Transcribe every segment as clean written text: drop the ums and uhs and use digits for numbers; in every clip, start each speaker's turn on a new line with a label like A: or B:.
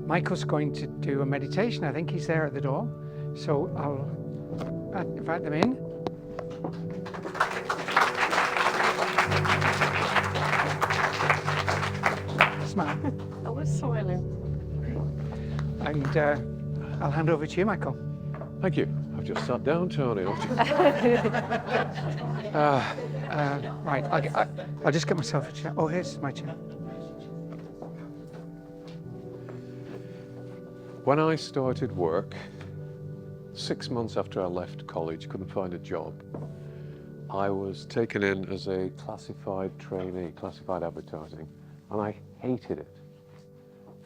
A: Michael's going to do a meditation. I think he's there at the door. So I'll invite them in. Smile.
B: I was smiling.
A: And I'll hand over to you, Michael.
C: Thank you. I've just sat down, Tony.
A: Right, I'll just get myself a chair. Oh, here's my chair.
C: When I started work, 6 months after I left college, couldn't find a job, I was taken in as a classified trainee, classified advertising, and I hated it.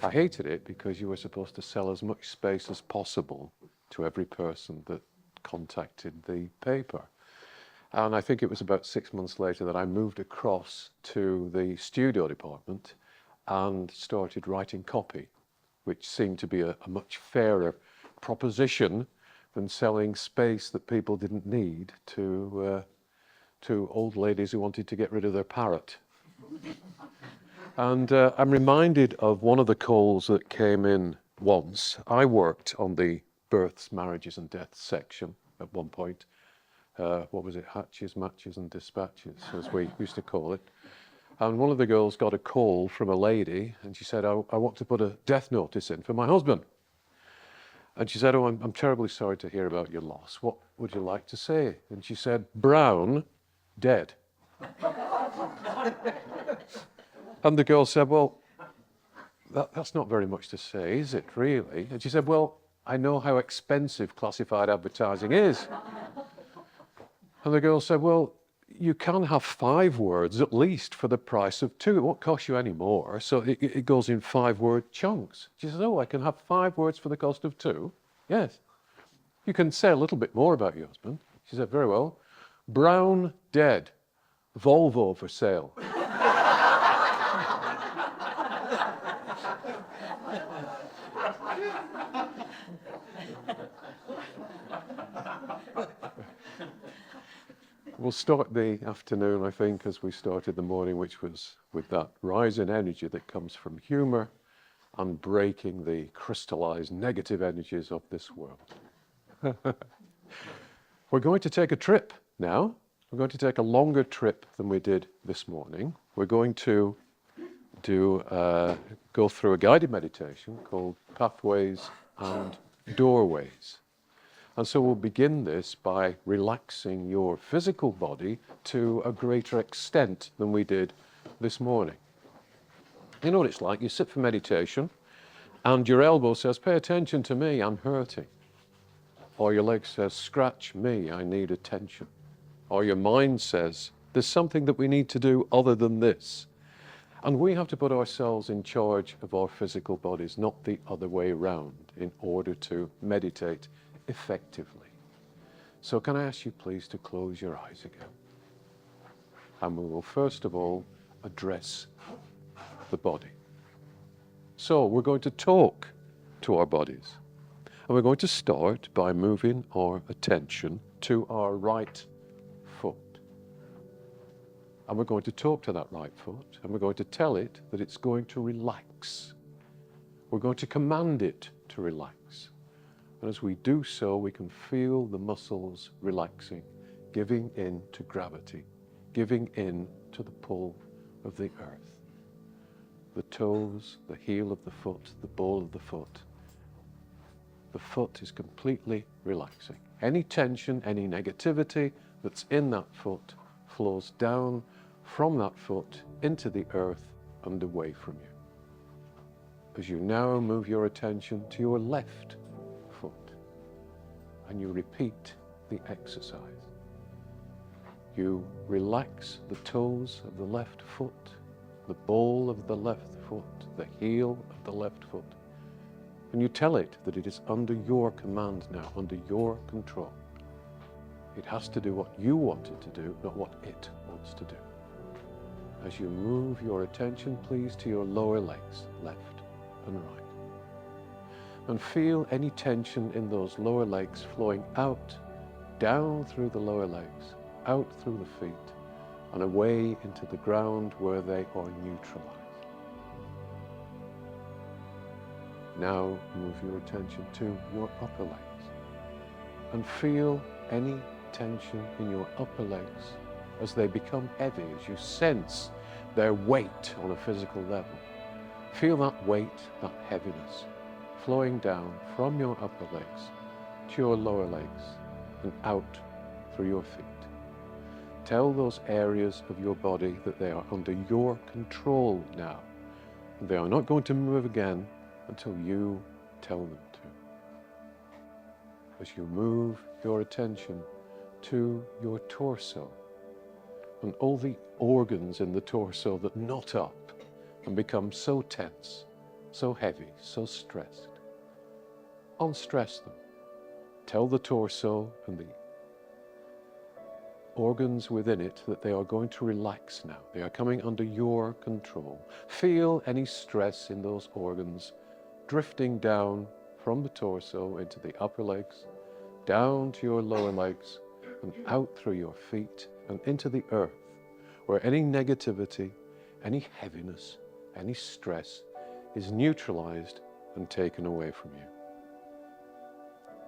C: I hated it because you were supposed to sell as much space as possible to every person that contacted the paper. And I think it was about 6 months later that I moved across to the studio department and started writing copy, which seemed to be a much fairer proposition than selling space that people didn't need to old ladies who wanted to get rid of their parrot. And I'm reminded of one of the calls that came in once. I worked on the births, marriages and deaths section at one point. What was it? Hatches, matches and dispatches, as we used to call it. And one of the girls got a call from a lady and she said, I want to put a death notice in for my husband. And she said, oh, I'm terribly sorry to hear about your loss. What would you like to say? And she said, Brown, dead. And the girl said, well, that's not very much to say, is it, really? And she said, well, I know how expensive classified advertising is. And the girl said, well, you can have 5 words at least for the price of 2. It won't cost you any more. So it goes in 5-word chunks. She says, oh, I can have 5 words for the cost of 2? Yes. You can say a little bit more about your husband. She said, very well. Brown, dead. Volvo for sale. We'll start the afternoon, I think, as we started the morning, which was with that rise in energy that comes from humour and breaking the crystallised negative energies of this world. We're going to take a trip now. We're going to take a longer trip than we did this morning. We're going to go through a guided meditation called Pathways and Doorways. And so we'll begin this by relaxing your physical body to a greater extent than we did this morning. You know what it's like? You sit for meditation and your elbow says, pay attention to me, I'm hurting. Or your leg says, scratch me, I need attention. Or your mind says, there's something that we need to do other than this. And we have to put ourselves in charge of our physical bodies, not the other way around, in order to meditate effectively. So can I ask you please to close your eyes again? And we will first of all address the body. So we're going to talk to our bodies. And we're going to start by moving our attention to our right foot. And we're going to talk to that right foot and we're going to tell it that it's going to relax. We're going to command it to relax. And as we do so, we can feel the muscles relaxing, giving in to gravity, giving in to the pull of the earth. The toes, the heel of the foot, the ball of the foot. The foot is completely relaxing. Any tension, any negativity that's in that foot flows down from that foot into the earth and away from you. As you now move your attention to your left foot and you repeat the exercise. You relax the toes of the left foot, the ball of the left foot, the heel of the left foot, and you tell it that it is under your command now, under your control. It has to do what you want it to do, not what it wants to do. As you move your attention, please, to your lower legs, left and right. And feel any tension in those lower legs flowing out, down through the lower legs, out through the feet, and away into the ground where they are neutralized. Now move your attention to your upper legs and feel any tension in your upper legs as they become heavy, as you sense their weight on a physical level. Feel that weight, that heaviness, flowing down from your upper legs to your lower legs and out through your feet. Tell those areas of your body that they are under your control now. They are not going to move again until you tell them to. As you move your attention to your torso and all the organs in the torso that knot up and become so tense, so heavy, so stressed. Unstress them. Tell the torso and the organs within it that they are going to relax now. They are coming under your control. Feel any stress in those organs drifting down from the torso into the upper legs, down to your lower legs, and out through your feet and into the earth, where any negativity, any heaviness, any stress is neutralized and taken away from you.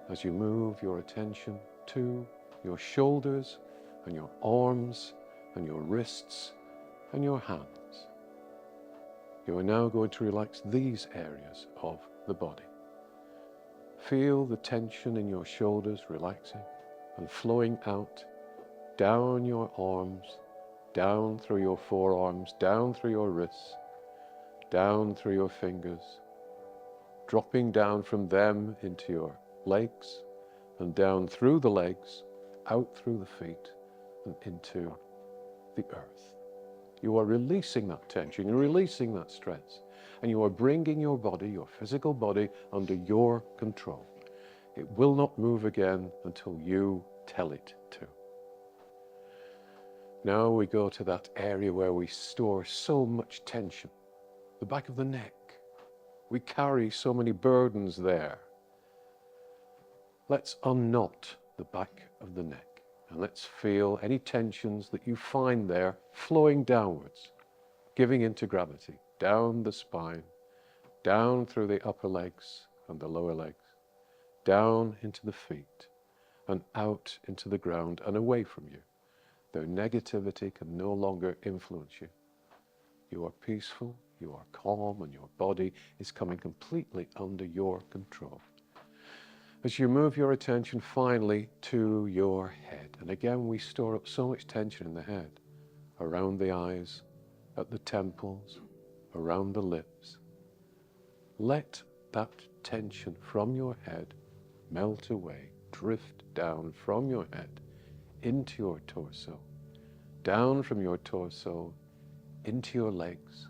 C: As you move your attention to your shoulders and your arms and your wrists and your hands, you are now going to relax these areas of the body. Feel the tension in your shoulders relaxing and flowing out, down your arms, down through your forearms, down through your wrists, down through your fingers, dropping down from them into your legs and down through the legs, out through the feet and into the earth. You are releasing that tension, you're releasing that stress, and you are bringing your body, your physical body, under your control. It will not move again until you tell it to. Now we go to that area where we store so much tension, the back of the neck. We carry so many burdens there. Let's unknot the back of the neck and let's feel any tensions that you find there flowing downwards, giving into gravity, down the spine, down through the upper legs and the lower legs, down into the feet and out into the ground and away from you. Their negativity can no longer influence you. You are peaceful, you are calm, and your body is coming completely under your control. As you move your attention finally to your head, and again we store up so much tension in the head, around the eyes, at the temples, around the lips. Let that tension from your head melt away, drift down from your head into your torso, down from your torso into your legs,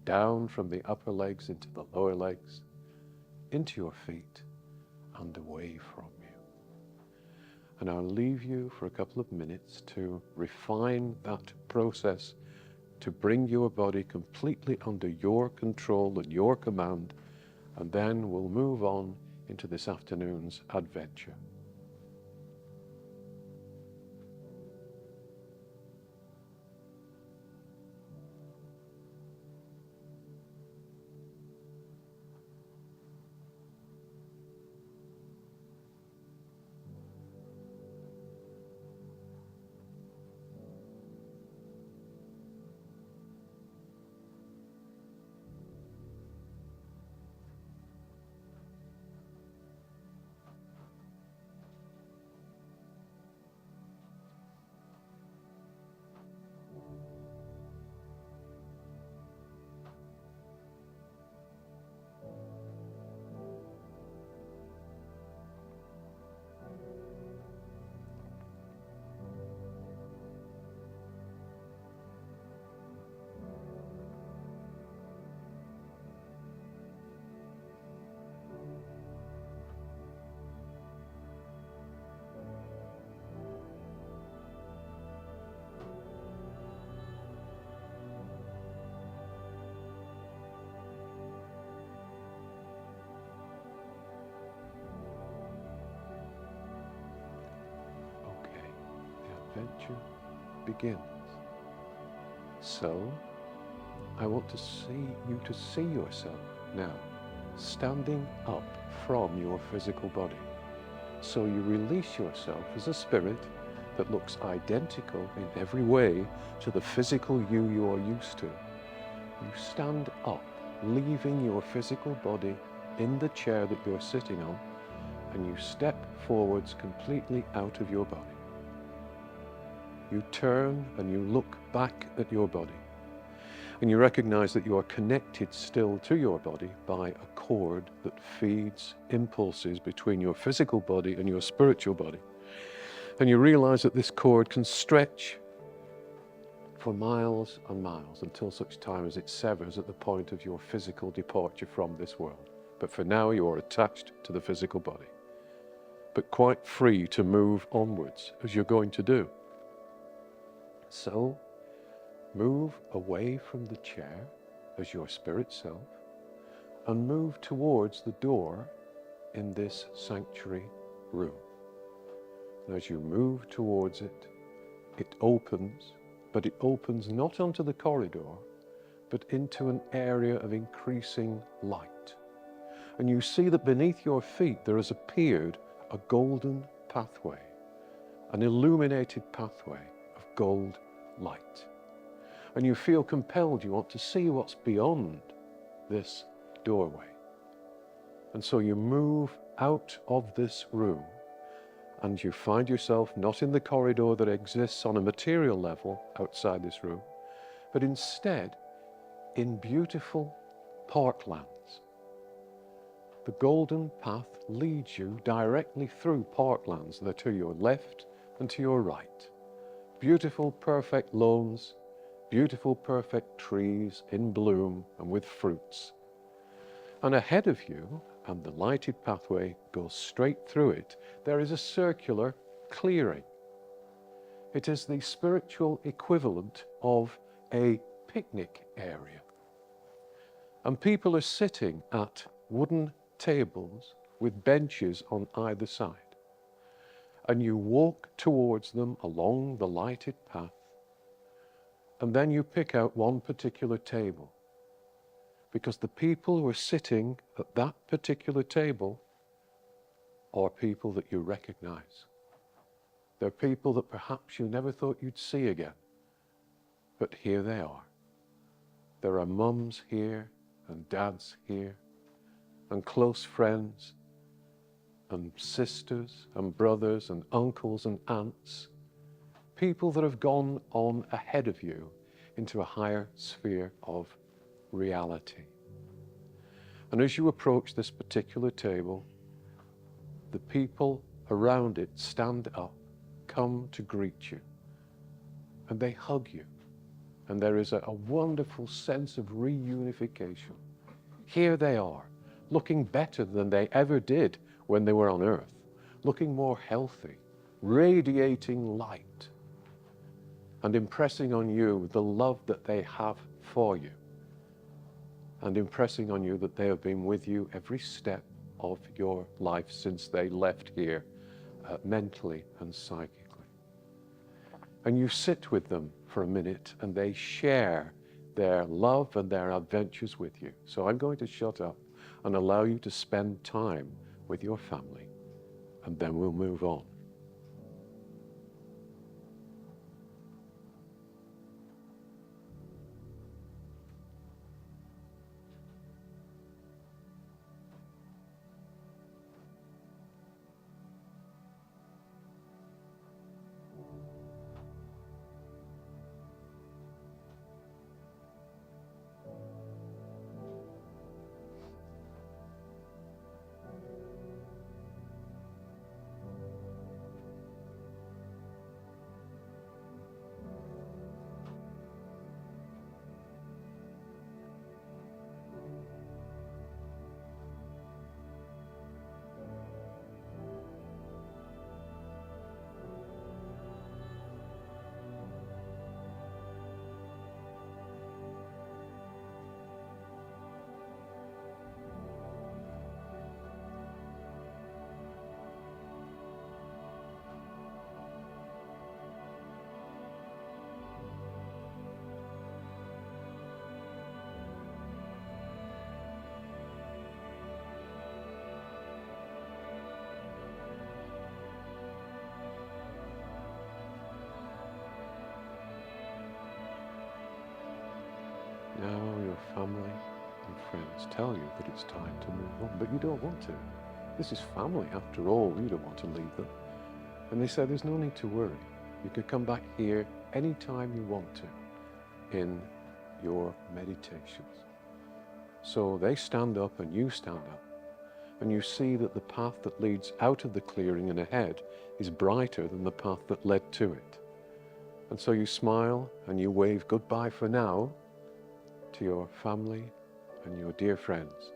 C: down from the upper legs into the lower legs, into your feet and away from you. And I'll leave you for a couple of minutes to refine that process, to bring your body completely under your control and your command, and then we'll move on into this afternoon's adventure. Adventure begins. So, I want to see you to see yourself now standing up from your physical body. So you release yourself as a spirit that looks identical in every way to the physical you are used to. You stand up, leaving your physical body in the chair that you're sitting on, and you step forwards completely out of your body. You turn and you look back at your body, and you recognize that you are connected still to your body by a cord that feeds impulses between your physical body and your spiritual body. And you realize that this cord can stretch for miles and miles until such time as it severs at the point of your physical departure from this world. But for now, you are attached to the physical body, but quite free to move onwards as you're going to do. So, move away from the chair as your spirit self and move towards the door in this sanctuary room. And as you move towards it, it opens, but it opens not onto the corridor, but into an area of increasing light. And you see that beneath your feet there has appeared a golden pathway, an illuminated pathway of gold light. And you feel compelled, you want to see what's beyond this doorway. And so you move out of this room and you find yourself not in the corridor that exists on a material level outside this room, but instead in beautiful parklands. The golden path leads you directly through parklands that are to your left and to your right. Beautiful, perfect lawns, beautiful, perfect trees in bloom and with fruits. And ahead of you, and the lighted pathway goes straight through it, there is a circular clearing. It is the spiritual equivalent of a picnic area. And people are sitting at wooden tables with benches on either side. And you walk towards them along the lighted path, and then you pick out one particular table, because the people who are sitting at that particular table are people that you recognize. They're people that perhaps you never thought you'd see again, but here they are. There are mums here and dads here and close friends and sisters and brothers and uncles and aunts, people that have gone on ahead of you into a higher sphere of reality. And as you approach this particular table, the people around it stand up, come to greet you, and they hug you. And there is a wonderful sense of reunification. Here they are, looking better than they ever did when they were on earth, looking more healthy, radiating light, and impressing on you the love that they have for you, and impressing on you that they have been with you every step of your life since they left here, mentally and psychically. And you sit with them for a minute and they share their love and their adventures with you. So I'm going to shut up and allow you to spend time with your family, and then we'll move on. friends tell you that it's time to move on, but you don't want to. This is family after all, you don't want to leave them. And they say there's no need to worry. You can come back here anytime you want to in your meditations. So they stand up and you stand up, and you see that the path that leads out of the clearing and ahead is brighter than the path that led to it. And so you smile and you wave goodbye for now to your family and your dear friends,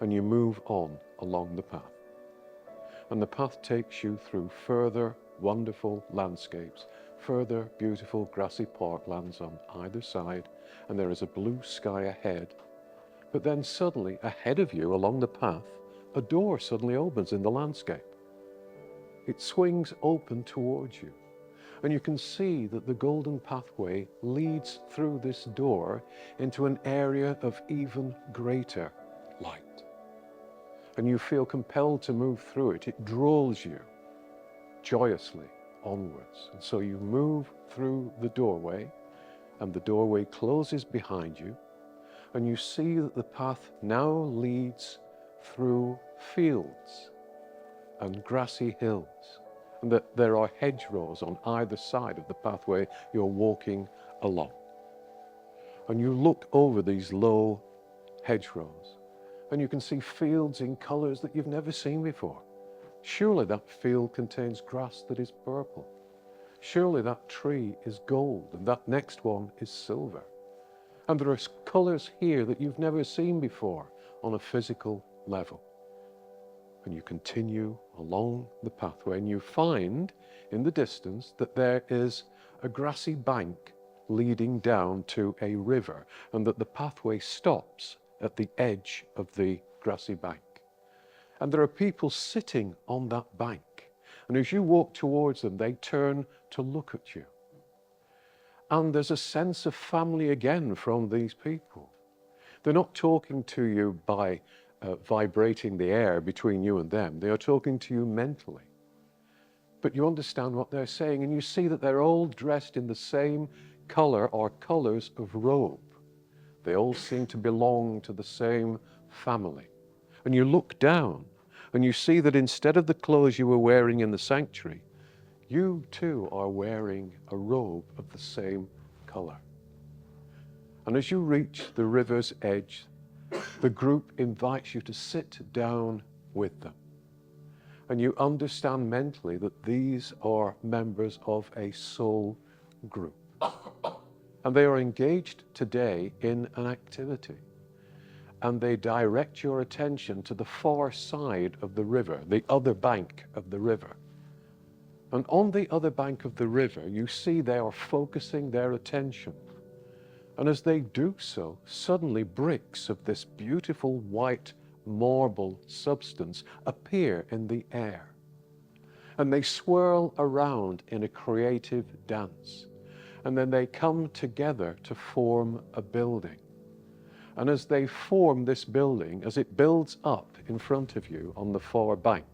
C: and you move on along the path. And the path takes you through further wonderful landscapes, further beautiful grassy parklands on either side, and there is a blue sky ahead. But then suddenly, ahead of you along the path, a door suddenly opens in the landscape. It swings open towards you, and you can see that the golden pathway leads through this door into an area of even greater light. And you feel compelled to move through it. It draws you joyously onwards. And so you move through the doorway, and the doorway closes behind you, and you see that the path now leads through fields and grassy hills, and that there are hedgerows on either side of the pathway you're walking along. And you look over these low hedgerows, and you can see fields in colours that you've never seen before. Surely that field contains grass that is purple. Surely that tree is gold, and that next one is silver. And there are colours here that you've never seen before on a physical level. And you continue along the pathway, and you find in the distance that there is a grassy bank leading down to a river, and that the pathway stops at the edge of the grassy bank. And there are people sitting on that bank. And as you walk towards them, they turn to look at you. And there's a sense of family again from these people. They're not talking to you by vibrating the air between you and them. They are talking to you mentally. But you understand what they're saying, and you see that they're all dressed in the same color or colors of robe. They all seem to belong to the same family. And you look down and you see that instead of the clothes you were wearing in the sanctuary, you too are wearing a robe of the same color. And as you reach the river's edge, the group invites you to sit down with them. And you understand mentally that these are members of a soul group. And they are engaged today in an activity. And they direct your attention to the far side of the river, the other bank of the river. And on the other bank of the river, you see they are focusing their attention. And as they do so, suddenly bricks of this beautiful white marble substance appear in the air. And they swirl around in a creative dance. And then they come together to form a building. And as they form this building, as it builds up in front of you on the far bank,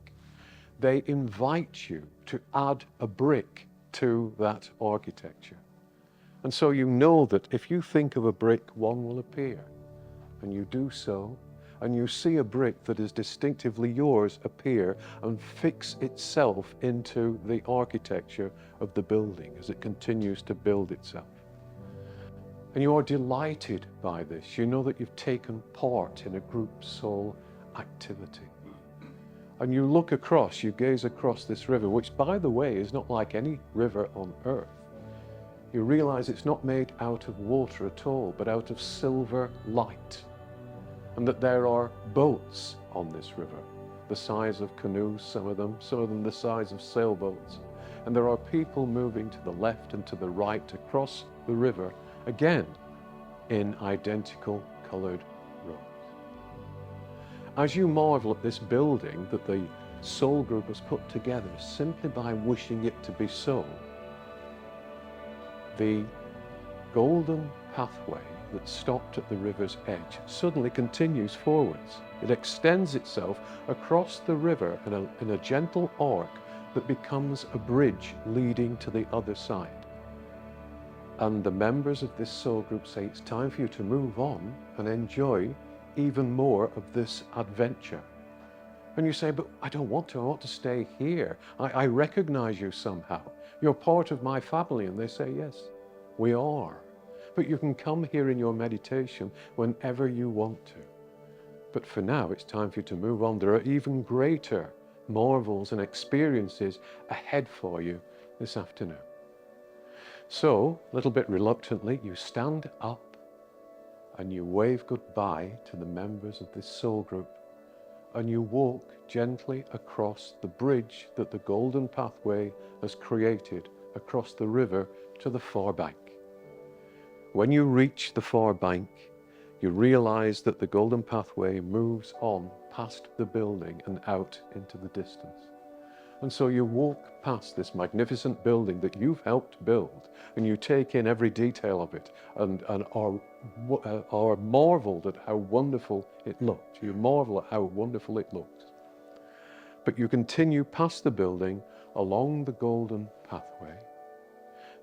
C: they invite you to add a brick to that architecture. And so you know that if you think of a brick, one will appear. And you do so, and you see a brick that is distinctively yours appear and fix itself into the architecture of the building as it continues to build itself. And you are delighted by this. You know that you've taken part in a group soul activity. And you look across, you gaze across this river, which by the way is not like any river on earth. You realize it's not made out of water at all, but out of silver light. And that there are boats on this river, the size of canoes, some of them the size of sailboats. And there are people moving to the left and to the right across the river, again in identical colored robes. As you marvel at this building that the soul group has put together simply by wishing it to be so, the golden pathway that stopped at the river's edge suddenly continues forwards. It extends itself across the river in a gentle arc that becomes a bridge leading to the other side. And the members of this soul group say it's time for you to move on and enjoy even more of this adventure. And you say, but I don't want to, I want to stay here. I recognize you somehow. You're part of my family. And they say, yes, we are. But you can come here in your meditation whenever you want to. But for now, it's time for you to move on. There are even greater marvels and experiences ahead for you this afternoon. So, a little bit reluctantly, you stand up and you wave goodbye to the members of this soul group, and you walk gently across the bridge that the Golden Pathway has created across the river to the far bank. When you reach the far bank, you realize that the Golden Pathway moves on past the building and out into the distance. And so you walk past this magnificent building that you've helped build, and you take in every detail of it and are marveled at how wonderful it looked. You marvel at how wonderful it looked. But you continue past the building along the Golden Pathway,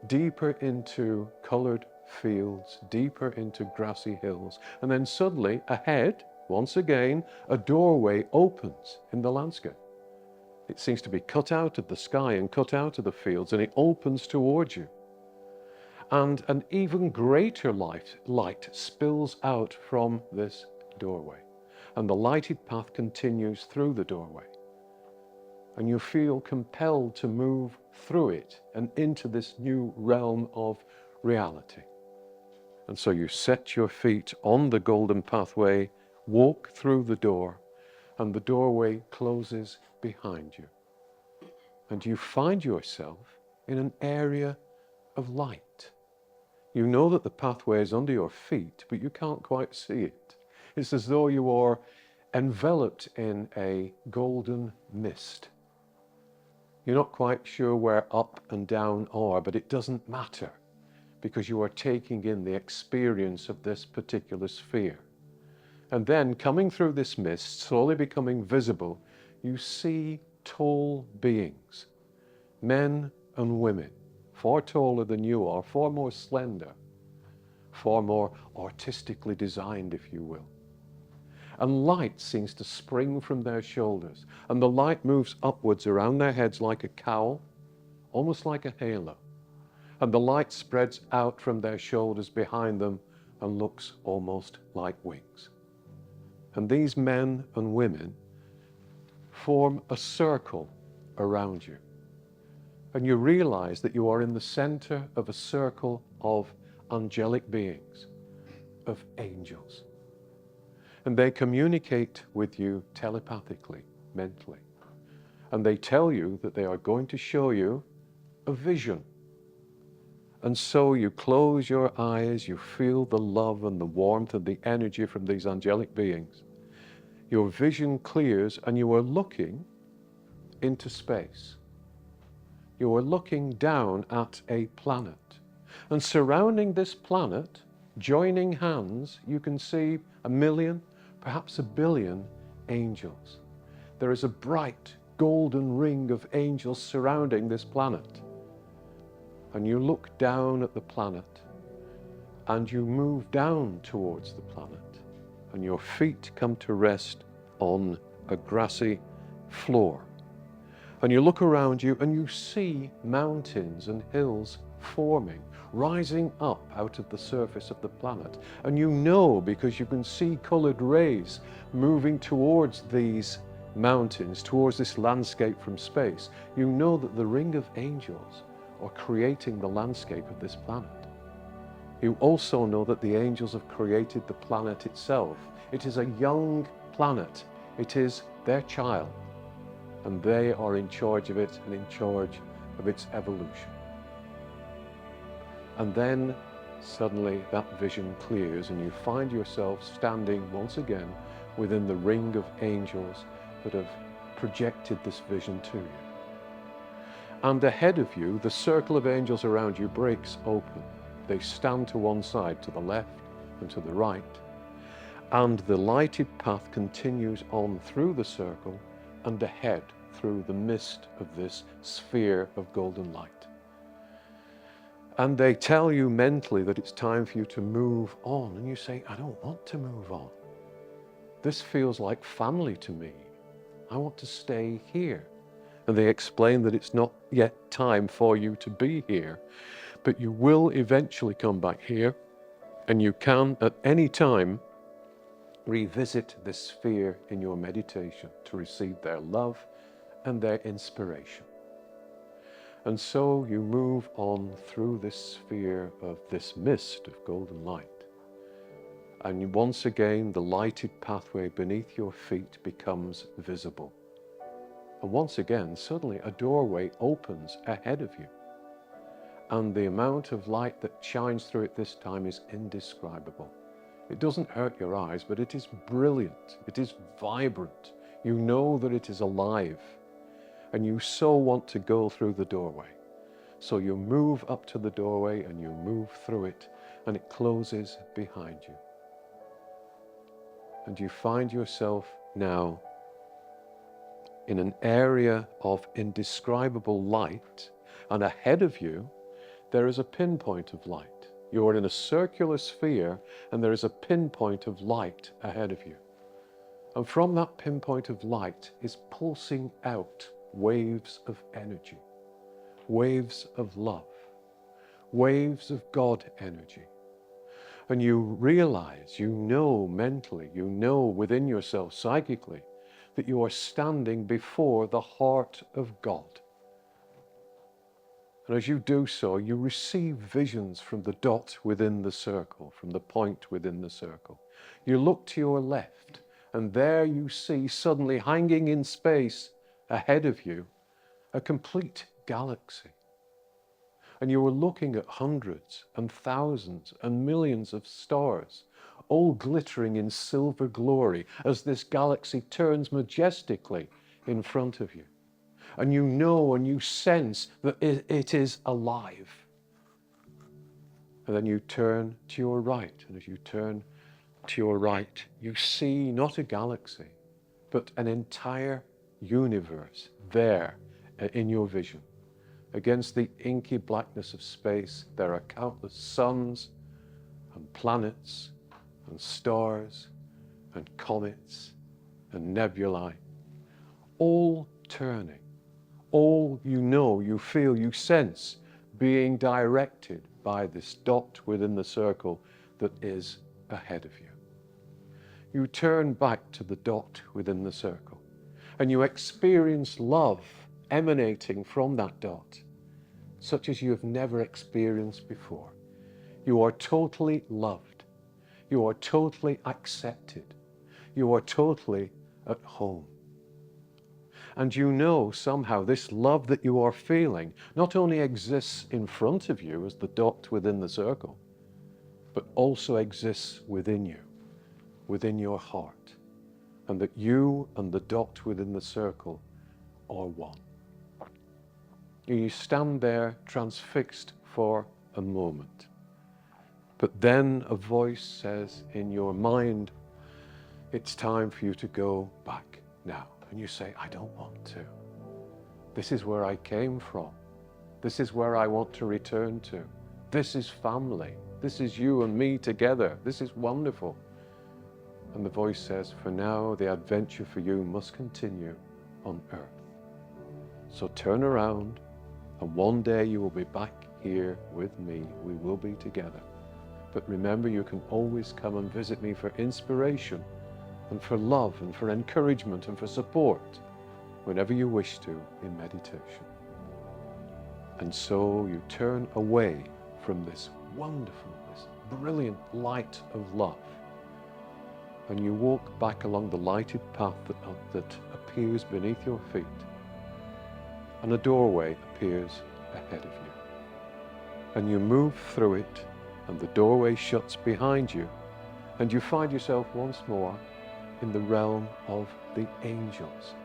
C: deeper into colored fields, deeper into grassy hills, and then suddenly ahead, once again, a doorway opens in the landscape. It seems to be cut out of the sky and cut out of the fields, and it opens towards you. And an even greater light spills out from this doorway, and the lighted path continues through the doorway. And you feel compelled to move through it and into this new realm of reality. And so you set your feet on the Golden Pathway, walk through the door, and the doorway closes behind you. And you find yourself in an area of light. You know that the pathway is under your feet, but you can't quite see it. It's as though you are enveloped in a golden mist. You're not quite sure where up and down are, but it doesn't matter, because you are taking in the experience of this particular sphere. And then, coming through this mist, slowly becoming visible, you see tall beings, men and women, far taller than you are, far more slender, far more artistically designed, if you will. And light seems to spring from their shoulders, and the light moves upwards around their heads like a cowl, almost like a halo. And the light spreads out from their shoulders behind them and looks almost like wings. And these men and women form a circle around you. And you realize that you are in the center of a circle of angelic beings, of angels. And they communicate with you telepathically, mentally. And they tell you that they are going to show you a vision. And so you close your eyes, you feel the love and the warmth and the energy from these angelic beings. Your vision clears and you are looking into space. You are looking down at a planet. And surrounding this planet, joining hands, you can see 1 million, perhaps 1 billion angels. There is a bright golden ring of angels surrounding this planet. And you look down at the planet, and you move down towards the planet, and your feet come to rest on a grassy floor. And you look around you and you see mountains and hills forming, rising up out of the surface of the planet. And you know, because you can see colored rays moving towards these mountains, towards this landscape from space, you know that the ring of angels are creating the landscape of this planet. You also know that the angels have created the planet itself. It is a young planet. It is their child. And they are in charge of it and in charge of its evolution. And then suddenly that vision clears and you find yourself standing once again within the ring of angels that have projected this vision to you. And ahead of you, the circle of angels around you breaks open. They stand to one side, to the left and to the right. And the lighted path continues on through the circle and ahead through the mist of this sphere of golden light. And they tell you mentally that it's time for you to move on. And you say, I don't want to move on. This feels like family to me. I want to stay here. And they explain that it's not yet time for you to be here, but you will eventually come back here, and you can at any time revisit this sphere in your meditation to receive their love and their inspiration. And so you move on through this sphere of this mist of golden light. And once again, the lighted pathway beneath your feet becomes visible. And once again, suddenly a doorway opens ahead of you. And the amount of light that shines through it this time is indescribable. It doesn't hurt your eyes, but it is brilliant. It is vibrant. You know that it is alive. And you so want to go through the doorway. So you move up to the doorway and you move through it, and it closes behind you. And you find yourself now in an area of indescribable light, and ahead of you there is a pinpoint of light. You are in a circular sphere, and there is a pinpoint of light ahead of you. And from that pinpoint of light is pulsing out waves of energy, waves of love, waves of God energy. And you realize, you know mentally, you know within yourself psychically, that you are standing before the heart of God. And as you do so, you receive visions from the dot within the circle, from the point within the circle. You look to your left, and there you see suddenly hanging in space ahead of you a complete galaxy. And you are looking at hundreds and thousands and millions of stars, all glittering in silver glory as this galaxy turns majestically in front of you. And you know and you sense that it is alive. And then you turn to your right, and as you turn to your right, you see not a galaxy, but an entire universe there in your vision. Against the inky blackness of space, there are countless suns and planets and stars and comets and nebulae, all turning, all you know, you feel, you sense being directed by this dot within the circle that is ahead of you. You turn back to the dot within the circle, and you experience love emanating from that dot, such as you have never experienced before. You are totally loved. You are totally accepted. You are totally at home. And you know somehow this love that you are feeling not only exists in front of you as the dot within the circle, but also exists within you, within your heart, and that you and the dot within the circle are one. You stand there transfixed for a moment. But then a voice says in your mind, it's time for you to go back now. And you say, I don't want to. This is where I came from. This is where I want to return to. This is family. This is you and me together. This is wonderful. And the voice says, for now, the adventure for you must continue on earth. So turn around, and one day you will be back here with me. We will be together. But remember, you can always come and visit me for inspiration and for love and for encouragement and for support whenever you wish to in meditation. And so you turn away from this wonderful, this brilliant light of love, and you walk back along the lighted path that appears beneath your feet, and a doorway appears ahead of you. And you move through it, and the doorway shuts behind you, and you find yourself once more in the realm of the angels.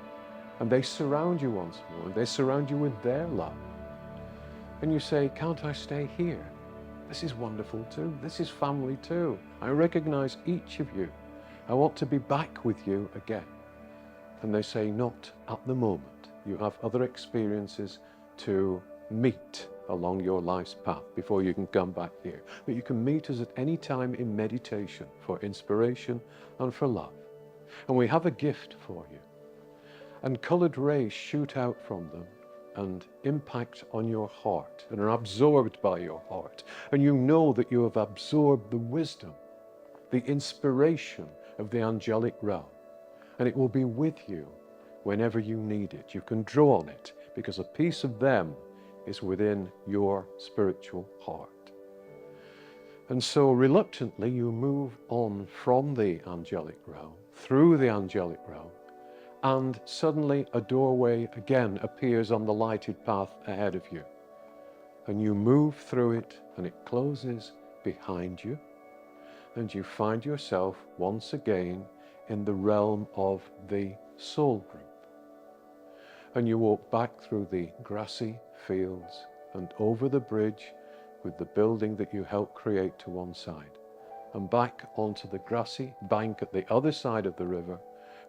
C: And they surround you once more, and they surround you with their love. And you say, can't I stay here? This is wonderful too. This is family too. I recognize each of you. I want to be back with you again. And they say, not at the moment. You have other experiences to meet along your life's path before you can come back here. But you can meet us at any time in meditation for inspiration and for love. And we have a gift for you. And coloured rays shoot out from them and impact on your heart and are absorbed by your heart. And you know that you have absorbed the wisdom, the inspiration of the angelic realm. And it will be with you whenever you need it. You can draw on it because a piece of them is within your spiritual heart. And so reluctantly you move on from the angelic realm, through the angelic realm, and suddenly a doorway again appears on the lighted path ahead of you. And you move through it and it closes behind you, and you find yourself once again in the realm of the soul group. And you walk back through the grassy fields and over the bridge with the building that you helped create to one side, and back onto the grassy bank at the other side of the river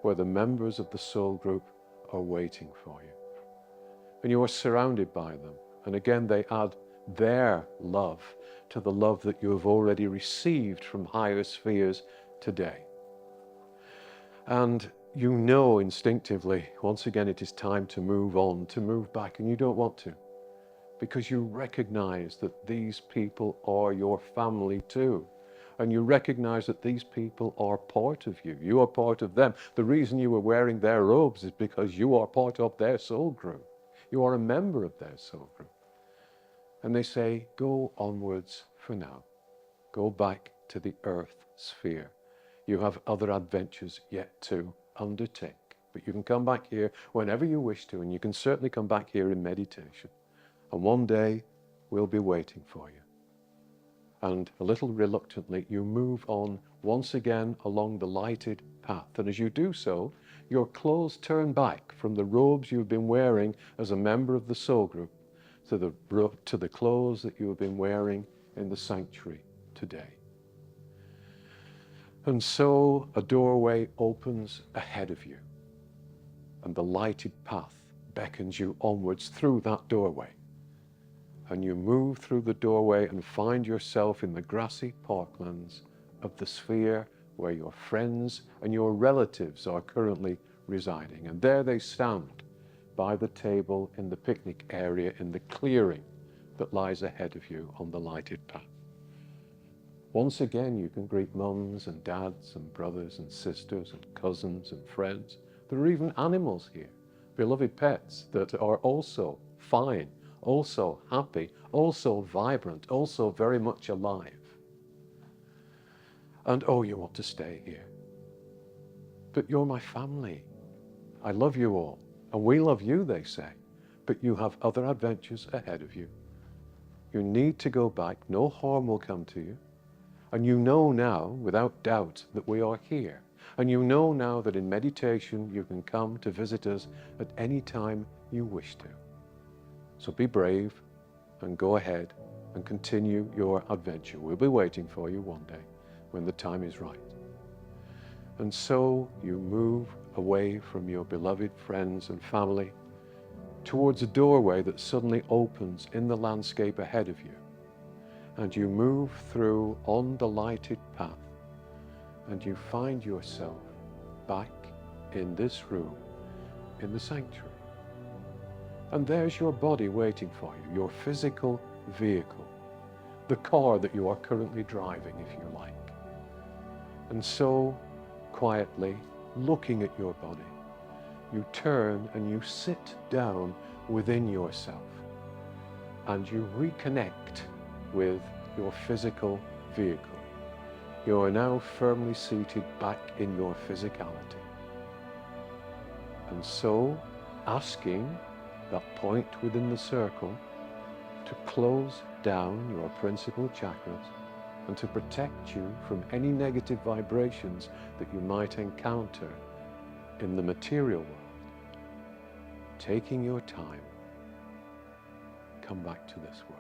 C: where the members of the soul group are waiting for you. And you are surrounded by them. And again, they add their love to the love that you have already received from higher spheres today. And you know instinctively, once again, it is time to move on, to move back, and you don't want to, because you recognize that these people are your family too. And you recognize that these people are part of you. You are part of them. The reason you are wearing their robes is because you are part of their soul group. You are a member of their soul group. And they say, go onwards for now. Go back to the earth sphere. You have other adventures yet to undertake. But you can come back here whenever you wish to, and you can certainly come back here in meditation. And one day, we'll be waiting for you. And a little reluctantly, you move on once again along the lighted path. And as you do so, your clothes turn back from the robes you've been wearing as a member of the soul group to the clothes that you have been wearing in the sanctuary today. And so a doorway opens ahead of you, and the lighted path beckons you onwards through that doorway. And you move through the doorway and find yourself in the grassy parklands of the sphere where your friends and your relatives are currently residing. And there they stand by the table in the picnic area in the clearing that lies ahead of you on the lighted path. Once again, you can greet mums and dads and brothers and sisters and cousins and friends. There are even animals here, beloved pets that are also fine, also happy, also vibrant, also very much alive. And oh, you want to stay here. But you're my family. I love you all. And we love you, they say. But you have other adventures ahead of you. You need to go back. No harm will come to you. And you know now, without doubt, that we are here. And you know now that in meditation you can come to visit us at any time you wish to. So be brave and go ahead and continue your adventure. We'll be waiting for you one day when the time is right. And so you move away from your beloved friends and family towards a doorway that suddenly opens in the landscape ahead of you. And you move through on the lighted path, and you find yourself back in this room, in the sanctuary. And there's your body waiting for you, your physical vehicle, the car that you are currently driving, if you like. And so, quietly, looking at your body, you turn and you sit down within yourself, and you reconnect with your physical vehicle. You are now firmly seated back in your physicality. And so, asking that point within the circle to close down your principal chakras and to protect you from any negative vibrations that you might encounter in the material world. Taking your time, come back to this world.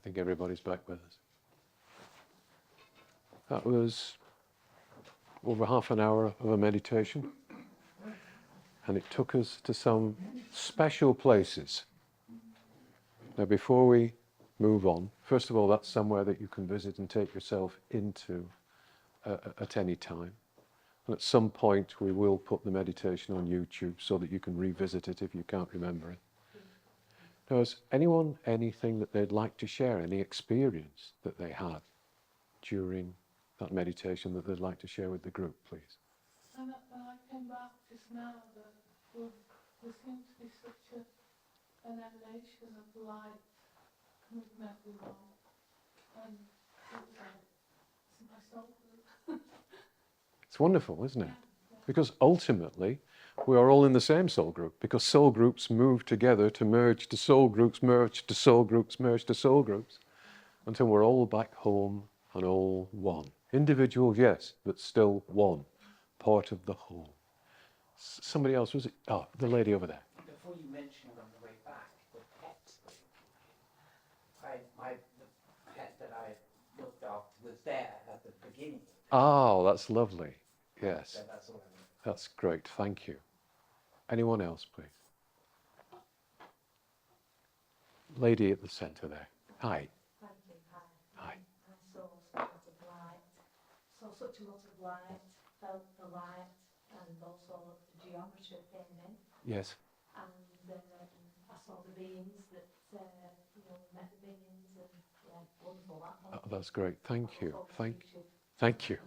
C: think everybody's back with us. That was over half an hour of a meditation, and it took us to some special places. Now, before we move on, first of all, that's somewhere that you can visit and take yourself into at any time. And at some point, we will put the meditation on YouTube so that you can revisit it if you can't remember it. Now, has anyone anything that they'd like to share, any experience that they had during that meditation that they'd like to share with the group, please?
B: And when I came back just now, there seems to be such an emanation of light coming from everyone. And it was like, it's my soul group.
C: It's wonderful, isn't it? Because ultimately, we are all in the same soul group, because soul groups move together to merge to soul groups, merge to soul groups, merge to soul groups, until we're all back home and all one. Individuals, yes, but still one, part of the whole. Somebody else, was it? Oh, the lady over there.
D: Before you mentioned on the way back, the pet thing. The pet that I looked up was there at the beginning.
C: Oh, that's lovely. Yes,
D: So that's all I mean.
C: that's great. Thank you. Anyone else, please? Lady at the centre there. Hi.
E: Thank you.
C: Hi.
E: I saw such a lot of light. Saw such a lot of light, felt the light, and also the geometry came in.
C: Yes.
E: And I saw the beings that, met the beings, and wonderful.
C: Oh, that's great. Thank you.
E: All
C: Thank you.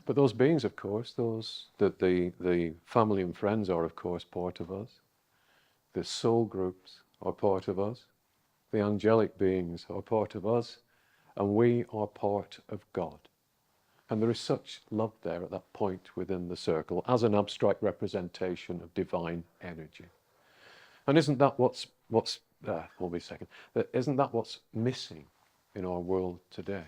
C: But those beings, of course, the family and friends are, of course, part of us. The soul groups are part of us. The angelic beings are part of us. And we are part of God. And there is such love there at that point within the circle as an abstract representation of divine energy. And isn't that isn't that what's missing in our world today?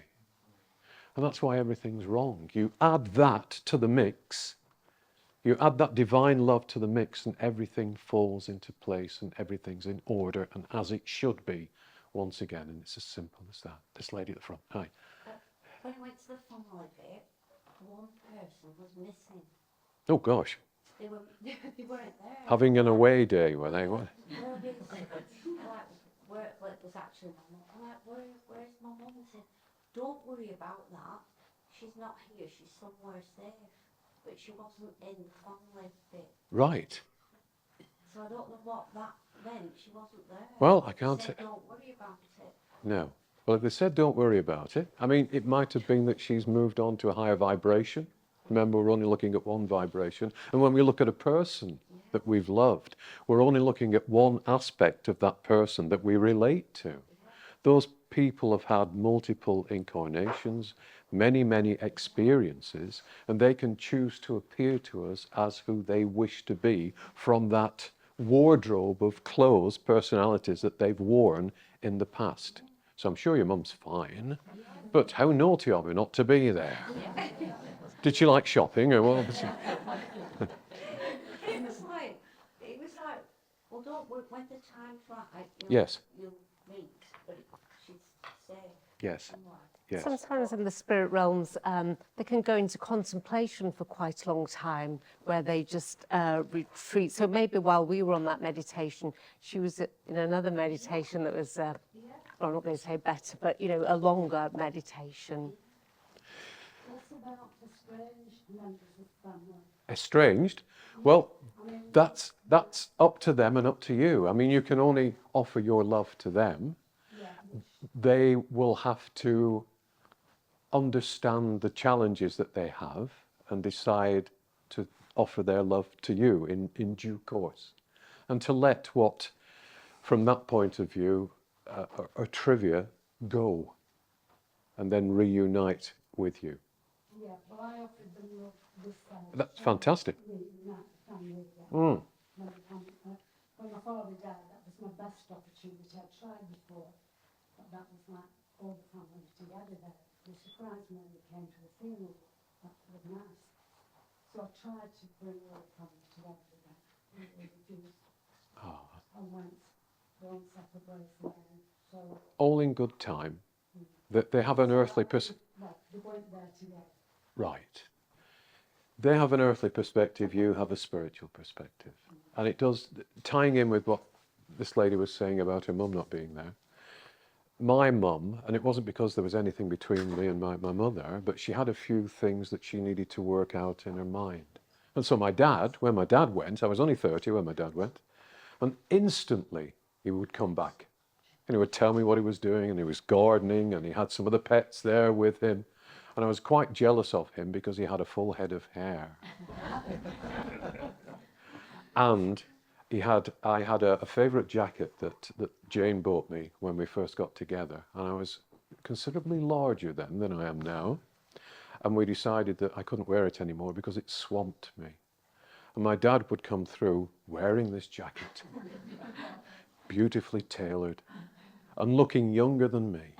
C: And that's why everything's wrong. You add that to the mix, you add that divine love to the mix, and everything falls into place and everything's in order and as it should be once again. And it's as simple as that. This lady at the front. Hi.
F: When I went to the family bit, one person was missing.
C: Oh gosh.
F: They weren't there.
C: Having an away day, were they? What?
F: No, they where it was actually my mum. I'm like, where's my mum? I said, don't worry about that. She's not here. She's somewhere safe. But she wasn't in the family bit.
C: Right.
F: So I don't know what that meant. She wasn't there.
C: Well, I can't
F: They
C: say.
F: said, don't worry about it.
C: No. Well, if they said don't worry about it, I mean, it might have been that she's moved on to a higher vibration. Remember, we're only looking at one vibration. And when we look at a person that we've loved, we're only looking at one aspect of that person that we relate to. Those people have had multiple incarnations, many, many experiences, and they can choose to appear to us as who they wish to be from that wardrobe of clothes, personalities that they've worn in the past. So I'm sure your mum's fine, but how naughty of her not to be there. Did she like shopping or what?
F: It was like, well, don't worry, when the time's right,
C: Yes.
F: you'll meet, but she's safe
C: Yes,
F: somewhere.
C: yes.
G: Sometimes in the spirit realms, they can go into contemplation for quite a long time, where they just retreat. So maybe while we were on that meditation, she was in another meditation that was, I'm not going to say better, but a longer meditation.
B: What about estranged members of family?
C: Estranged? Well, that's up to them and up to you. I mean, you can only offer your love to them. They will have to understand the challenges that they have and decide to offer their love to you in due course. And to let what, from that point of view, are trivia go and then reunite with you.
B: Yeah, well, I offered them love this time.
C: That's fantastic.
B: Family,
C: Mm.
B: When my father died, that was my best opportunity. I'd tried before, but that was like all the family together there. They surprised me when they came to the funeral. That was nice. So I tried to bring all the family together again. They refused
C: Ah.
B: and went their own separate ways then. So
C: All in good time. That they have an earthly
B: Well, they weren't there together.
C: right. They have an earthly perspective, you have a spiritual perspective. And it does, tying in with what this lady was saying about her mum not being there. My mum, and it wasn't because there was anything between me and my mother, but she had a few things that she needed to work out in her mind. And so my dad, when my dad went, I was only 30 when my dad went, and instantly he would come back. And he would tell me what he was doing, and he was gardening, and he had some of the pets there with him. And I was quite jealous of him because he had a full head of hair. And I had a favourite jacket that Jane bought me when we first got together. And I was considerably larger then than I am now. And we decided that I couldn't wear it anymore because it swamped me. And my dad would come through wearing this jacket, beautifully tailored, and looking younger than me.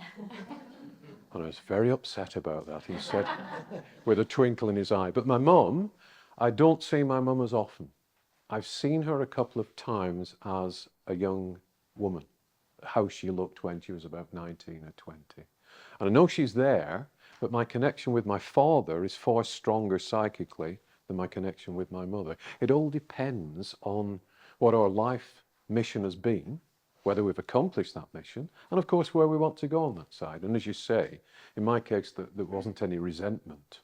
C: And I was very upset about that, he said, with a twinkle in his eye. But my mum, I don't see my mum as often. I've seen her a couple of times as a young woman, how she looked when she was about 19 or 20. And I know she's there, but my connection with my father is far stronger psychically than my connection with my mother. It all depends on what our life mission has been, whether we've accomplished that mission, and of course where we want to go on that side. And as you say, in my case, there wasn't any resentment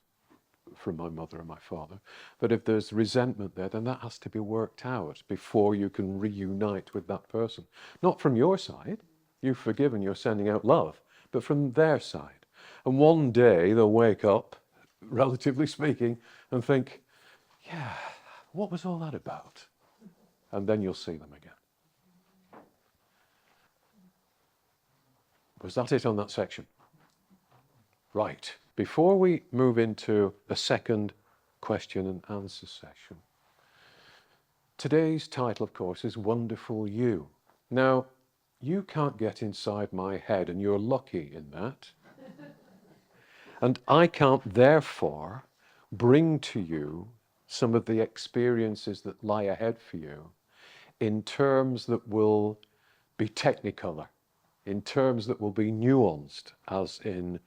C: from my mother and my father. But if there's resentment there, then that has to be worked out before you can reunite with that person. Not from your side, you've forgiven, you're sending out love, but from their side. And one day they'll wake up, relatively speaking, and think, yeah, what was all that about? And then you'll see them again. Was that it on that section? Right. Before we move into a second question and answer session, today's title, of course, is Wonderful You. Now, you can't get inside my head, and you're lucky in that. And I can't, therefore, bring to you some of the experiences that lie ahead for you in terms that will be technicolor, in terms that will be nuanced, as in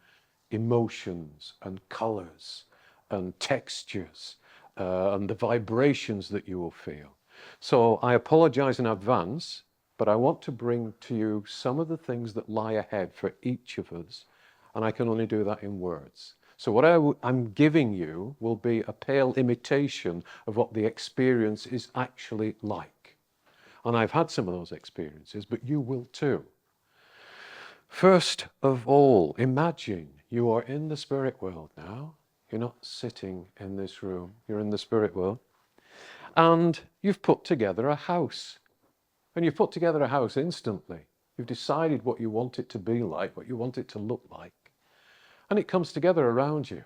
C: emotions and colors and textures and the vibrations that you will feel. So I apologize in advance, but I want to bring to you some of the things that lie ahead for each of us, and I can only do that in words. So what I'm giving you will be a pale imitation of what the experience is actually like. And I've had some of those experiences, but you will too. First of all, imagine you are in the spirit world now. You're not sitting in this room. You're in the spirit world. And you've put together a house. And you've put together a house instantly. You've decided what you want it to be like, what you want it to look like. And it comes together around you.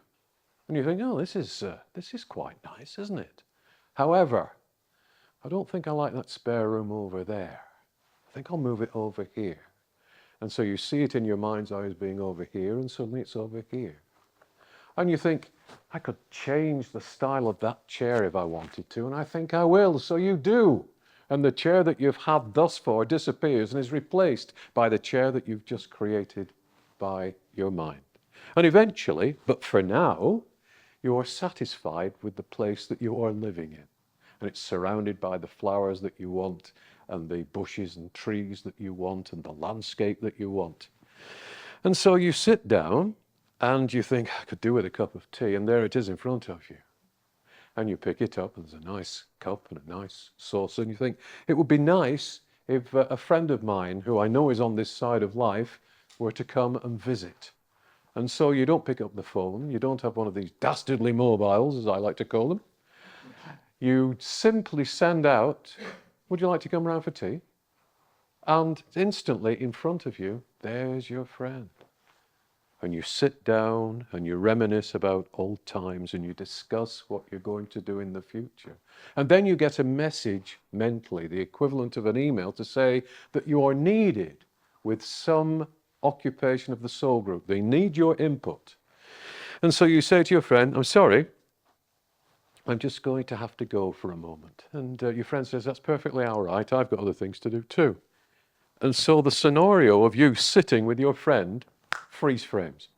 C: And you think, oh, this is quite nice, isn't it? However, I don't think I like that spare room over there. I think I'll move it over here. And so you see it in your mind's eye as being over here, and suddenly it's over here. And you think, I could change the style of that chair if I wanted to, and I think I will, so you do. And the chair that you've had thus far disappears and is replaced by the chair that you've just created by your mind. And eventually, but for now, you are satisfied with the place that you are living in. And it's surrounded by the flowers that you want, and the bushes and trees that you want, and the landscape that you want. And so you sit down and you think, I could do with a cup of tea, and there it is in front of you. And you pick it up, and there's a nice cup and a nice saucer, and you think, it would be nice if a friend of mine, who I know is on this side of life, were to come and visit. And so you don't pick up the phone, you don't have one of these dastardly mobiles, as I like to call them. You simply send out, would you like to come round for tea? And instantly in front of you, there's your friend. And you sit down and you reminisce about old times and you discuss what you're going to do in the future. And then you get a message mentally, the equivalent of an email, to say that you are needed with some occupation of the soul group. They need your input. And so you say to your friend, I'm sorry, I'm just going to have to go for a moment. And your friend says, that's perfectly all right. I've got other things to do too. And so the scenario of you sitting with your friend freeze frames.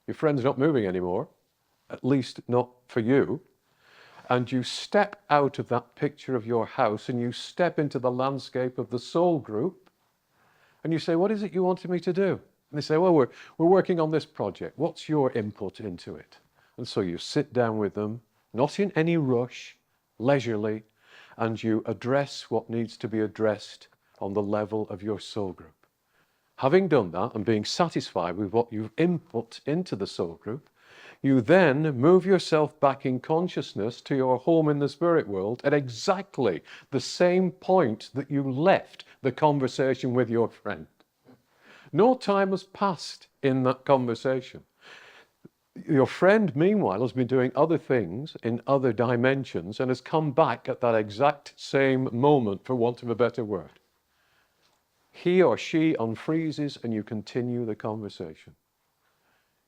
C: Your friend's not moving anymore, at least not for you. And you step out of that picture of your house and you step into the landscape of the soul group and you say, what is it you wanted me to do? And they say, well, we're working on this project. What's your input into it? And so you sit down with them, not in any rush, leisurely, and you address what needs to be addressed on the level of your soul group. Having done that and being satisfied with what you've input into the soul group, you then move yourself back in consciousness to your home in the spirit world at exactly the same point that you left the conversation with your friend. No time has passed in that conversation. Your friend, meanwhile, has been doing other things in other dimensions and has come back at that exact same moment, for want of a better word. He or she unfreezes and you continue the conversation.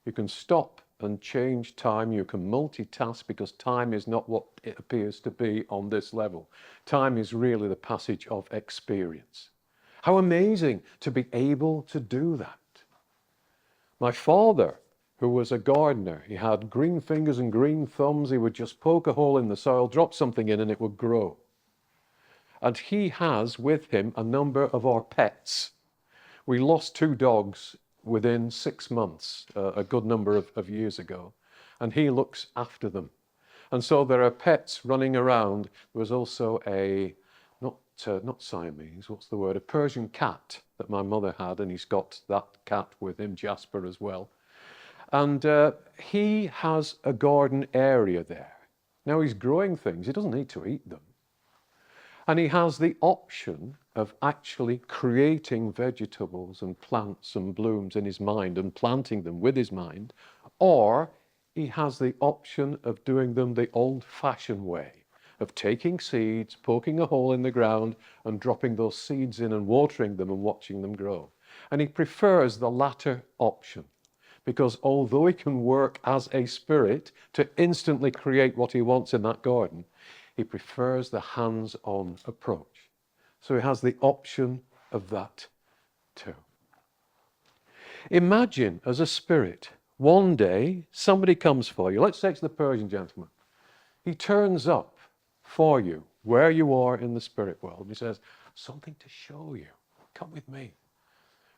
C: You can stop and change time. You can multitask because time is not what it appears to be on this level. Time is really the passage of experience. How amazing to be able to do that. My father, who was a gardener, he had green fingers and green thumbs. He would just poke a hole in the soil, drop something in, and it would grow. And he has with him a number of our pets. We lost 2 dogs within 6 months, a good number of years ago, and he looks after them. And so there are pets running around. There was also a, not Siamese, what's the word, a Persian cat that my mother had, and he's got that cat with him, Jasper, as well. And he has a garden area there. Now he's growing things, he doesn't need to eat them. And he has the option of actually creating vegetables and plants and blooms in his mind and planting them with his mind, or he has the option of doing them the old-fashioned way, of taking seeds, poking a hole in the ground and dropping those seeds in and watering them and watching them grow. And he prefers the latter option, because although he can work as a spirit to instantly create what he wants in that garden, he prefers the hands-on approach. So he has the option of that too. Imagine as a spirit, one day somebody comes for you. Let's take the Persian gentleman. He turns up for you where you are in the spirit world. And he says, something to show you. Come with me.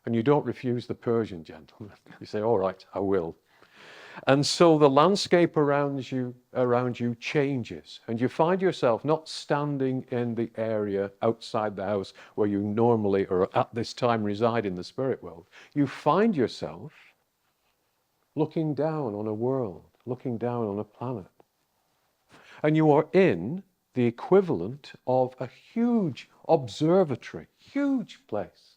C: And you don't refuse the Persian gentleman. You say, all right, I will. And so the landscape around you changes, and you find yourself not standing in the area outside the house where you normally or at this time reside in the spirit world. You find yourself looking down on a world, looking down on a planet. And you are in the equivalent of a huge observatory, huge place.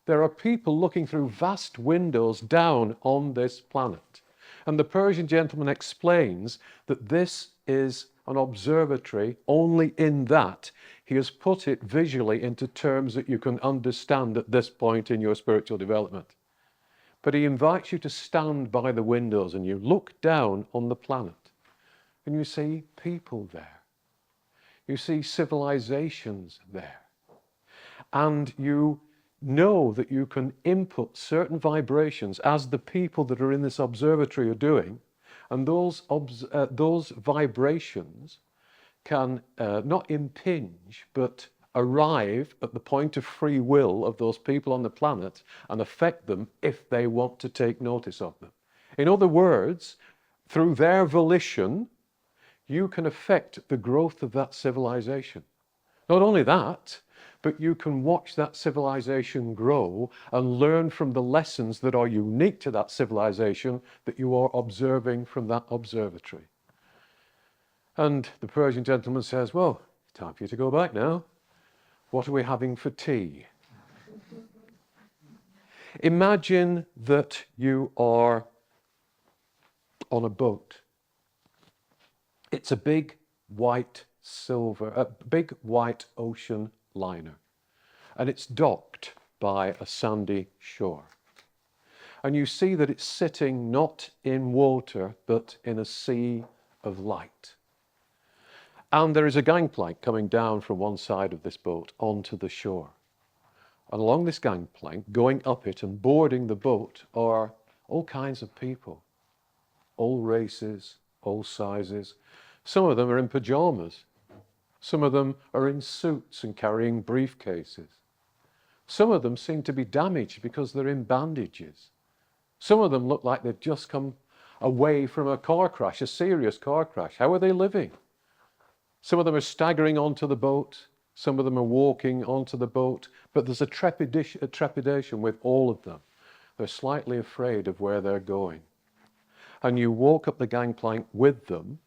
C: There are people looking through vast windows down on this planet. And the Persian gentleman explains that this is an observatory only in that he has put it visually into terms that you can understand at this point in your spiritual development. But he invites you to stand by the windows and you look down on the planet and you see people there. You see civilizations there. And you know that you can input certain vibrations as the people that are in this observatory are doing, and those vibrations can not impinge but arrive at the point of free will of those people on the planet and affect them if they want to take notice of them. In other words, through their volition, you can affect the growth of that civilization. Not only that, but you can watch that civilization grow and learn from the lessons that are unique to that civilization that you are observing from that observatory. And the Persian gentleman says, well, it's time for you to go back now. What are we having for tea? Imagine that you are on a boat. It's a big white ocean liner, and it's docked by a sandy shore. And you see that it's sitting not in water, but in a sea of light. And there is a gangplank coming down from one side of this boat onto the shore. And along this gangplank, going up it and boarding the boat, are all kinds of people. All races, all sizes. Some of them are in pajamas. Some of them are in suits and carrying briefcases. Some of them seem to be damaged because they're in bandages. Some of them look like they've just come away from a car crash, a serious car crash. How are they living? Some of them are staggering onto the boat. Some of them are walking onto the boat. But there's a trepidation with all of them. They're slightly afraid of where they're going. And you walk up the gangplank with them,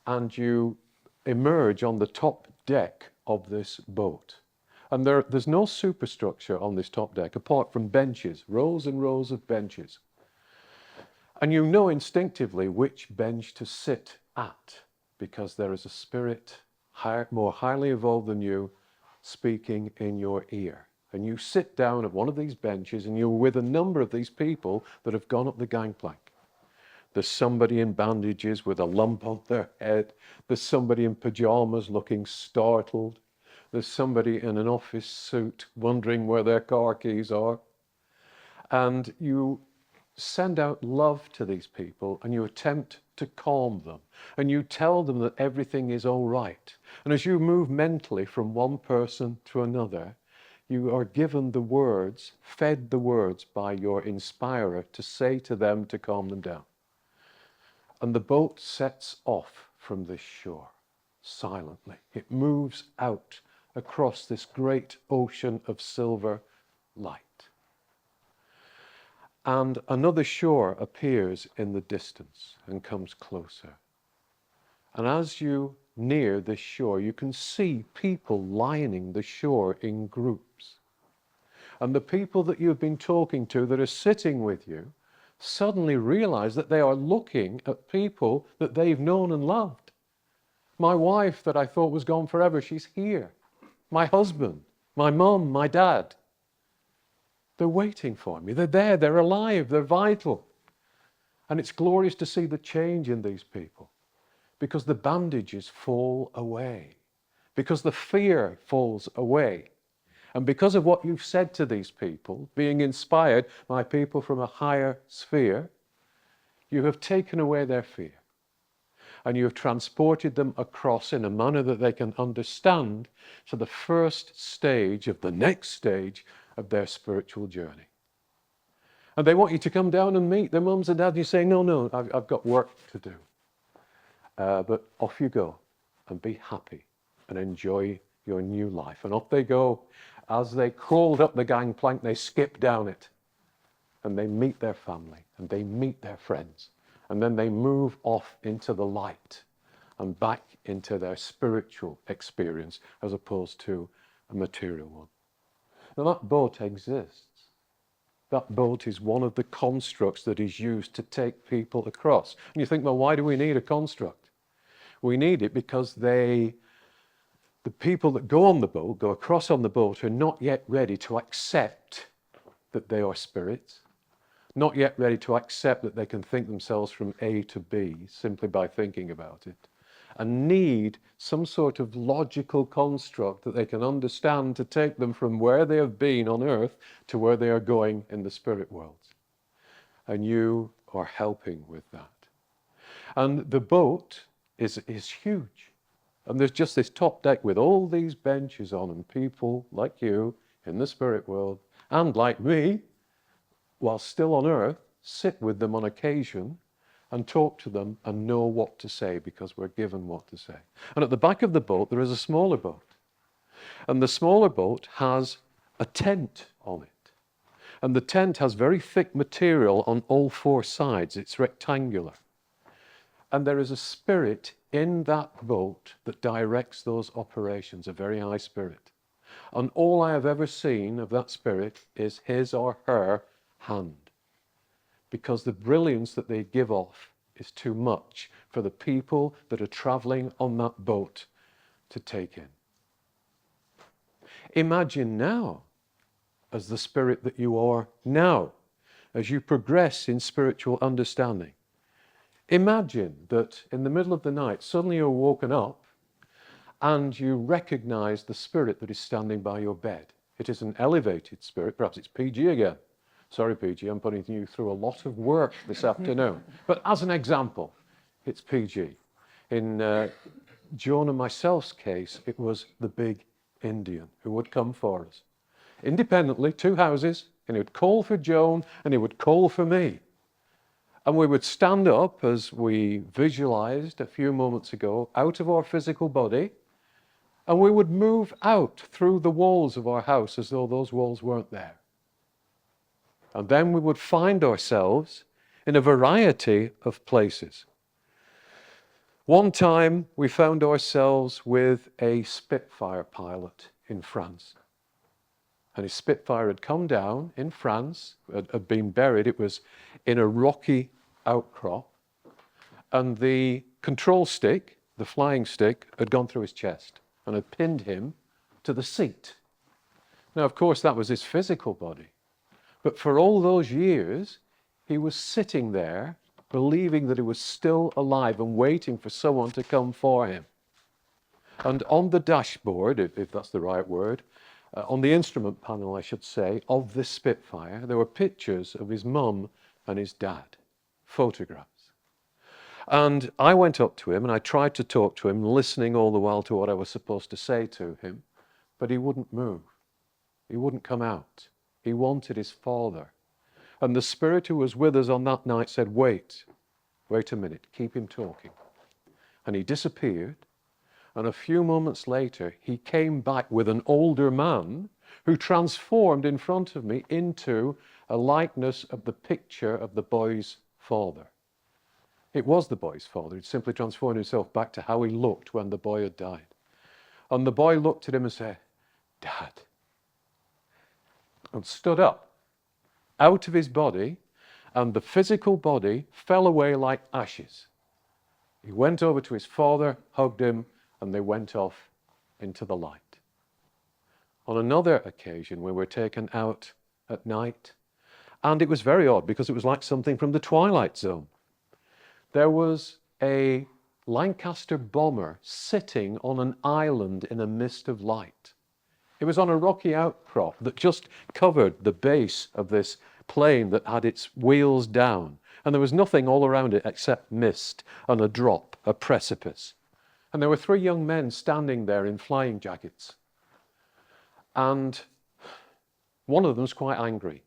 C: and you emerge on the top deck of this boat. And there's no superstructure on this top deck apart from benches, rows and rows of benches. And you know instinctively which bench to sit at, because there is a spirit more highly evolved than you speaking in your ear. And you sit down at one of these benches, and you're with a number of these people that have gone up the gangplank. There's somebody in bandages with a lump on their head. There's somebody in pajamas looking startled. There's somebody in an office suit wondering where their car keys are. And you send out love to these people, and you attempt to calm them. And you tell them that everything is all right. And as you move mentally from one person to another, you are given the words, fed the words by your inspirer to say to them to calm them down. And the boat sets off from this shore silently. It moves out across this great ocean of silver light. And another shore appears in the distance and comes closer. And as you near this shore, you can see people lining the shore in groups. And the people that you've been talking to that are sitting with you suddenly realize that they are looking at people that they've known and loved. My wife that I thought was gone forever, she's here. My husband, my mum, my dad. They're waiting for me. They're there, they're alive, they're vital. And it's glorious to see the change in these people, because the bandages fall away, because the fear falls away. And because of what you've said to these people, being inspired by people from a higher sphere, you have taken away their fear. And you have transported them across in a manner that they can understand to the first stage of the next stage of their spiritual journey. And they want you to come down and meet their mums and dads. And you say, no, I've got work to do. But off you go and be happy and enjoy your new life. And off they go. As they crawled up the gangplank, they skip down it. And they meet their family and they meet their friends. And then they move off into the light and back into their spiritual experience as opposed to a material one. Now that boat exists. That boat is one of the constructs that is used to take people across. And you think, well, why do we need a construct? We need it because the people that go on the boat, go across on the boat, are not yet ready to accept that they are spirits, not yet ready to accept that they can think themselves from A to B simply by thinking about it, and need some sort of logical construct that they can understand to take them from where they have been on earth to where they are going in the spirit worlds. And you are helping with that. And the boat is huge. And there's just this top deck with all these benches on, and people like you in the spirit world, and like me, while still on earth, sit with them on occasion and talk to them and know what to say, because we're given what to say. And at the back of the boat, there is a smaller boat. And the smaller boat has a tent on it. And the tent has very thick material on all four sides. It's rectangular. And there is a spirit in that boat that directs those operations, a very high spirit. And all I have ever seen of that spirit is his or her hand, because the brilliance that they give off is too much for the people that are traveling on that boat to take in. Imagine now, as the spirit that you are now, as you progress in spiritual understanding, imagine that in the middle of the night, suddenly you're woken up and you recognize the spirit that is standing by your bed It is an elevated spirit. Perhaps it's PG again. Sorry, PG, I'm putting you through a lot of work this afternoon. But as an example, it's PG. In Joan and myself's case, it was the big Indian who would come for us. Independently, 2 houses, and he would call for Joan and he would call for me. And we would stand up, as we visualized a few moments ago, out of our physical body, and we would move out through the walls of our house as though those walls weren't there. And then we would find ourselves in a variety of places. One time we found ourselves with a Spitfire pilot in France. And his Spitfire had come down in France, had been buried. It was in a rocky outcrop. And the control stick, the flying stick, had gone through his chest and had pinned him to the seat. Now, of course, that was his physical body. But for all those years, he was sitting there believing that he was still alive and waiting for someone to come for him. And on the dashboard, if that's the right word, on the instrument panel, I should say, of this Spitfire, there were pictures of his mum and his dad, photographs. And I went up to him and I tried to talk to him, listening all the while to what I was supposed to say to him, but he wouldn't move. He wouldn't come out. He wanted his father. And the spirit who was with us on that night said, wait a minute, keep him talking. And he disappeared. And a few moments later, he came back with an older man who transformed in front of me into a likeness of the picture of the boy's father. It was the boy's father. He'd simply transformed himself back to how he looked when the boy had died. And the boy looked at him and said, Dad. And stood up out of his body, and the physical body fell away like ashes. He went over to his father, hugged him, and they went off into the light. On another occasion, we were taken out at night, and it was very odd because it was like something from the Twilight Zone. There was a Lancaster bomber sitting on an island in a mist of light. It was on a rocky outcrop that just covered the base of this plane that had its wheels down. And there was nothing all around it except mist and a drop, a precipice. And there were 3 young men standing there in flying jackets. And one of them was quite angry,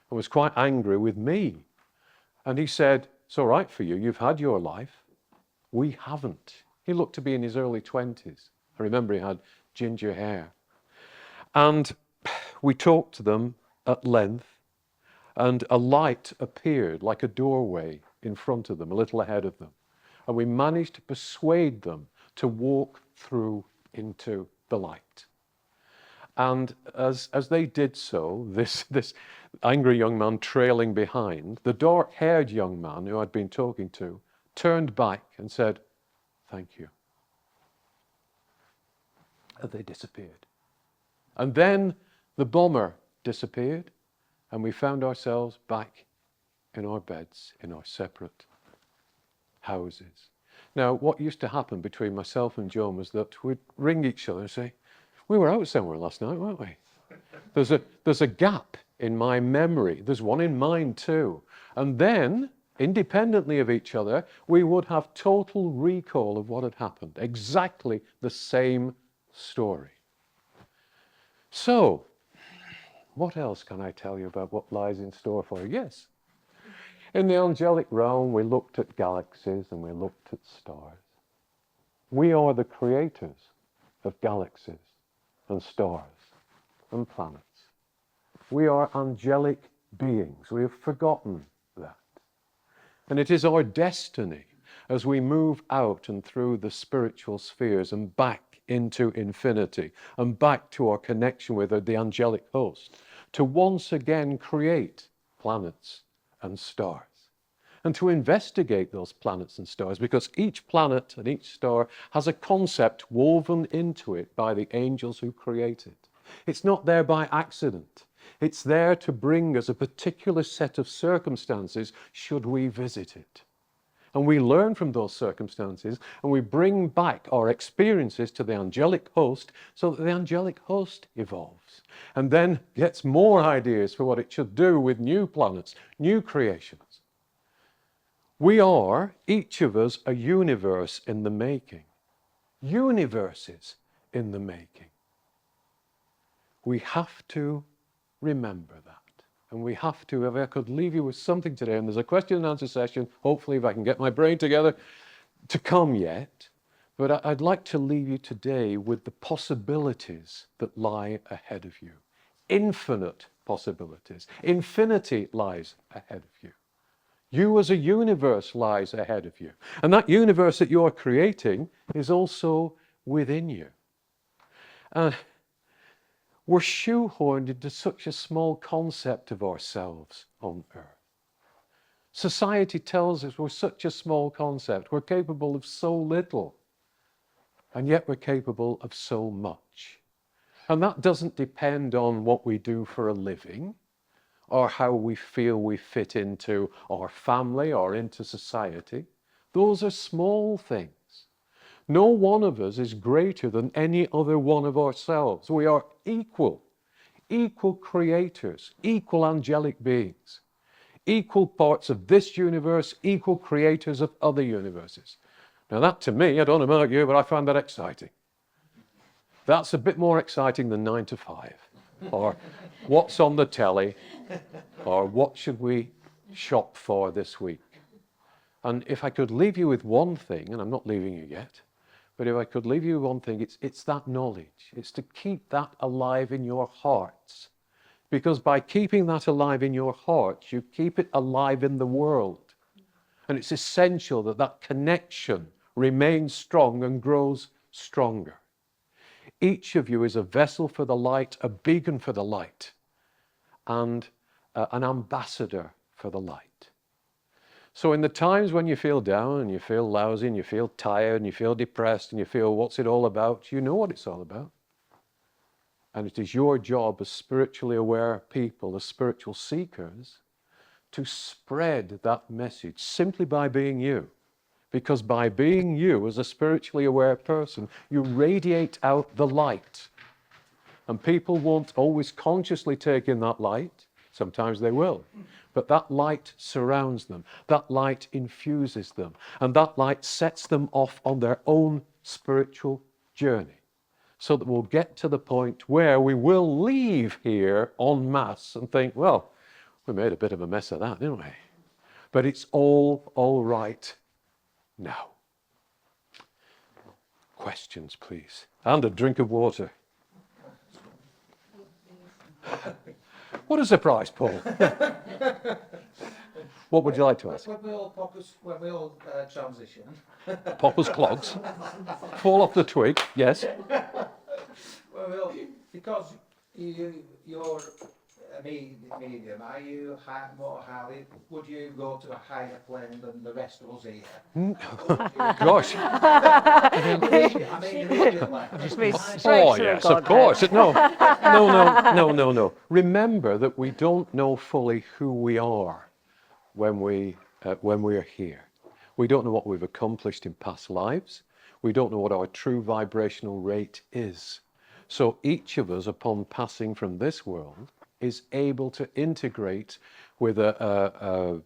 C: and was quite angry with me. And he said, it's all right for you, you've had your life. We haven't. He looked to be in his early 20s. I remember he had ginger hair. And we talked to them at length, and a light appeared like a doorway in front of them, a little ahead of them. And we managed to persuade them to walk through into the light. And as they did so, this angry young man trailing behind, the dark-haired young man who I'd been talking to turned back and said, thank you. And they disappeared. And then the bomber disappeared, and we found ourselves back in our beds, in our separate houses. Now, what used to happen between myself and Joan was that we'd ring each other and say, we were out somewhere last night, weren't we? There's a gap in my memory. There's one in mine too. And then, independently of each other, we would have total recall of what had happened. Exactly the same story. So, what else can I tell you about what lies in store for you? Yes. In the angelic realm, we looked at galaxies and we looked at stars. We are the creators of galaxies and stars and planets. We are angelic beings. We have forgotten that. And it is our destiny as we move out and through the spiritual spheres and back into infinity and back to our connection with the angelic host to once again create planets and stars and to investigate those planets and stars, because each planet and each star has a concept woven into it by the angels who create it. It's not there by accident. It's there to bring us a particular set of circumstances should we visit it. And we learn from those circumstances and we bring back our experiences to the angelic host so that the angelic host evolves and then gets more ideas for what it should do with new planets, new creations. We are, each of us, a universe in the making. Universes in the making. We have to remember that. And we have to, if I could leave you with something today, and there's a question and answer session, hopefully if I can get my brain together, to come yet. But I'd like to leave you today with the possibilities that lie ahead of you. Infinite possibilities. Infinity lies ahead of you. You as a universe lies ahead of you. And that universe that you're creating is also within you. We're shoehorned into such a small concept of ourselves on earth. Society tells us we're such a small concept. We're capable of so little. And yet we're capable of so much. And that doesn't depend on what we do for a living, or how we feel we fit into our family or into society. Those are small things. No one of us is greater than any other one of ourselves. We are equal creators, equal angelic beings, equal parts of this universe, equal creators of other universes. Now that to me, I don't know about you, but I find that exciting. That's a bit more exciting than 9 to 5, or what's on the telly, or what should we shop for this week. And if I could leave you with one thing, and I'm not leaving you yet, but if I could leave you with one thing, it's that knowledge. It's to keep that alive in your hearts. Because by keeping that alive in your hearts, you keep it alive in the world. And it's essential that that connection remains strong and grows stronger. Each of you is a vessel for the light, a beacon for the light, and an ambassador for the light. So in the times when you feel down and you feel lousy and you feel tired and you feel depressed and you feel what's it all about, you know what it's all about. And it is your job as spiritually aware people, as spiritual seekers, to spread that message simply by being you. Because by being you as a spiritually aware person, you radiate out the light. And people won't always consciously take in that light. Sometimes they will. But that light surrounds them. That light infuses them. And that light sets them off on their own spiritual journey. So that we'll get to the point where we will leave here en masse and think, well, we made a bit of a mess of that, didn't we? But it's all right now. Questions, please. And a drink of water. What a surprise, Paul. What would you like to ask?
H: When we all transition.
C: Poppers clogs. Fall off the twig, yes.
H: Well, because you're a medium, are you more highly, would you go to a higher plane than the rest of us here?
C: Gosh.
H: I mean, immediately.
C: Oh, yes, of course. No. Remember that we don't know fully who we are when we are here. We don't know what we've accomplished in past lives. We don't know what our true vibrational rate is. So each of us, upon passing from this world, is able to integrate with a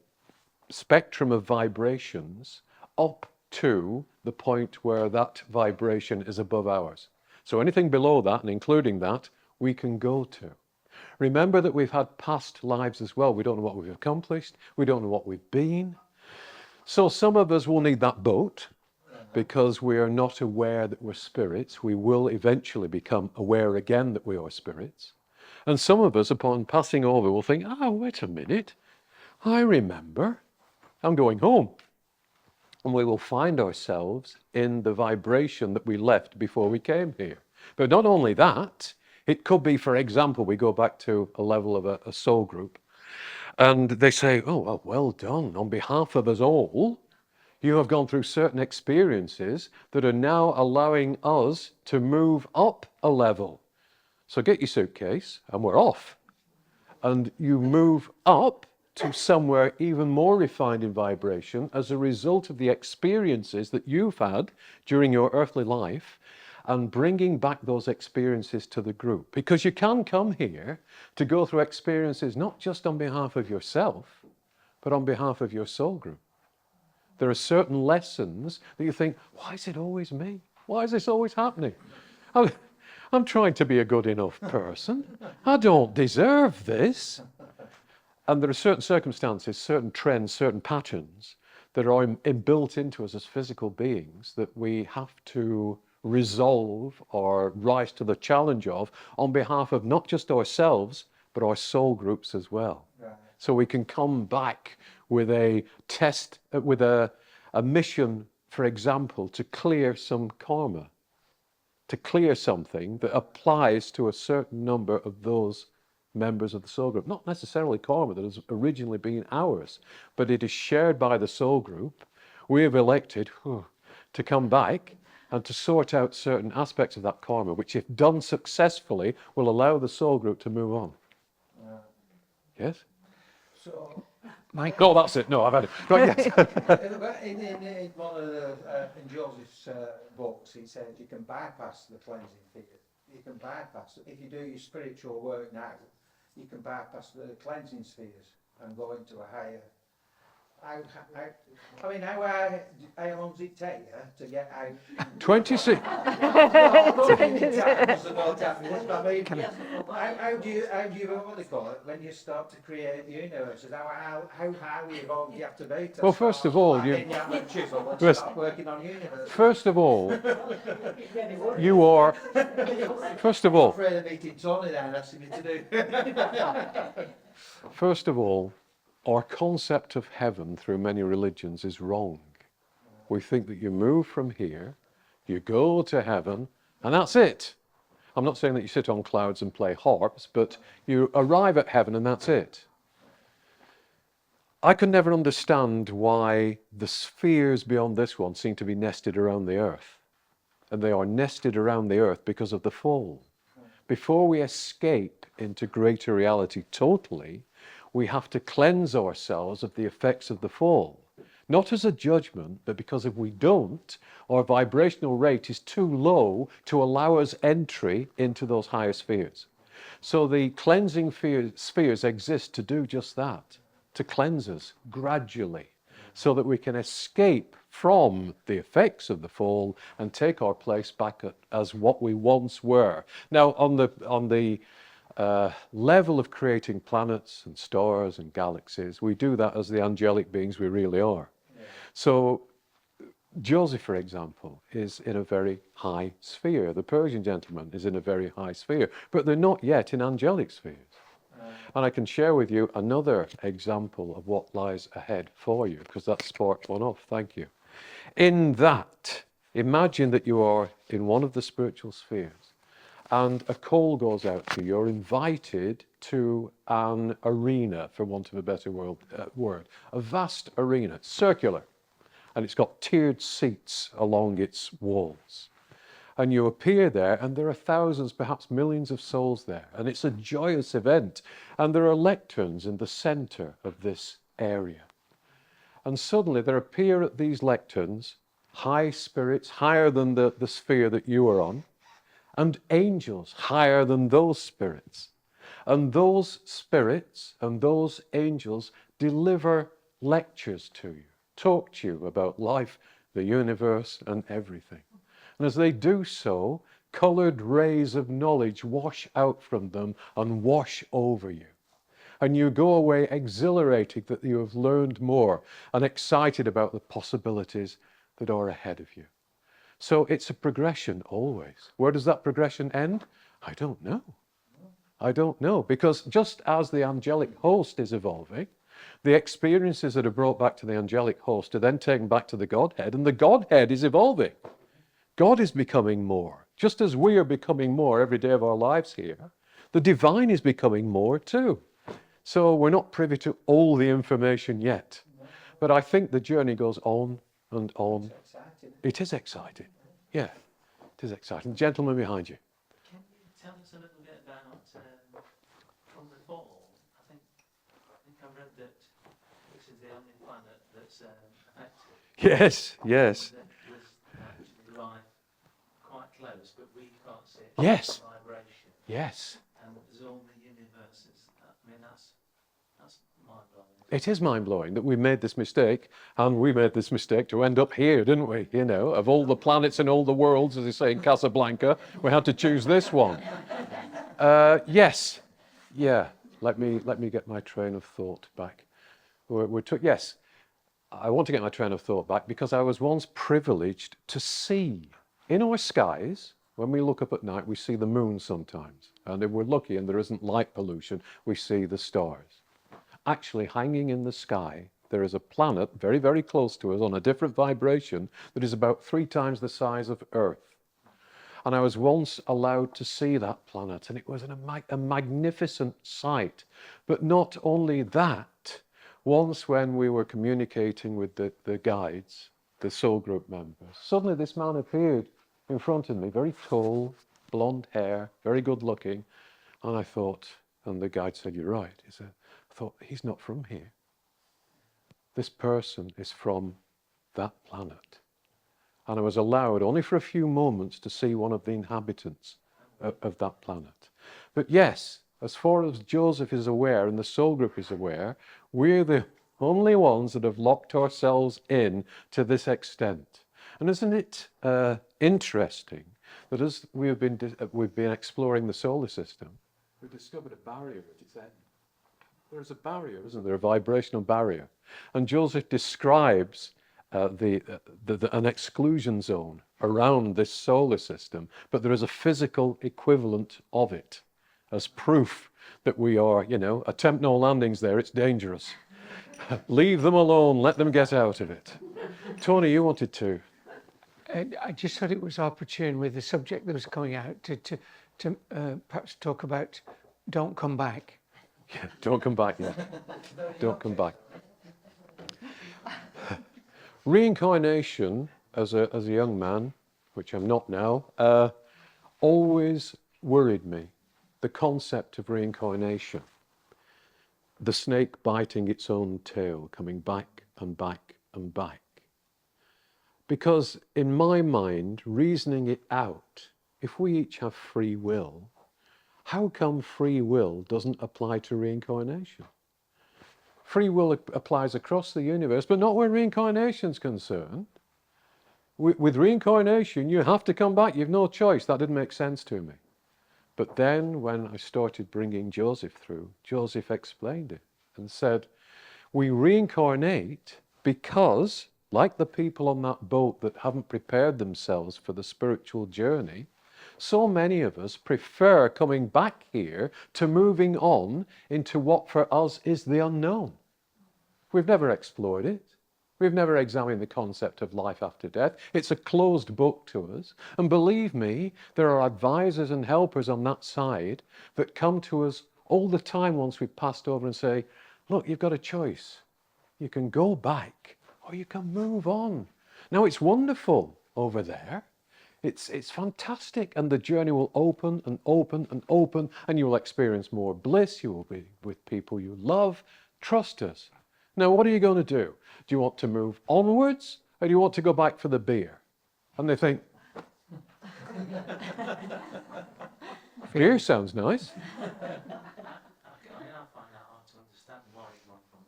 C: spectrum of vibrations up to the point where that vibration is above ours. So anything below that, and including that, we can go to. Remember that we've had past lives as well. We don't know what we've accomplished. We don't know what we've been. So some of us will need that boat because we are not aware that we're spirits. We will eventually become aware again that we are spirits. And some of us, upon passing over, will think, oh, wait a minute. I remember. I'm going home. And we will find ourselves in the vibration that we left before we came here. But not only that, it could be, for example, we go back to a level of a soul group, and they say, oh, well done. On behalf of us all, you have gone through certain experiences that are now allowing us to move up a level. So get your suitcase, and we're off. And you move up to somewhere even more refined in vibration as a result of the experiences that you've had during your earthly life, and bringing back those experiences to the group. Because you can come here to go through experiences not just on behalf of yourself, but on behalf of your soul group. There are certain lessons that you think, why is it always me? Why is this always happening? I'm trying to be a good enough person. I don't deserve this. And there are certain circumstances, certain trends, certain patterns that are inbuilt into us as physical beings that we have to resolve or rise to the challenge of on behalf of not just ourselves, but our soul groups as well.
H: Right.
C: So we can come back with a test, with a mission, for example, to clear some karma, to clear something that applies to a certain number of those members of the soul group. Not necessarily karma that has originally been ours, but it is shared by the soul group. We have elected to come back and to sort out certain aspects of that karma, which if done successfully will allow the soul group to move on. Yes?
H: So,
A: Mike?
C: No, that's it. No, I've had it. Right, yes.
H: in one of the, in Joseph's books, he said you can bypass the cleansing fear. You can bypass, if you do your spiritual work now, you can bypass the cleansing spheres and go into a higher. How long does it take you to get out?
C: 26.
H: How do you, what do they call it, when you start to create the universe? How highly evolved do you have to be?
C: Well, first of all,
H: start working on universe.
C: First of all, you are, first of
H: I'm
C: all,
H: afraid of meeting Tony there and asking me to do.
C: first of all, our concept of heaven through many religions is wrong. We think that you move from here, you go to heaven, and that's it. I'm not saying that you sit on clouds and play harps, but you arrive at heaven and that's it. I could never understand why the spheres beyond this one seem to be nested around the earth. And they are nested around the earth because of the fall. Before we escape into greater reality totally, we have to cleanse ourselves of the effects of the fall. Not as a judgment, but because if we don't, our vibrational rate is too low to allow us entry into those higher spheres. So the cleansing spheres exist to do just that, to cleanse us gradually, so that we can escape from the effects of the fall and take our place back as what we once were. Now, on the level of creating planets and stars and galaxies, we do that as the angelic beings we really are. Yeah. So Joseph, for example, is in a very high sphere. The Persian gentleman is in a very high sphere, but they're not yet in angelic spheres. And I can share with you another example of what lies ahead for you, because that sparked one off. Thank you. In that, imagine that you are in one of the spiritual spheres, and a call goes out to you. You're invited to an arena, for want of a better word, a vast arena, circular, and it's got tiered seats along its walls. And you appear there, and there are thousands, perhaps millions of souls there, and it's a joyous event. And there are lecterns in the center of this area. And suddenly there appear at these lecterns high spirits, higher than the sphere that you are on, and angels higher than those spirits. And those spirits and those angels deliver lectures to you, talk to you about life, the universe, and everything. And as they do so, colored rays of knowledge wash out from them and wash over you. And you go away exhilarated that you have learned more and excited about the possibilities that are ahead of you. So it's a progression always. Where does that progression end? I don't know. I don't know. Because just as the angelic host is evolving, the experiences that are brought back to the angelic host are then taken back to the Godhead, and the Godhead is evolving. God is becoming more. Just as we are becoming more every day of our lives here, the divine is becoming more too. So we're not privy to all the information yet. But I think the journey goes on and on. It is exciting. Yeah, it is exciting. The gentleman behind you.
I: Can you tell us a little bit about from the fall? I think I've read that this is the only planet that's affected.
C: Yes, yes,
I: That was actually life quite close, but we can't see it.
C: Yes.
I: Vibration.
C: yes.
I: And there's all the universes. I mean, that's mind blowing.
C: It is mind-blowing that we made this mistake, and we made this mistake to end up here, didn't we? You know, of all the planets and all the worlds, as they say in Casablanca, we had to choose this one. Yes, yeah. Let me get my train of thought back. Yes, I want to get my train of thought back because I was once privileged to see in our skies. When we look up at night, we see the moon sometimes, and if we're lucky and there isn't light pollution, we see the stars. Actually, hanging in the sky, there is a planet very, very close to us on a different vibration that is about 3 times the size of Earth. And I was once allowed to see that planet, and it was a magnificent sight. But not only that, once when we were communicating with the guides, the soul group members, suddenly this man appeared in front of me, very tall, blonde hair, very good looking. And I thought, and the guide said, "You're right." He said, I thought, he's not from here. This person is from that planet. And I was allowed only for a few moments to see one of the inhabitants of that planet. But yes, as far as Joseph is aware and the soul group is aware, we're the only ones that have locked ourselves in to this extent. And isn't it interesting that as we've been exploring the solar system, we discovered a barrier at its end. There's a barrier, isn't there? A vibrational barrier. And Joseph describes an exclusion zone around this solar system, but there is a physical equivalent of it as proof that we are, attempt no landings there, it's dangerous. Leave them alone, let them get out of it. Tony, you wanted to.
A: I just thought it was opportune with the subject that was coming out to perhaps talk about don't come back.
C: Yeah, don't come back yet. Don't come back. Reincarnation, as a young man, which I'm not now, always worried me. The concept of reincarnation. The snake biting its own tail, coming back and back and back. Because in my mind, reasoning it out, if we each have free will, how come free will doesn't apply to reincarnation? Free will applies across the universe, but not where reincarnation's concerned. With reincarnation, you have to come back. You've no choice. That didn't make sense to me. But then when I started bringing Joseph through, Joseph explained it and said, we reincarnate because, like the people on that boat that haven't prepared themselves for the spiritual journey, so many of us prefer coming back here to moving on into what for us is the unknown. We've never explored it. We've never examined the concept of life after death. It's a closed book to us. And believe me, there are advisors and helpers on that side that come to us all the time once we've passed over and say, look, you've got a choice. You can go back or you can move on. Now, it's wonderful over there. It's fantastic, and the journey will open and open and open, and you will experience more bliss. You will be with people you love. Trust us. Now, what are you going to do? Do you want to move onwards, or do you want to go back for the beer? And they think, beer sounds nice.
I: I find that hard to understand why you want from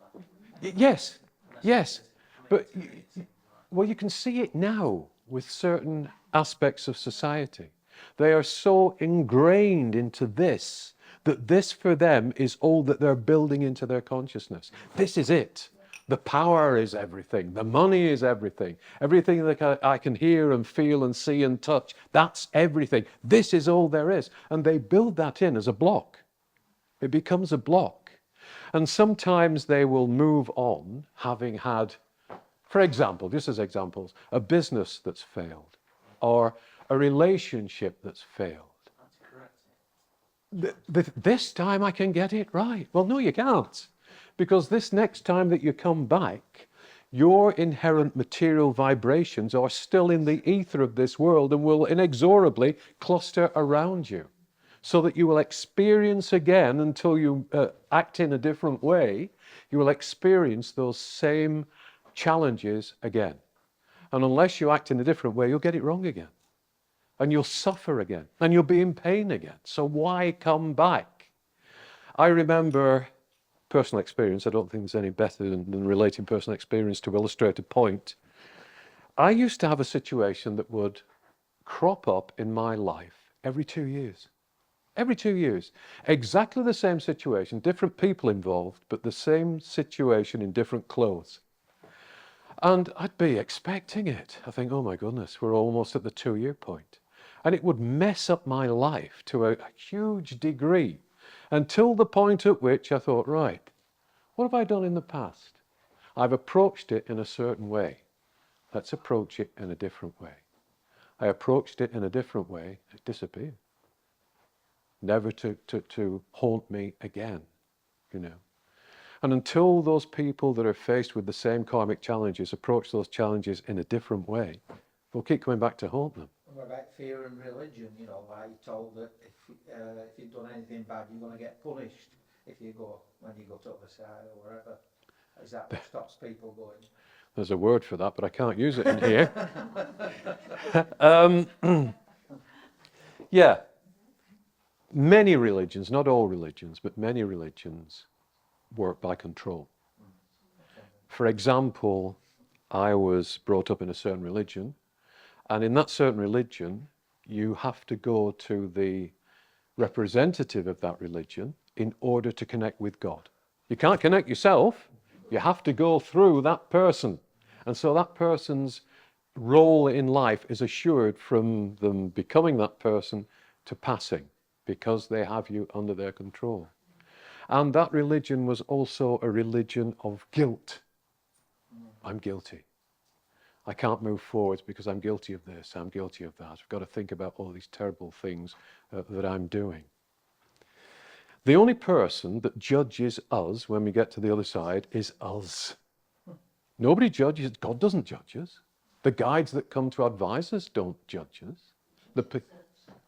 I: that.
C: Yes, yes. But, well, you can see it now with certain aspects of society. They are so ingrained into this that this for them is all that they're building into their consciousness. This is it. The power is everything. The money is everything. Everything that I can hear and feel and see and touch, that's everything. This is all there is. And they build that in as a block. It becomes a block. And sometimes they will move on having had, for example, just as examples, a business that's failed or a relationship that's failed. This time I can get it right. Well, no, you can't. Because this next time that you come back, your inherent material vibrations are still in the ether of this world and will inexorably cluster around you. so that you will experience again, until you act in a different way, you will experience those same challenges again. And unless you act in a different way, you'll get it wrong again. And you'll suffer again. And you'll be in pain again. So why come back? I remember personal experience. I don't think there's any better than relating personal experience to illustrate a point. I used to have a situation that would crop up in my life every 2 years. Every 2 years. Exactly the same situation, different people involved, but the same situation in different clothes. And I'd be expecting it. I think, oh my goodness, we're almost at the 2-year point. And it would mess up my life to a huge degree, until the point at which I thought, right, what have I done in the past? I've approached it in a certain way. Let's approach it in a different way. I approached it in a different way, it disappeared. Never to haunt me again, you know. And until those people that are faced with the same karmic challenges approach those challenges in a different way, they'll keep coming back to haunt them.
H: What about fear and religion? You know, are you told that if you've done anything bad, you're going to get punished when you go to the other side or wherever? Is that what stops people going?
C: There's a word for that, but I can't use it in here. Yeah. Many religions, not all religions, but many religions work by control. For example, I was brought up in a certain religion, and in that certain religion, you have to go to the representative of that religion in order to connect with God. You can't connect yourself, you have to go through that person. And so that person's role in life is assured from them becoming that person to passing, because they have you under their control. And that religion was also a religion of guilt. I'm guilty. I can't move forwards because I'm guilty of this, I'm guilty of that. I've got to think about all these terrible things that I'm doing. The only person that judges us when we get to the other side is us. Nobody judges. God doesn't judge us. The guides that come to advise us don't judge us.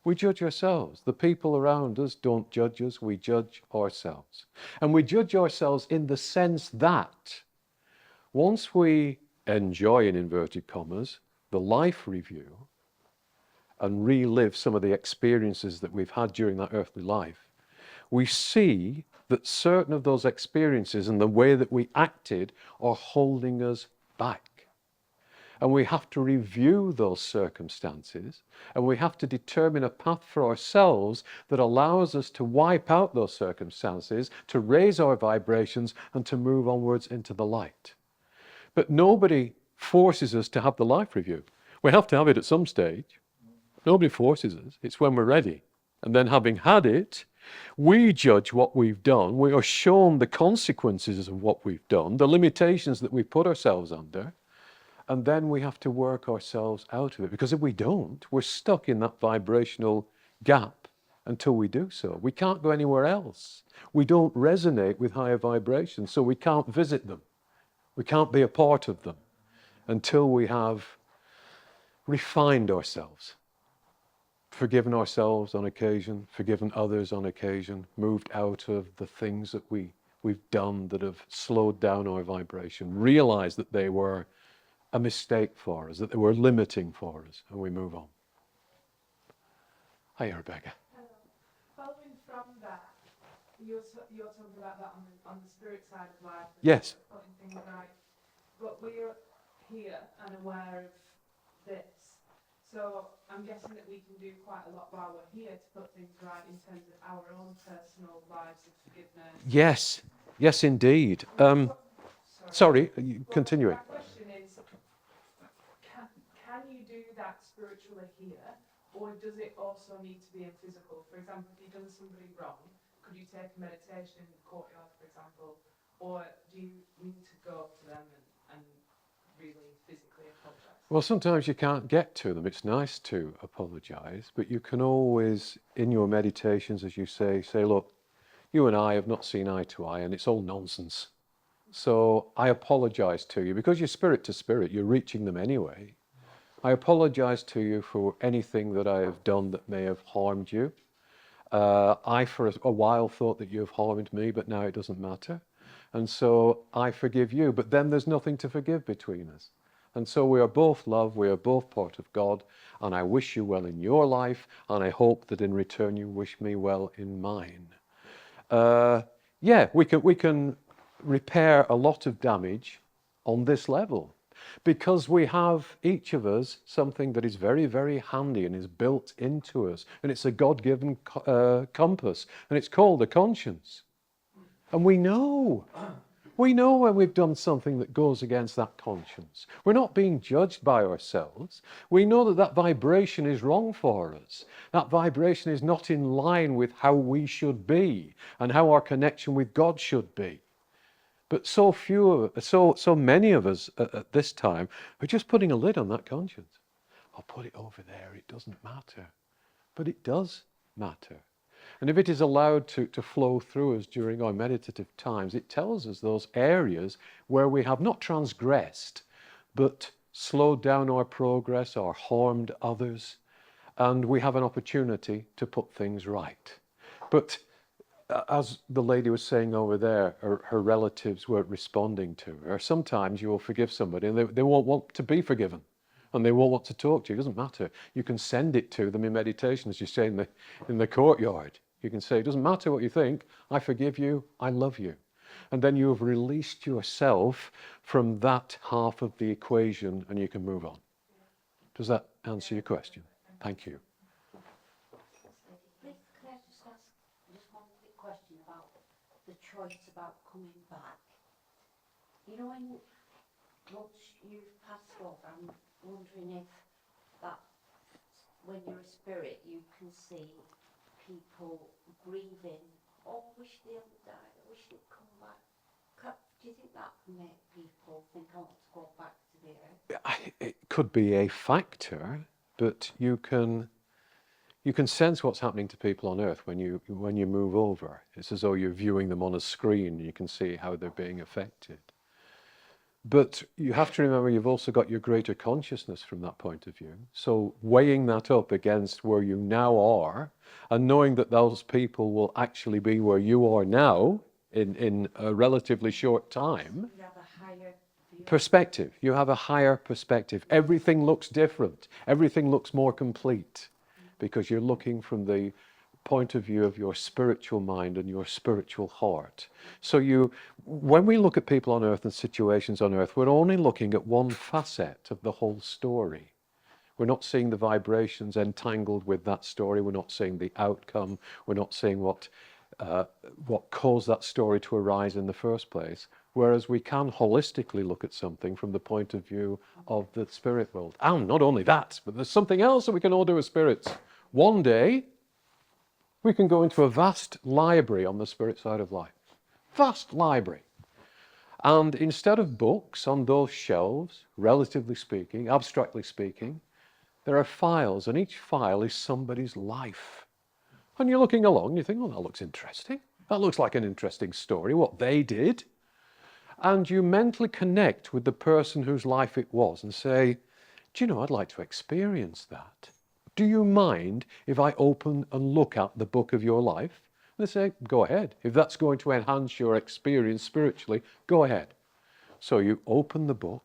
C: We judge ourselves. The people around us don't judge us. We judge ourselves. And we judge ourselves in the sense that once we enjoy, in inverted commas, the life review and relive some of the experiences that we've had during that earthly life, we see that certain of those experiences and the way that we acted are holding us back. And we have to review those circumstances, and we have to determine a path for ourselves that allows us to wipe out those circumstances, to raise our vibrations, and to move onwards into the light. But nobody forces us to have the life review. We have to have it at some stage. Nobody forces us. It's when we're ready. And then having had it, we judge what we've done. We are shown the consequences of what we've done, the limitations that we've put ourselves under. And then we have to work ourselves out of it. Because if we don't, we're stuck in that vibrational gap until we do so. We can't go anywhere else. We don't resonate with higher vibrations, so we can't visit them. We can't be a part of them until we have refined ourselves, forgiven ourselves on occasion, forgiven others on occasion, moved out of the things that we've done that have slowed down our vibration, realized that they were a mistake for us, that they were limiting for us, and we move on. Hiya, Rebecca.
J: Following from that, you're talking about that on the spirit side of life.
C: Yes.
J: Putting things right. But we're here and aware of this. So I'm guessing that we can do quite a lot while we're here to put things right in terms of our own personal lives of forgiveness.
C: Yes. Yes, indeed. Sorry, continuing.
J: My question is, can you do that spiritually here, or does it also need to be in physical? For example, if you've done somebody wrong, could you take a meditation in the courtyard, for example, or do you need to go to them and really physically apologise?
C: Well, sometimes you can't get to them. It's nice to apologise, but you can always, in your meditations, as you say, look, you and I have not seen eye to eye, and it's all nonsense. So I apologise to you, because you're spirit to spirit, you're reaching them anyway. I apologise to you for anything that I have done that may have harmed you. I for a while thought that you have harmed me, but now it doesn't matter. And so I forgive you, but then there's nothing to forgive between us. And so we are both love, we are both part of God, and I wish you well in your life, and I hope that in return you wish me well in mine. Yeah, we can repair a lot of damage on this level, because we have, each of us, something that is very, very handy and is built into us, and it's a God-given compass, and it's called a conscience. And we know when we've done something that goes against that conscience. We're not being judged by ourselves. We know that that vibration is wrong for us. That vibration is not in line with how we should be and how our connection with God should be. But so many of us at this time are just putting a lid on that conscience. I'll put it over there, it doesn't matter. But it does matter. And if it is allowed to flow through us during our meditative times, it tells us those areas where we have not transgressed, but slowed down our progress or harmed others, and we have an opportunity to put things right. But as the lady was saying over there, her relatives weren't responding to her. Sometimes you will forgive somebody and they won't want to be forgiven. And they won't want to talk to you. It doesn't matter. You can send it to them in meditation, as you say in the courtyard. You can say, it doesn't matter what you think. I forgive you. I love you. And then you have released yourself from that half of the equation and you can move on. Does that answer your question? Thank you.
F: Can I just ask just one quick question about the choice about coming back? You know, once you've passed over, I'm wondering if that, when you're a spirit, you can see people grieving, oh, I wish they hadn't died, I wish they'd come back. Do you think that would make people think, I want to go back to the earth?
C: It could be a factor, but you can sense what's happening to people on earth when you move over. It's as though you're viewing them on a screen and you can see how they're being affected. But you have to remember you've also got your greater consciousness from that point of view. So weighing that up against where you now are and knowing that those people will actually be where you are now in a relatively short time.
F: You have a higher view.
C: Perspective. You have a higher perspective. Everything looks different. Everything looks more complete because you're looking from the point of view of your spiritual mind and your spiritual heart. So when we look at people on earth and situations on earth, we're only looking at one facet of the whole story. We're not seeing the vibrations entangled with that story. We're not seeing the outcome. We're not seeing what caused that story to arise in the first place. Whereas we can holistically look at something from the point of view of the spirit world. And not only that, but there's something else that we can all do as spirits. One day, we can go into a vast library on the spirit side of life. Vast library. And instead of books on those shelves, relatively speaking, abstractly speaking, there are files, and each file is somebody's life. And you're looking along, you think, oh, that looks interesting. That looks like an interesting story, what they did. And you mentally connect with the person whose life it was and say, do you know, I'd like to experience that. Do you mind if I open and look at the book of your life? And they say, go ahead. If that's going to enhance your experience spiritually, go ahead. So you open the book,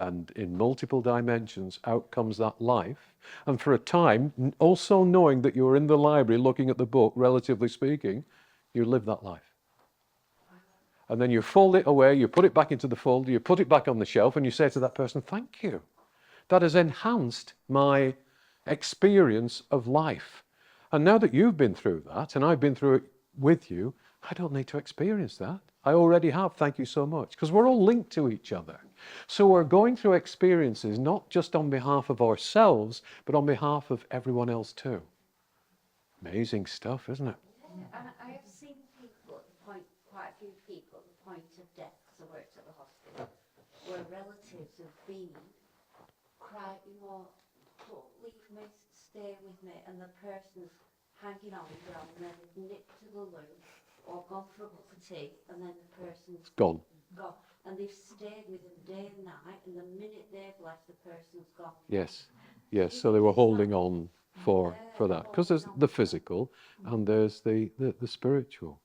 C: and in multiple dimensions, out comes that life. And for a time, also knowing that you're in the library looking at the book, relatively speaking, you live that life. And then you fold it away, you put it back into the folder, you put it back on the shelf, and you say to that person, thank you. That has enhanced my experience of life. And now that you've been through that, and I've been through it with you, I don't need to experience that. I already have, thank you so much. Because we're all linked to each other. So we're going through experiences not just on behalf of ourselves, but on behalf of everyone else too. Amazing stuff, isn't it?
F: And I have seen people at the point, quite a few people at the point of death, because I worked at the hospital, where relatives have been crying, you know, don't leave me, stay with me, and the person's hanging on around, and then they've nipped to the loo or gone for a cup of tea, and then the person's
C: Gone.
F: gone. and they've stayed with them day and night, and the minute they've left, the person's gone.
C: Yes, yes. So they were holding on for that, because there's the physical and there's the spiritual.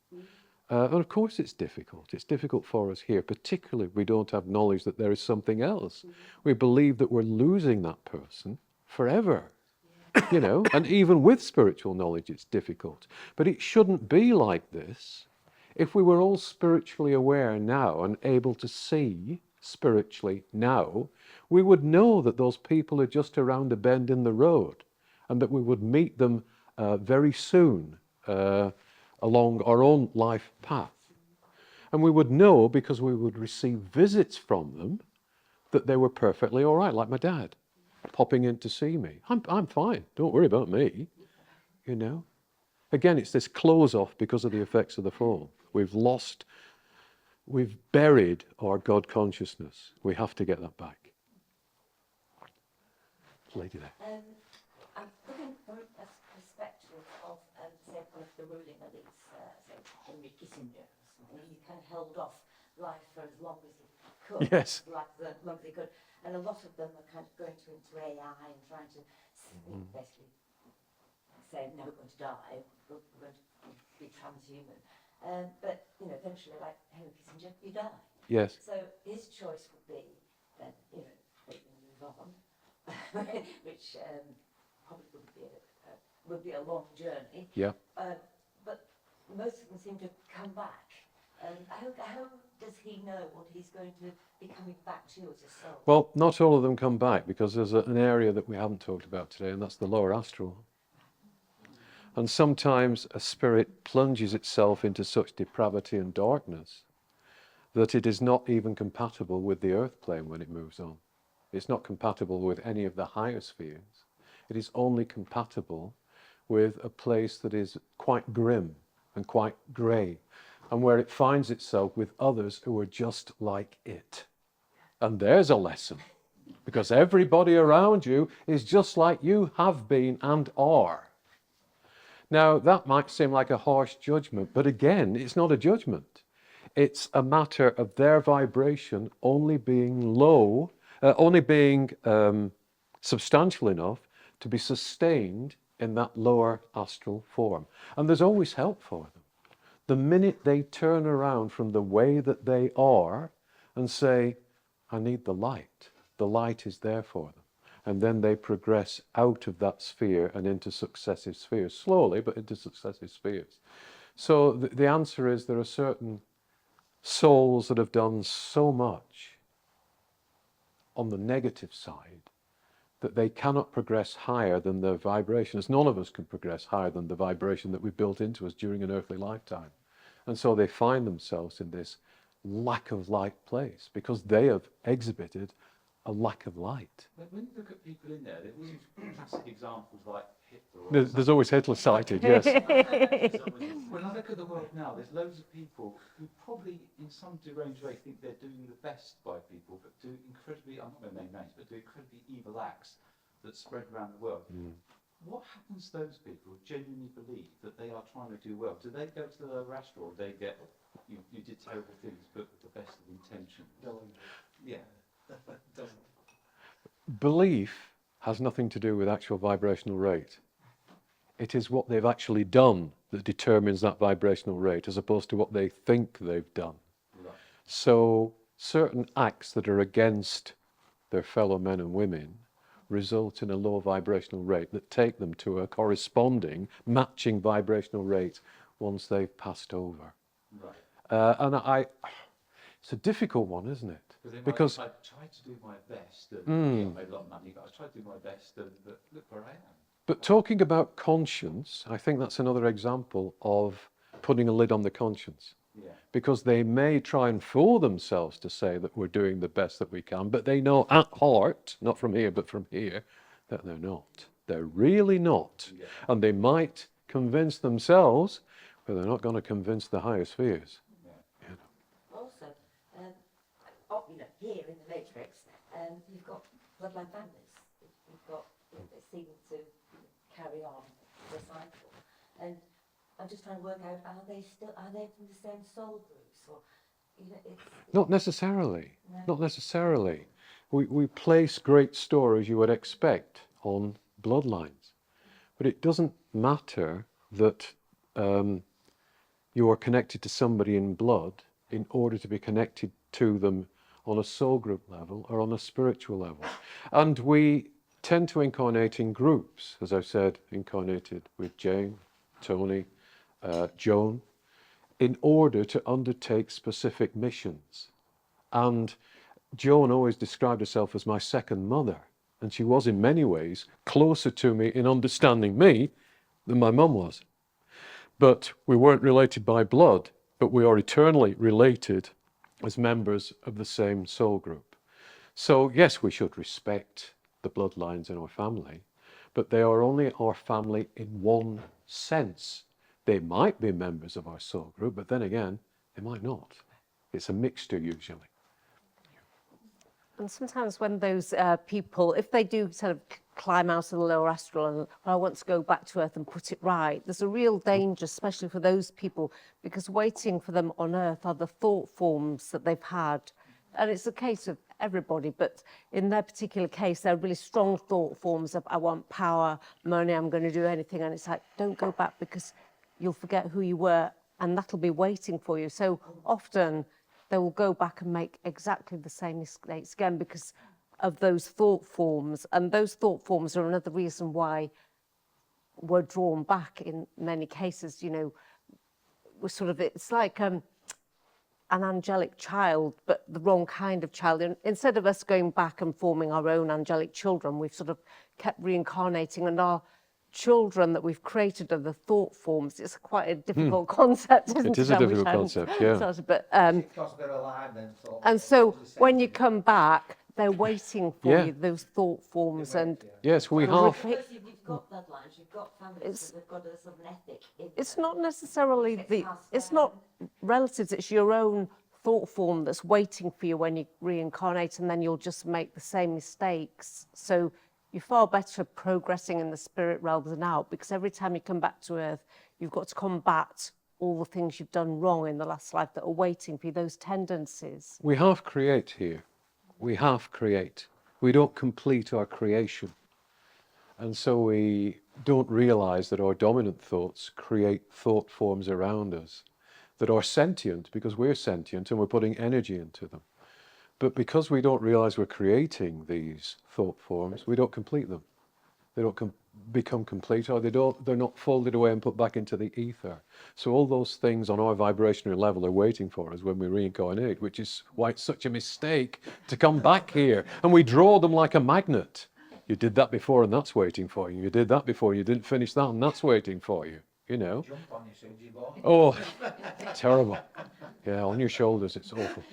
C: And of course it's difficult. It's difficult for us here, particularly if we don't have knowledge that there is something else. We believe that we're losing that person forever, you know, and even with spiritual knowledge it's difficult. But it shouldn't be like this. If we were all spiritually aware now and able to see spiritually now, we would know that those people are just around a bend in the road and that we would meet them very soon along our own life path. And we would know, because we would receive visits from them, that they were perfectly all right, like my dad, popping in to see me. I'm fine, don't worry about me, you know. Again, it's this close off because of the effects of the fall. We've buried our God consciousness. We have to get that back. Lady there.
E: I'm looking from a perspective of, say, one of the ruling elites, say, Henry Kissinger or something. He kind of held off life for as long as he could.
C: Yes.
E: Like as long as he could. And a lot of them are kind of going into AI and trying to basically say, no, we're going to die, we're going to be transhuman. But, you know, eventually, like Henry Kissinger, you die.
C: Yes.
E: So his choice would be, then, you know, move on, which probably would be a long journey.
C: Yeah.
E: But most of them seem to come back. How does he know what he's going to be coming back to as a soul?
C: Well, not all of them come back, because there's an area that we haven't talked about today, and that's the lower astral. And sometimes a spirit plunges itself into such depravity and darkness that it is not even compatible with the earth plane when it moves on. It's not compatible with any of the higher spheres. It is only compatible with a place that is quite grim and quite grey, and where it finds itself with others who are just like it. And there's a lesson, because everybody around you is just like you have been and are. Now, that might seem like a harsh judgment, but again, it's not a judgment. It's a matter of their vibration only being low, only being substantial enough to be sustained in that lower astral form. And there's always help for them. The minute they turn around from the way that they are and say, I need the light is there for them. And then they progress out of that sphere and into successive spheres, slowly, but into successive spheres. So the answer is, there are certain souls that have done so much on the negative side that they cannot progress higher than their vibration, as none of us can progress higher than the vibration that we've built into us during an earthly lifetime. And so they find themselves in this lack of light place, because they have exhibited a lack of light.
I: When you look at people in there, there are always classic examples like Hitler. Or
C: There's always Hitler cited, yes.
I: When I look at the world now, there's loads of people who probably, in some deranged way, think they're doing the best by people, but do incredibly, I'm not going to name names, but do incredibly evil acts that spread around the world. What happens to those people who genuinely believe that they are trying to do well? Do they go to the lower astral, or they get, you did terrible things, but with the best of intention? Yeah.
C: Belief has nothing to do with actual vibrational rate. It is what they've actually done that determines that vibrational rate, as opposed to what they think they've done.
I: Right.
C: So certain acts that are against their fellow men and women result in a low vibrational rate that take them to a corresponding, matching vibrational rate once they've passed over.
I: Right.
C: And it's a difficult one, isn't it? Because
I: I tried to do my best, and I made a lot of money, but I tried to do my best, and look where I am.
C: But talking about conscience, I think that's another example of putting a lid on the conscience.
I: Yeah.
C: Because they may try and fool themselves to say that we're doing the best that we can, but they know at heart, not from here, but from here, that they're not. They're really not.
I: Yeah.
C: And they might convince themselves, but they're not going to convince the higher spheres.
E: Also, here in the Matrix, you've got bloodline families. You've got, they seem to carry on the cycle. And I'm just trying to work out, are they from the same soul groups, or
C: Not necessarily. Not necessarily. We place great store, as you would expect, on bloodlines. But it doesn't matter that you are connected to somebody in blood in order to be connected to them on a soul group level or on a spiritual level. And we tend to incarnate in groups, as I've said, incarnated with Jane, Tony, Joan, in order to undertake specific missions. And Joan always described herself as my second mother, and she was in many ways closer to me in understanding me than my mum was. But we weren't related by blood, but we are eternally related as members of the same soul group. So yes, we should respect the bloodlines in our family, but they are only our family in one sense. They might be members of our soul group, but then again, they might not. It's a mixture usually.
G: And sometimes when those people, if they do sort of climb out of the lower astral and I want to go back to Earth and put it right, there's a real danger, especially for those people, because waiting for them on Earth are the thought forms that they've had. And it's a case of everybody, but in their particular case, they're really strong thought forms of, I want power, money, I'm going to do anything. And it's like, don't go back because you'll forget who you were and that'll be waiting for you. So often they will go back and make exactly the same mistakes again because of those thought forms. And those thought forms are another reason why we're drawn back in many cases. You know, we're sort of, it's like an angelic child, but the wrong kind of child. And instead of us going back and forming our own angelic children, we've sort of kept reincarnating, and our children that we've created are the thought forms. It's quite a difficult concept, isn't it?
C: It is a difficult concept, yeah.
G: But,
H: Because they're alive then.
G: and so when you come back, they're waiting for you, those thought forms. And
C: Yes, we
G: and
C: have.
G: repeat-
E: If you've got bloodlines, you've got families that have got a sort of an ethic.
G: it's not necessarily it's not relatives, it's your own thought form that's waiting for you when you reincarnate, and then you'll just make the same mistakes. So you're far better progressing in the spirit realms than out, because every time you come back to Earth, you've got to combat all the things you've done wrong in the last life that are waiting for you, those tendencies.
C: We half create here. We half create. We don't complete our creation. And so we don't realize that our dominant thoughts create thought forms around us that are sentient, because we're sentient and we're putting energy into them. But because we don't realize we're creating these thought forms, we don't complete them. They don't become complete, or they're not folded away and put back into the ether. So all those things on our vibrational level are waiting for us when we reincarnate, which is why it's such a mistake to come back here. And we draw them like a magnet. You did that before and that's waiting for you. You did that before, you didn't finish that and that's waiting for you. You know.
H: Jump on you, Susie boy.
C: Oh, terrible. Yeah, on your shoulders, it's awful.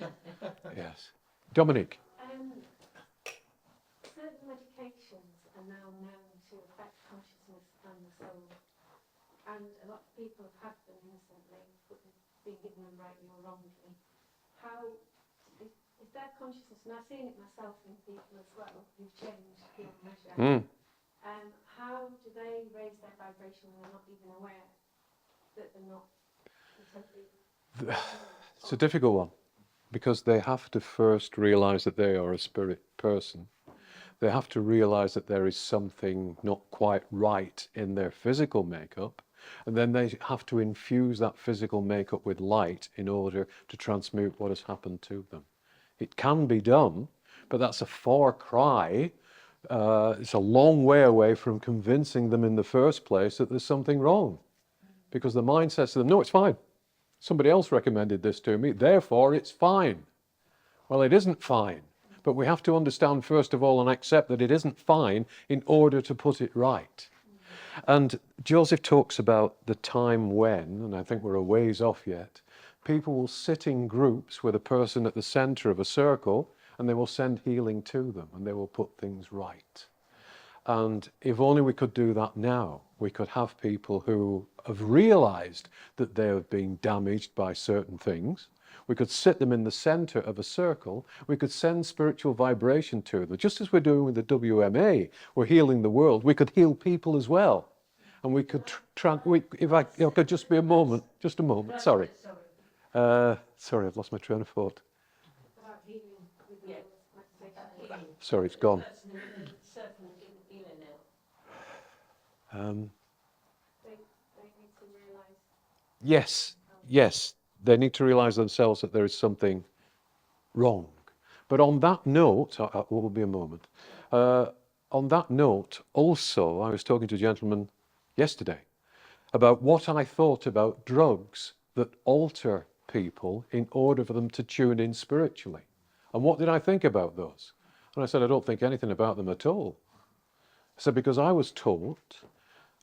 C: Yes. Dominic.
F: Certain medications are now known to affect consciousness and the soul, and a lot of people have had them innocently, but they've been given them rightly or wrongly. How is their consciousness, and I've seen it myself in people as well, who've changed beyond measure. How do they raise their vibration when they're not even aware that they're not totally...
C: It's a difficult one, because they have to first realize that they are a spirit person. They have to realize that there is something not quite right in their physical makeup, and then they have to infuse that physical makeup with light in order to transmute what has happened to them. It can be done, but that's a far cry. It's a long way away from convincing them in the first place that there's something wrong, because the mind says to them, no, it's fine. Somebody else recommended this to me, therefore it's fine. Well, it isn't fine, but we have to understand first of all and accept that it isn't fine in order to put it right. And Joseph talks about the time when, and I think we're a ways off yet, people will sit in groups with a person at the center of a circle, and they will send healing to them, and they will put things right. And if only we could do that now, we could have people who have realized that they have been damaged by certain things. We could sit them in the center of a circle. We could send spiritual vibration to them. Just as we're doing with the WMA, we're healing the world, we could heal people as well. And we could, if I could just be a moment, just a moment, sorry. Sorry, I've lost my train of thought.
B: About healing with the healing.
C: Sorry, it's gone.
F: Certainly healing it.
J: They need to realise.
C: Yes, yes, they need to realise themselves that there is something wrong. But on that note, what will be a moment? On that note, also, I was talking to a gentleman yesterday about what I thought about drugs that alter people in order for them to tune in spiritually. And what did I think about those? And I said, I don't think anything about them at all. I said, because I was taught,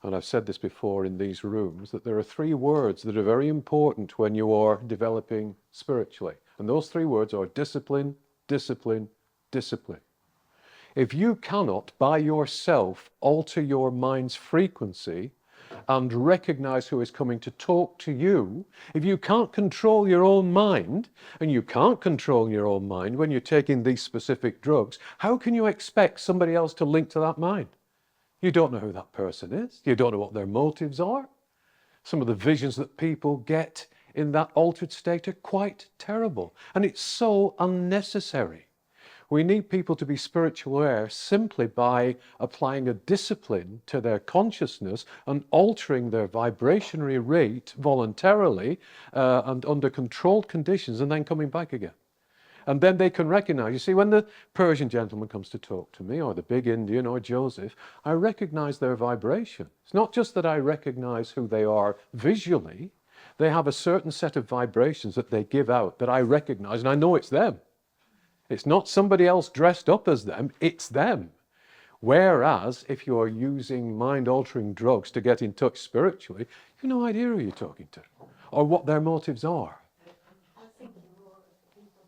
C: and I've said this before in these rooms, that there are 3 words that are very important when you are developing spiritually. And those 3 words are discipline, discipline, discipline. If you cannot, by yourself, alter your mind's frequency and recognize who is coming to talk to you, if you can't control your own mind, and you can't control your own mind when you're taking these specific drugs, how can you expect somebody else to link to that mind? You don't know who that person is. You don't know what their motives are. Some of the visions that people get in that altered state are quite terrible. And it's so unnecessary. We need people to be spiritual aware simply by applying a discipline to their consciousness and altering their vibrationary rate voluntarily and under controlled conditions, and then coming back again. And then they can recognize, you see, when the Persian gentleman comes to talk to me, or the big Indian, or Joseph, I recognize their vibration. It's not just that I recognize who they are visually, they have a certain set of vibrations that they give out that I recognize, and I know it's them. It's not somebody else dressed up as them, it's them. Whereas if you're using mind-altering drugs to get in touch spiritually, you've no idea who you're talking to or what their motives are.
B: I was thinking more of the people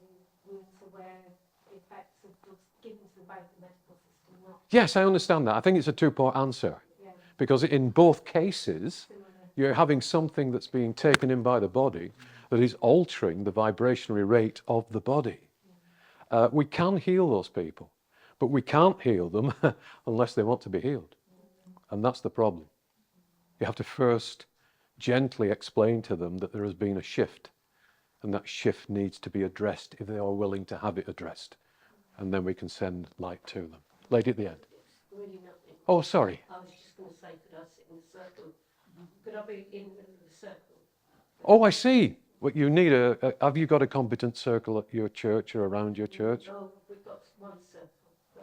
B: who weren't aware of the effects of drugs given to the biomedical system, not
C: Yes, I understand that. I think it's a 2-part answer.
B: yeah,
C: Because in both cases,
B: similar.
C: you're having something that's being taken in by the body that is altering the vibrationary rate of the body. We can heal those people, but we can't heal them unless they want to be healed. And that's the problem. You have to first gently explain to them that there has been a shift, and that shift needs to be addressed if they are willing to have it addressed. And then we can send light to them. Lady at the end.
F: Really nothing.
C: Oh, sorry.
F: I was just going to say, could I sit in the circle? Could I be in the circle?
C: Oh, I see. Well, you need have you got a competent circle at your church or around your church?
F: No, we've got one circle.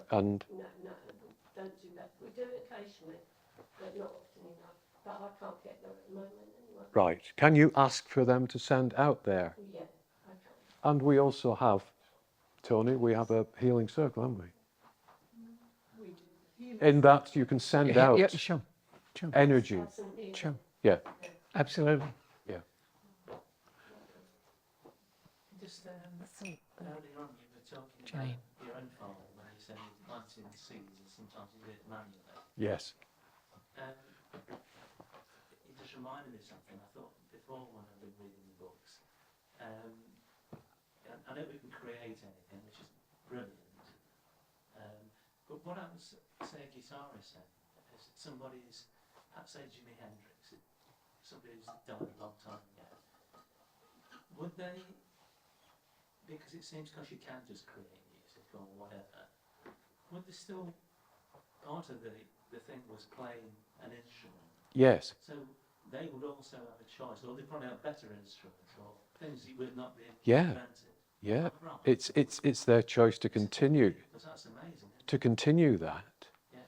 F: But
C: And
F: no, don't do that. We do it occasionally, but not often enough. But I can't get there at the moment anyway.
C: right, can you ask for them to send out there?
F: Yeah, okay.
C: And we also have, Tony, we have a healing circle, haven't we? In that you can send out
A: Yeah, sure.
C: energy.
F: Absolutely.
A: Sure.
C: Yeah.
A: Absolutely.
I: Just earlier on, you were talking
A: Jane.
I: about your own father when you said he planted seeds and sometimes he did it manually.
C: Yes.
I: It just reminded me of something I thought before when I've been reading the books. I know we can create anything, which is brilliant. But what happens, say a guitarist then, is somebody's, perhaps say Jimi Hendrix, somebody who's died a long time ago, would they, because it seems because you can just create music or whatever, would there still, part of the thing was playing an instrument?
C: Yes.
I: So they would also have a choice, or they probably have better instruments, or things that would not be
C: Yeah.
I: invented.
C: Yeah.
I: Right.
C: It's their choice to continue
I: Because that's amazing. Isn't
C: to continue that.
I: it? Yeah.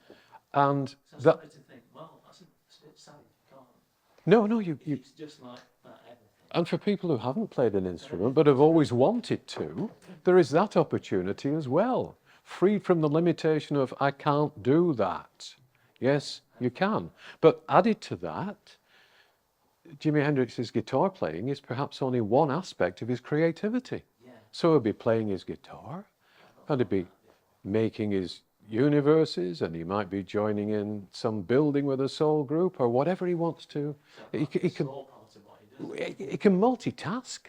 C: And
I: So I
C: that
I: started to think, well, that's a bit sad if you can't.
C: no,
I: If
C: you
I: it's just like that, everything.
C: and for people who haven't played an instrument but have always wanted to, there is that opportunity as well. Freed from the limitation of I can't do that. Yes, you can. But added to that, Jimi Hendrix's guitar playing is perhaps only one aspect of his creativity.
I: Yeah.
C: So he'll be playing his guitar, and he'll be making his universes, and he might be joining in some building with a soul group or whatever he wants to. He can
I: All part of what he does.
C: he can multitask.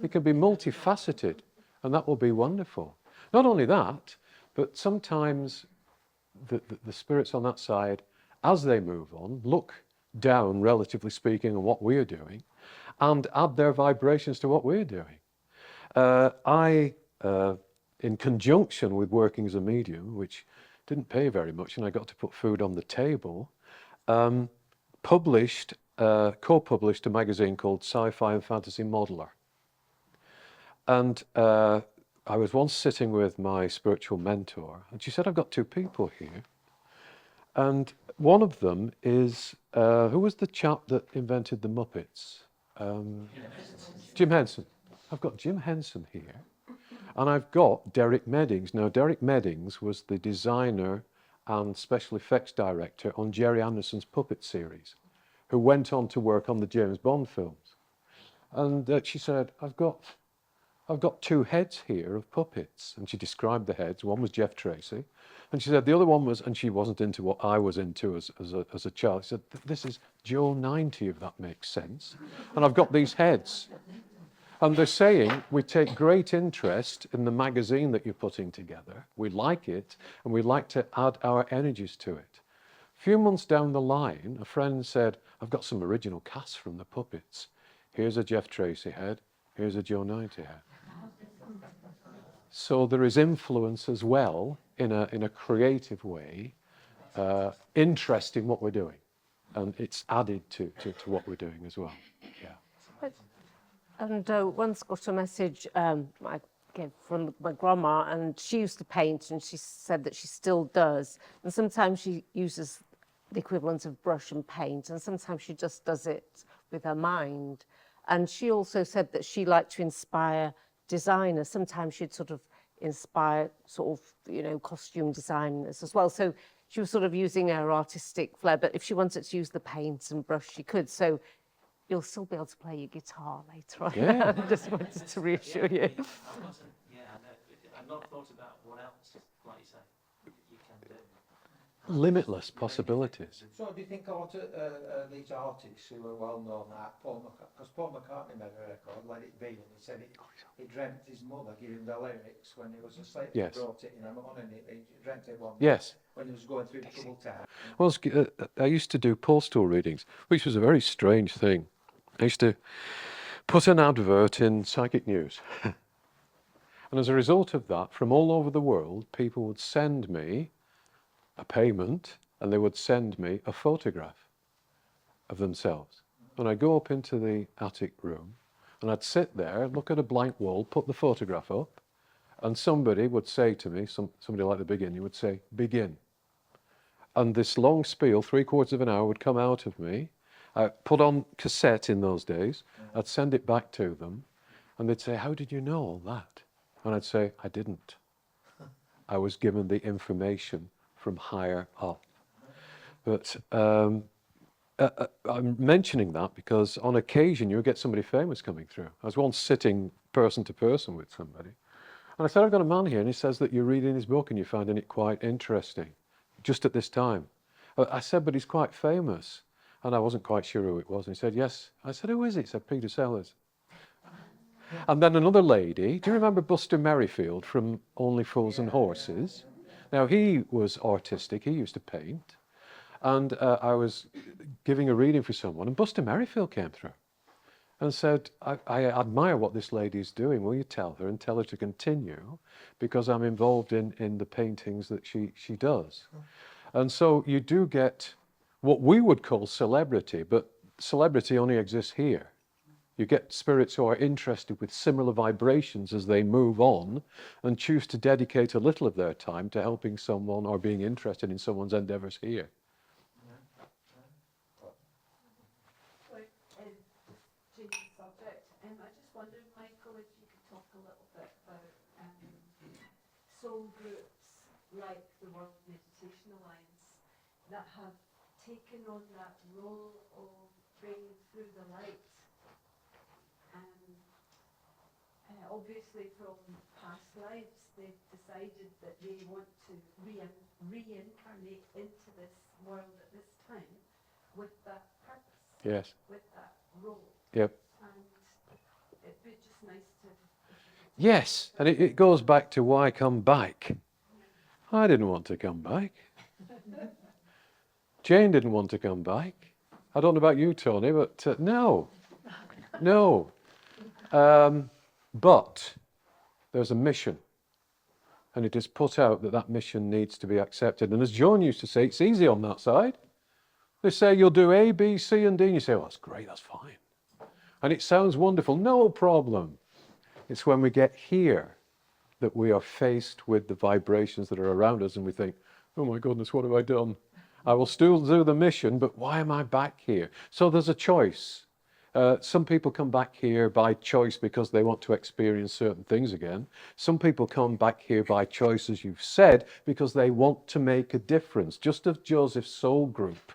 C: He can be multifaceted, and that will be wonderful. Not only that, but sometimes the spirits on that side, as they move on, look down, relatively speaking, on what we're doing, and add their vibrations to what we're doing. In conjunction with working as a medium, which didn't pay very much, and I got to put food on the table, co-published a magazine called Sci-Fi and Fantasy Modeler. And I was once sitting with my spiritual mentor, and she said, I've got two people here. And one of them is, who was the chap that invented the Muppets? Jim Henson. I've got Jim Henson here. And I've got Derek Meddings. Now, Derek Meddings was the designer and special effects director on Jerry Anderson's Puppet series, who went on to work on the James Bond films. And she said, I've got two heads here of puppets. And she described the heads. One was Jeff Tracy. And she said the other one was, and she wasn't into what I was into as a child. She said, this is Joe 90, if that makes sense. And I've got these heads. And they're saying, we take great interest in the magazine that you're putting together. We like it, and we'd like to add our energies to it. A few months down the line, a friend said, I've got some original casts from the puppets. Here's a Jeff Tracy head. Here's a Joe 90 head. So there is influence as well, in a creative way, interest in what we're doing. And it's added to what we're doing as well. Yeah.
G: And once got a message I get from my grandma, and she used to paint, and she said that she still does. And sometimes she uses the equivalent of brush and paint, and sometimes she just does it with her mind. And she also said that she liked to inspire designers. Sometimes she'd sort of inspire sort of, costume designers as well. So she was sort of using her artistic flair, but if she wanted to use the paint and brush, she could. So you'll still be able to play your guitar later on.
C: Yeah.
G: I just wanted to reassure you.
K: I wasn't, I know. I've not thought about what else, like you say, you can do.
C: Limitless possibilities.
H: So do you think a lot of these artists who are well known, like because Paul McCartney made a record, Let It Be, and he said he dreamt his mother gave him the lyrics when he was asleep.
C: Yes.
H: He wrote it in the morning, he dreamt it one
C: Yes.
H: when he was going through the troubled time.
C: Well, I used to do postal readings, which was a very strange thing. I used to put an advert in Psychic News. And as a result of that, from all over the world, people would send me a payment, and they would send me a photograph of themselves. And I'd go up into the attic room, and I'd sit there, look at a blank wall, put the photograph up, and somebody would say to me, somebody like the beginning would say, begin. And this long spiel, 3/4 of an hour, would come out of me. I put on cassette in those days. I'd send it back to them, and they'd say, how did you know all that? And I'd say, I didn't. I was given the information from higher up. But I'm mentioning that because on occasion you'll get somebody famous coming through. I was once sitting person to person with somebody, and I said, I've got a man here, and he says that you're reading his book and you're finding it quite interesting, just at this time. I said, but he's quite famous. And I wasn't quite sure who it was. And he said, yes. I said, who is it? He said, Peter Sellers. And then another lady, do you remember Buster Merrifield from Only Fools and Horses? Now, he was artistic. He used to paint. And I was giving a reading for someone, and Buster Merrifield came through and said, I admire what this lady is doing. Will you tell her and tell her to continue? Because I'm involved in the paintings that she does. And so you do get what we would call celebrity, but celebrity only exists here. You get spirits who are interested with similar vibrations as they move on and choose to dedicate a little of their time to helping someone or being interested in someone's endeavours here.
J: Change the subject. I just wondered, Michael, if you could talk a little bit about soul groups like the World Meditation Alliance that have taken on that role of bringing through the light. Obviously from past lives they've decided that they want to reincarnate into this world at this time with that purpose.
C: Yes.
J: With that role.
C: Yep.
J: And it'd be just nice to...
C: Yes, and it goes back to why come back. I didn't want to come back. Jane didn't want to come back. I don't know about you, Tony, but no. No. But there's a mission. And it is put out that that mission needs to be accepted. And as John used to say, it's easy on that side. They say you'll do A, B, C, and D. And you say, well, that's great, that's fine. And it sounds wonderful, no problem. It's when we get here that we are faced with the vibrations that are around us and we think, oh my goodness, what have I done? I will still do the mission, but why am I back here? So there's a choice. Some people come back here by choice because they want to experience certain things again. Some people come back here by choice, as you've said, because they want to make a difference. Just as Joseph's soul group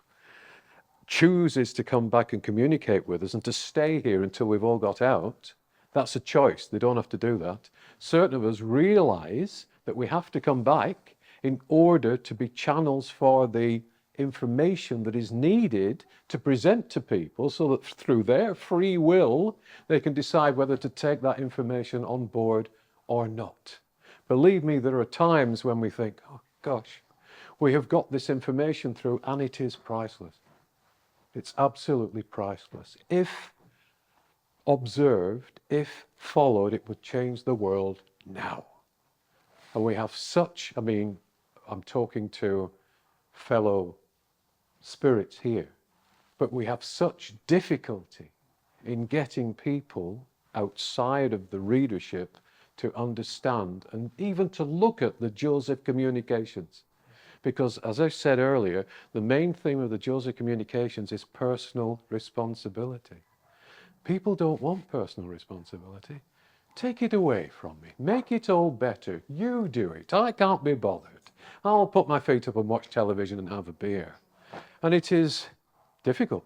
C: chooses to come back and communicate with us and to stay here until we've all got out, that's a choice. They don't have to do that. Certain of us realize that we have to come back in order to be channels for the information that is needed to present to people so that through their free will, they can decide whether to take that information on board or not. Believe me, there are times when we think, oh gosh, we have got this information through and it is priceless. It's absolutely priceless. If observed, if followed, it would change the world now. And we have such, I mean, I'm talking to fellow spirits here, but we have such difficulty in getting people outside of the readership to understand and even to look at the Joseph communications. Because as I said earlier, the main theme of the Joseph communications is personal responsibility. People don't want personal responsibility. Take it away from me. Make it all better. You do it. I can't be bothered. I'll put my feet up and watch television and have a beer. And it is difficult.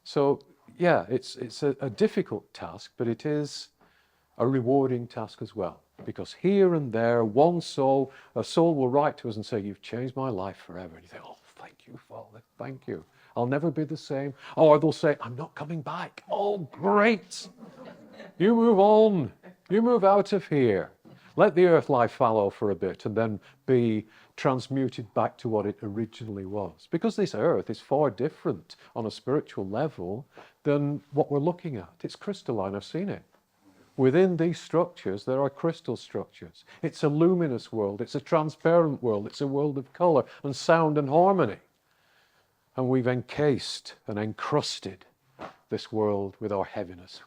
C: So, yeah, it's a difficult task, but it is a rewarding task as well. Because here and there, a soul will write to us and say, you've changed my life forever. And you think, oh, thank you, Father, thank you. I'll never be the same. Or they'll say, I'm not coming back. Oh, great. You move on. You move out of here. Let the earth lie fallow for a bit and then be transmuted back to what it originally was. Because this earth is far different on a spiritual level than what we're looking at. It's crystalline, I've seen it. Within these structures, there are crystal structures. It's a luminous world. It's a transparent world. It's a world of color and sound and harmony. And we've encased and encrusted this world with our heaviness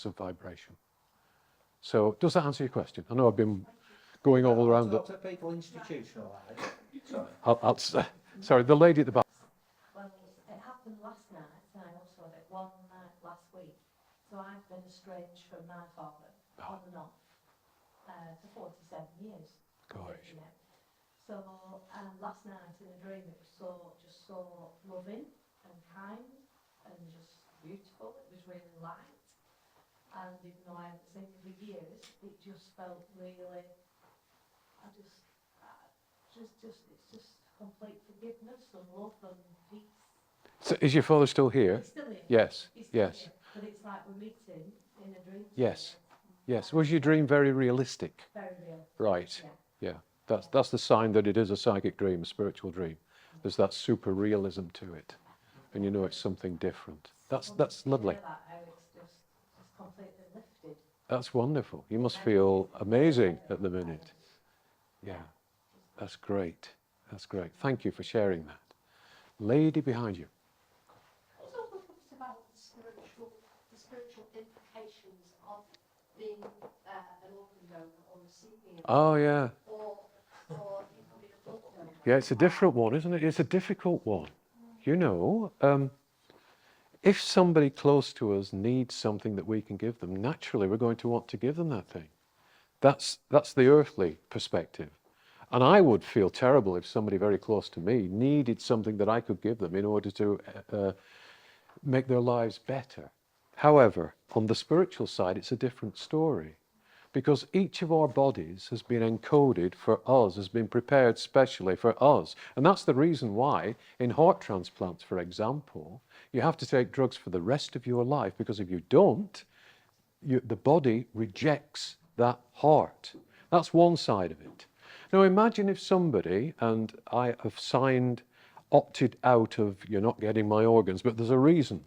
C: of vibration. So, does that answer your question? I know I've been going all around
H: Talk to people institutionalised.
C: Sorry, the lady at the back.
F: Well, it happened last night, and I also had it one night last week. So I've been estranged from my father on and off for 47 years.
C: Gosh.
F: You know. So last night in a dream it was just so loving and kind and just beautiful. It was really light. And even though I haven't seen him for years, it just felt really, it's just complete forgiveness and love and peace.
C: So is your father still here?
F: He's still here.
C: Yes,
F: He's still
C: yes.
F: here. But it's like we're meeting in a dream.
C: Yes, yes. Was your dream very realistic?
F: Very real.
C: Right,
F: Yeah.
C: yeah. That's the sign that it is a psychic dream, a spiritual dream. There's that super realism to it. And you know it's something different. That's lovely.
F: How it's just completely lifted.
C: That's wonderful. You must feel amazing at the minute. Yeah, that's great. That's great. Thank you for sharing that. Lady behind you.
L: It's also about the spiritual implications of being an organ donor or receiving it.
C: Oh, yeah.
L: Or becoming a blood donor.
C: Yeah, it's a different one, isn't it? It's a difficult one. You know, if somebody close to us needs something that we can give them, naturally we're going to want to give them that thing. That's the earthly perspective. And I would feel terrible if somebody very close to me needed something that I could give them in order to make their lives better. However, on the spiritual side, it's a different story. Because each of our bodies has been encoded for us, has been prepared specially for us. And that's the reason why, in heart transplants, for example, you have to take drugs for the rest of your life, because if you don't, the body rejects that heart. That's one side of it. Now imagine if somebody, and I have signed opted out of you're not getting my organs, but there's a reason.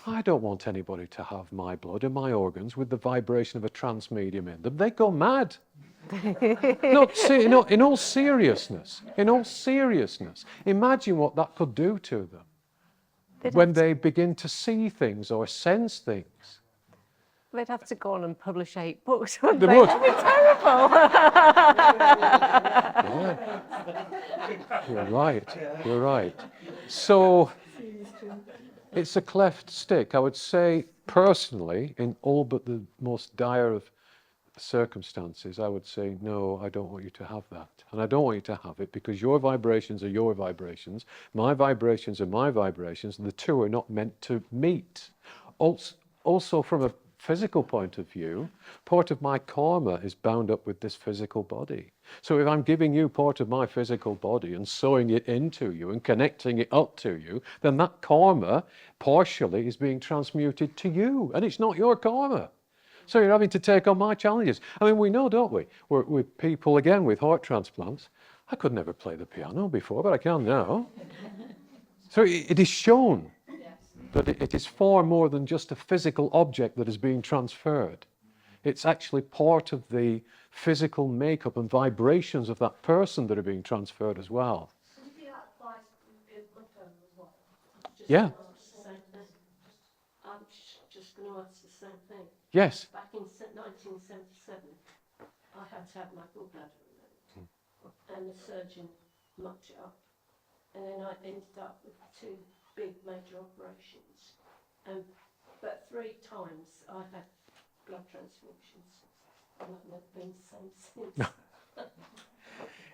C: I don't want anybody to have my blood and my organs with the vibration of a trance medium in them. They go mad. No, in all seriousness, imagine what that could do to them when they begin to see things or sense things.
G: They'd have to go on and publish 8 books, wouldn't
C: They
G: they?
C: would.
G: That'd be terrible.
C: You're right. So it's a cleft stick. I would say personally, in all but the most dire of circumstances, I would say, no, I don't want you to have that. And I don't want you to have it because your vibrations are your vibrations, my vibrations are my vibrations, and the two are not meant to meet. Also from a physical point of view, part of my karma is bound up with this physical body. So if I'm giving you part of my physical body and sewing it into you and connecting it up to you, then that karma partially is being transmuted to you, and it's not your karma. So you're having to take on my challenges. I mean, we know, don't we? With people, again, with heart transplants, I could never play the piano before, but I can now. So it is shown that it is far more than just a physical object that is being transferred. It's actually part of the physical makeup and vibrations of that person that are being transferred as well.
L: So do you think that applies to blood donor as well?
C: Yeah.
L: I'm just going to ask the same thing.
C: Yes.
L: Back in 1977, I had to have my gallbladder removed, and the surgeon mucked it up, and then I ended up with 2 big major operations. But 3 times I had blood transfusions, and I've never been the same since.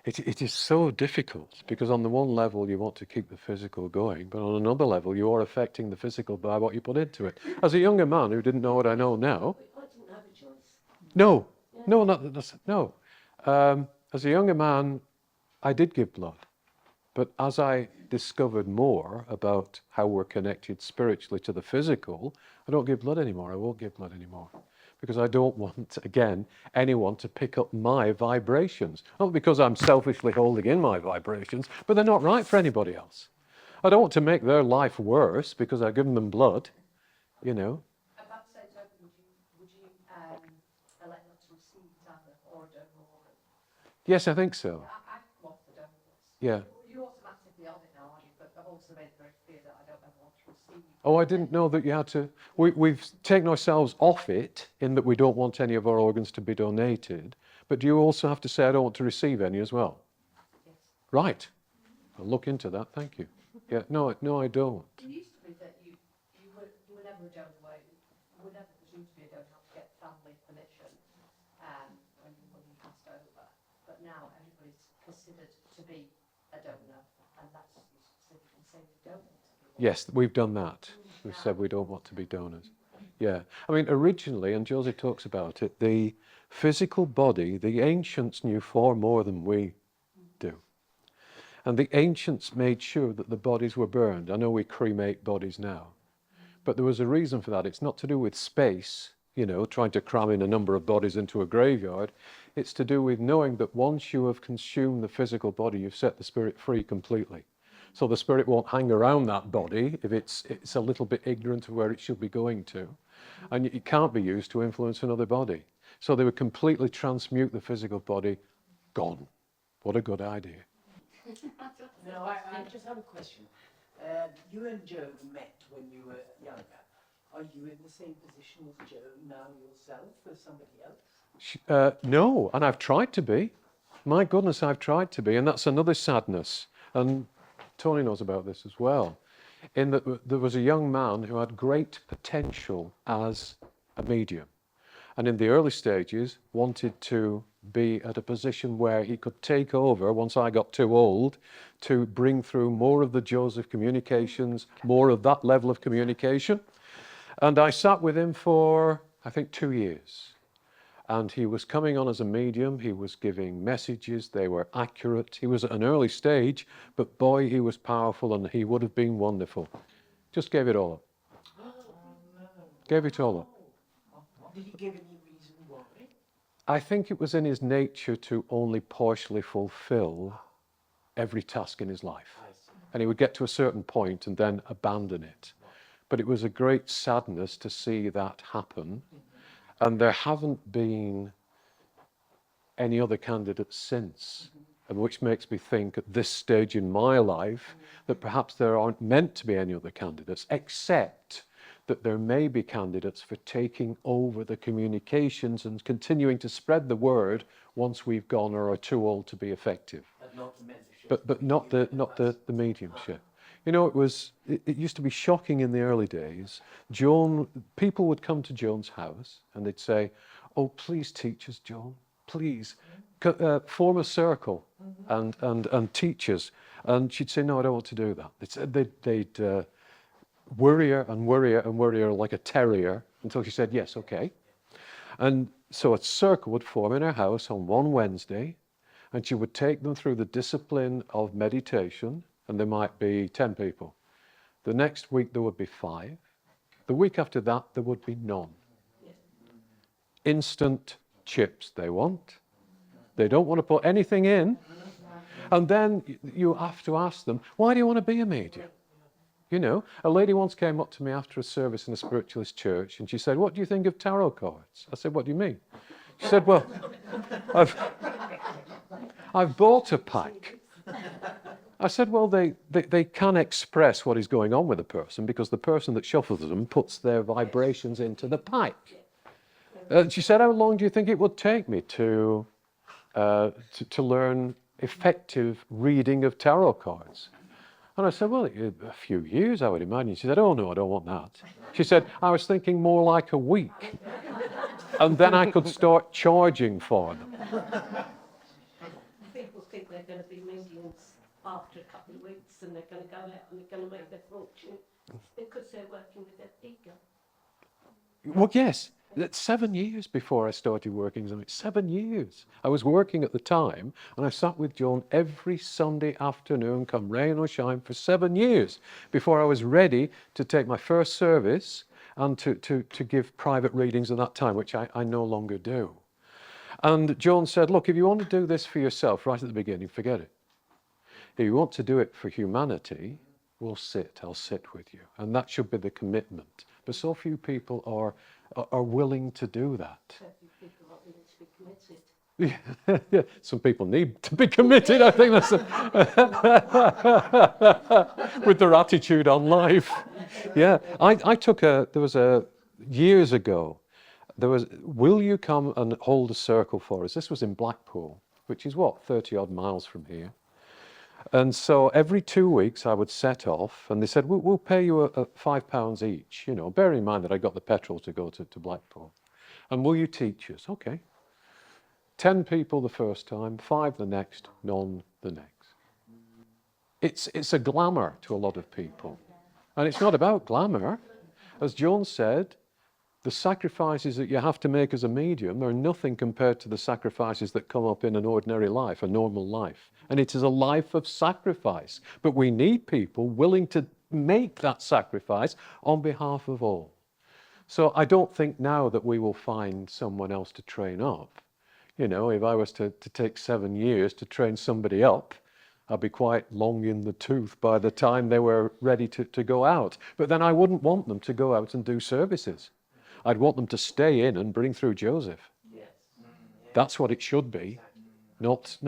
C: It is so difficult because on the one level you want to keep the physical going, but on another level you are affecting the physical by what you put into it. As a younger man who didn't know what I know now,
L: I didn't have a choice.
C: no. As a younger man, I did give blood, but as I discovered more about how we're connected spiritually to the physical, I don't give blood anymore. I won't give blood anymore. Because I don't want, again, anyone to pick up my vibrations. Not because I'm selfishly holding in my vibrations, but they're not right for anybody else. I don't want to make their life worse because I've given them blood, you know.
L: At that stage, would you elect not to receive either or a donor organ?
C: Yes, I think so.
L: I want the donor list.
C: Yeah.
L: You automatically on it now, aren't you? But I've also made it very clear that I don't ever want to receive.
C: Oh, I didn't know that you had to. We've taken ourselves off it in that we don't want any of our organs to be donated. But do you also have to say, I don't want to receive any as well?
L: Yes.
C: Right. I'll look into that. Thank you. Yeah. No, I don't.
L: It used to be that you were never a donor, you were never presumed to be a donor, you had to get family permission when you passed over. But now everybody's considered to be a donor, and that's you specifically say you don't want to be.
C: Yes, we've done that. We've said we don't want to be donors. Yeah. I mean, originally, and Josie talks about it, the physical body, the ancients knew far more than we do. And the ancients made sure that the bodies were burned. I know we cremate bodies now, but there was a reason for that. It's not to do with space, trying to cram in a number of bodies into a graveyard. It's to do with knowing that once you have consumed the physical body, you've set the spirit free completely. So the spirit won't hang around that body if it's a little bit ignorant of where it should be going to. And it can't be used to influence another body. So they would completely transmute the physical body. Gone. What a good idea.
D: No, I just have a question. You and Joe met when you were younger. Are you in the same position as Joe now yourself, or somebody else?
C: No, and I've tried to be. My goodness, I've tried to be, and that's another sadness. And Tony knows about this as well, in that there was a young man who had great potential as a medium, and in the early stages wanted to be at a position where he could take over once I got too old to bring through more of the Joseph communications, more of that level of communication. And I sat with him for, I think, 2 years. And he was coming on as a medium, he was giving messages, they were accurate. He was at an early stage, but boy, he was powerful and he would have been wonderful. Just gave it all up.
D: Oh, no.
C: Gave it all up.
D: Did he give any reason why?
C: I think it was in his nature to only partially fulfill every task in his life. And he would get to a certain point and then abandon it. But it was a great sadness to see that happen. And there haven't been any other candidates since, and which makes me think at this stage in my life that perhaps there aren't meant to be any other candidates, except that there may be candidates for taking over the communications and continuing to spread the word once we've gone or are too old to be effective.
K: But not the mentorship.
C: But not the mediumship. You know, it used to be shocking in the early days. People would come to Joan's house and they'd say, "Oh, please teach us, Joan. Please, form a circle and teach us." And she'd say, "No, I don't want to do that." They'd worry her and worry her and worry her like a terrier until she said, "Yes, okay." And so a circle would form in her house on one Wednesday, and she would take them through the discipline of meditation, and there might be 10 people. The next week there would be 5. The week after that there would be none. Instant chips they want. They don't want to put anything in. And then you have to ask them, why do you want to be a medium? You know, a lady once came up to me after a service in a spiritualist church and she said, "What do you think of tarot cards?" I said, "What do you mean?" She said, "Well, I've bought a pack." I said, "Well, they can express what is going on with a person because the person that shuffles them puts their vibrations into the pack." She said, "How long do you think it would take me to learn effective reading of tarot cards?" And I said, "Well, a few years, I would imagine." She said, "Oh, no, I don't want that." She said, "I was thinking more like a week. And then I could start charging for them."
L: People think they're going to be mediums after a couple of weeks and they're going to go out and they're going to make their fortune because they're working with their ego.
C: Well, yes. That's 7 years before I started working as a medium. 7 years. I was working at the time, and I sat with Joan every Sunday afternoon, come rain or shine, for 7 years before I was ready to take my first service and to give private readings at that time, which I no longer do. And Joan said, "Look, if you want to do this for yourself right at the beginning, forget it. If you want to do it for humanity, I'll sit with you." And that should be the commitment. But so few people are willing to do that.
L: So few people are willing to be committed.
C: Yeah, some people need to be committed. I think that's with their attitude on life. Yeah, years ago, will you come and hold a circle for us? This was in Blackpool, which is 30 odd miles from here. And so every 2 weeks I would set off and they said, we'll pay you £5 each, you know, bearing in mind that I got the petrol to go to Blackpool. And will you teach us? Okay. 10 people the first time, 5 the next, none the next. It's a glamour to a lot of people. And it's not about glamour. As Joan said, the sacrifices that you have to make as a medium are nothing compared to the sacrifices that come up in an ordinary life, a normal life. And it is a life of sacrifice. But we need people willing to make that sacrifice on behalf of all. So I don't think now that we will find someone else to train up. You know, if I was to take 7 years to train somebody up, I'd be quite long in the tooth by the time they were ready to go out. But then I wouldn't want them to go out and do services. I'd want them to stay in and bring through Joseph.
K: Yes.
C: That's what it should be, not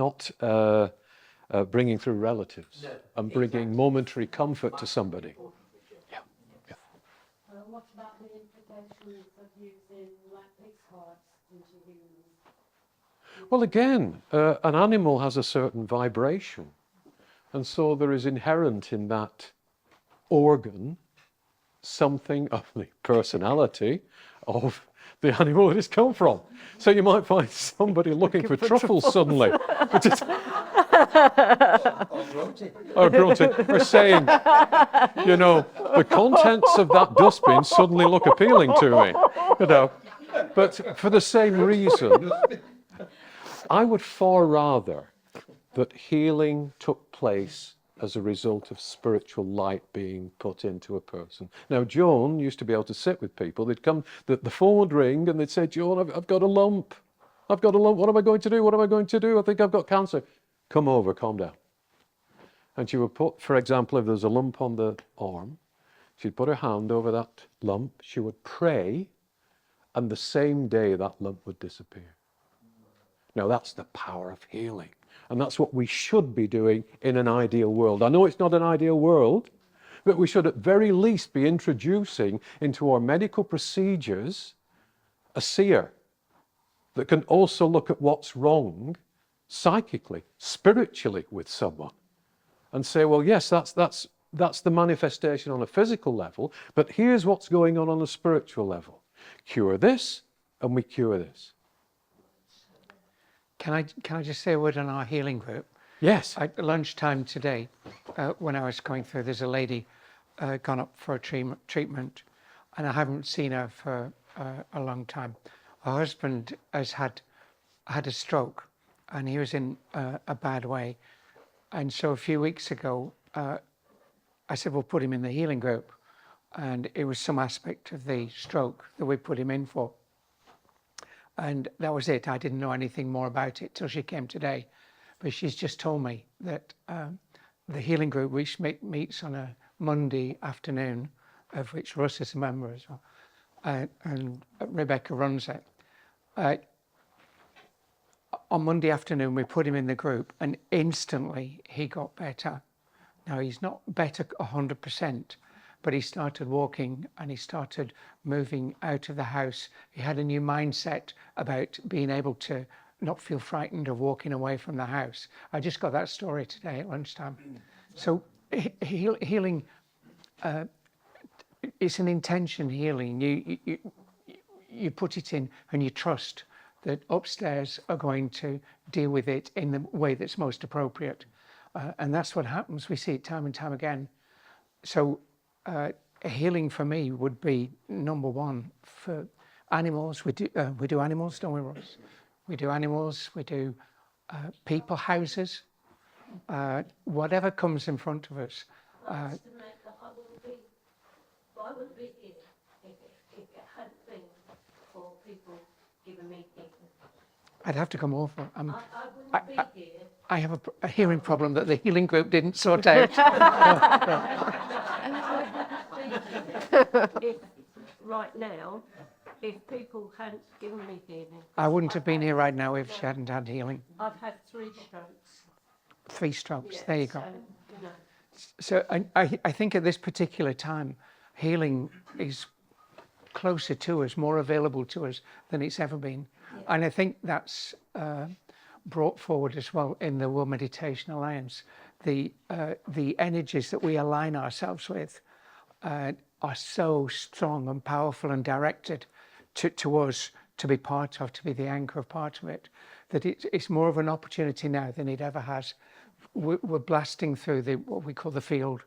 C: bringing through relatives and bringing momentary comfort to somebody. Yeah.
B: What about the implications of using pig's hearts into humans?
C: Well, again, an animal has a certain vibration. And so there is inherent in that organ something of the personality of the animal it has come from. So you might find somebody looking for truffles suddenly. Or grunting. Or saying, you know, the contents of that dustbin suddenly look appealing to me. You know. But for the same reason, I would far rather that healing took place as a result of spiritual light being put into a person. Now, Joan used to be able to sit with people. They'd come, the phone would ring and they'd say, "Joan, I've got a lump. I've got a lump. What am I going to do? What am I going to do? I think I've got cancer." "Come over, calm down. And she would put, for example, if there was a lump on the arm, she'd put her hand over that lump, she would pray, and the same day that lump would disappear. Now that's the power of healing. And that's what we should be doing in an ideal world. I know it's not an ideal world, but we should at very least be introducing into our medical procedures a seer that can also look at what's wrong psychically, spiritually with someone and say, well, yes, that's the manifestation on a physical level, but here's what's going on a spiritual level. Cure this, and we cure this.
A: Can I just say a word on our healing group?
C: Yes.
A: At lunchtime today, when I was going through, there's a lady gone up for a treatment, and I haven't seen her for a long time. Her husband has had a stroke, and he was in a bad way. And so a few weeks ago, I said, we'll put him in the healing group. And it was some aspect of the stroke that we put him in for. And that was it. I didn't know anything more about it till she came today. But she's just told me that the healing group, which meets on a Monday afternoon, of which Russ is a member as well, and Rebecca runs it. On Monday afternoon, we put him in the group, and instantly he got better. Now, he's not better 100%, but he started walking and he started moving out of the house. He had a new mindset about being able to not feel frightened of walking away from the house. I just got that story today at lunchtime. So healing, it's an intention healing. You put it in and you trust that upstairs are going to deal with it in the way that's most appropriate. And that's what happens. We see it time and time again. So healing for me would be number one for animals. We do animals, don't we, Ross? We do animals, we do people, houses, whatever comes in front of us.
L: I wouldn't be here if it hadn't been for people giving me healing.
A: I'd have to come over.
L: I wouldn't be here.
A: I have a hearing problem that the healing group didn't sort out.
L: If, right now, if people hadn't given me healing.
A: I wouldn't have been here right now if she hadn't had healing.
L: I've had 3 strokes.
A: 3 strokes,
L: Yeah,
A: there you go.
L: So,
A: So I think at this particular time, healing is closer to us, more available to us than it's ever been. Yeah. And I think that's brought forward as well in the World Meditation Alliance. The energies that we align ourselves with are so strong and powerful and directed to us to be part of, to be the anchor of part of it, that it's more of an opportunity now than it ever has. We're blasting through what we call the field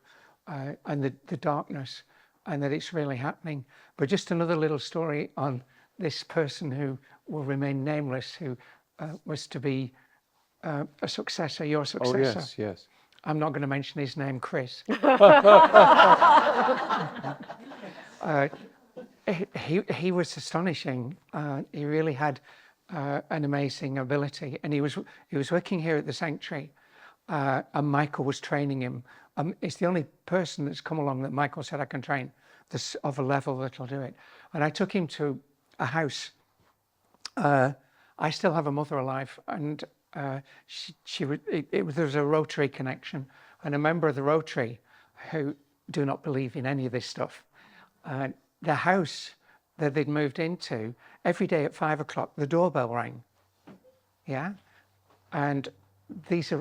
A: and the darkness, and that it's really happening. But just another little story on this person who will remain nameless, who was to be a successor, your successor.
C: Oh, yes.
A: I'm not going to mention his name, Chris. He was astonishing. He really had an amazing ability, and he was working here at the sanctuary, and Michael was training him. It's the only person that's come along that Michael said, I can train this of a level that'll do it. And I took him to a house. I still have a mother alive, and there was a Rotary connection, and a member of the Rotary who do not believe in any of this stuff. The house that they'd moved into, every day at 5 o'clock, the doorbell rang. Yeah? And this is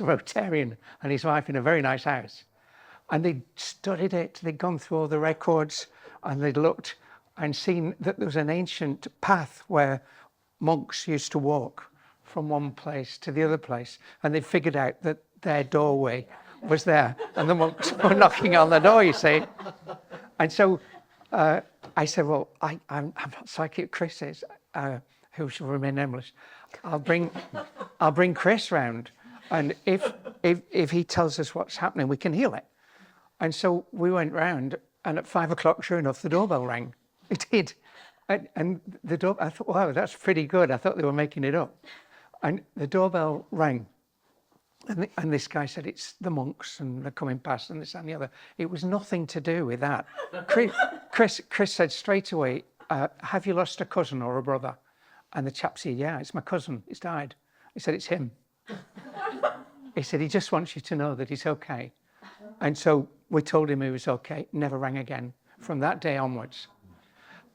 A: a Rotarian and his wife in a very nice house. And they'd studied it, they'd gone through all the records, and they'd looked and seen that there was an ancient path where monks used to walk from one place to the other place. And they figured out that their doorway was there. And the monks were knocking on the door, you see. And so I said, well, I'm not psychic, Chris is, who shall remain nameless. I'll bring Chris round, and if he tells us what's happening, we can heal it. And so we went round, and at 5 o'clock, sure enough, the doorbell rang. It did. And the door, I thought, wow, that's pretty good. I thought they were making it up. And the doorbell rang, And this guy said, it's the monks and they're coming past and this and the other. It was nothing to do with that. Chris said straight away, have you lost a cousin or a brother? And the chap said, yeah, it's my cousin, he's died. He said, it's him. He said, he just wants you to know that he's okay. And so we told him he was okay, never rang again from that day onwards.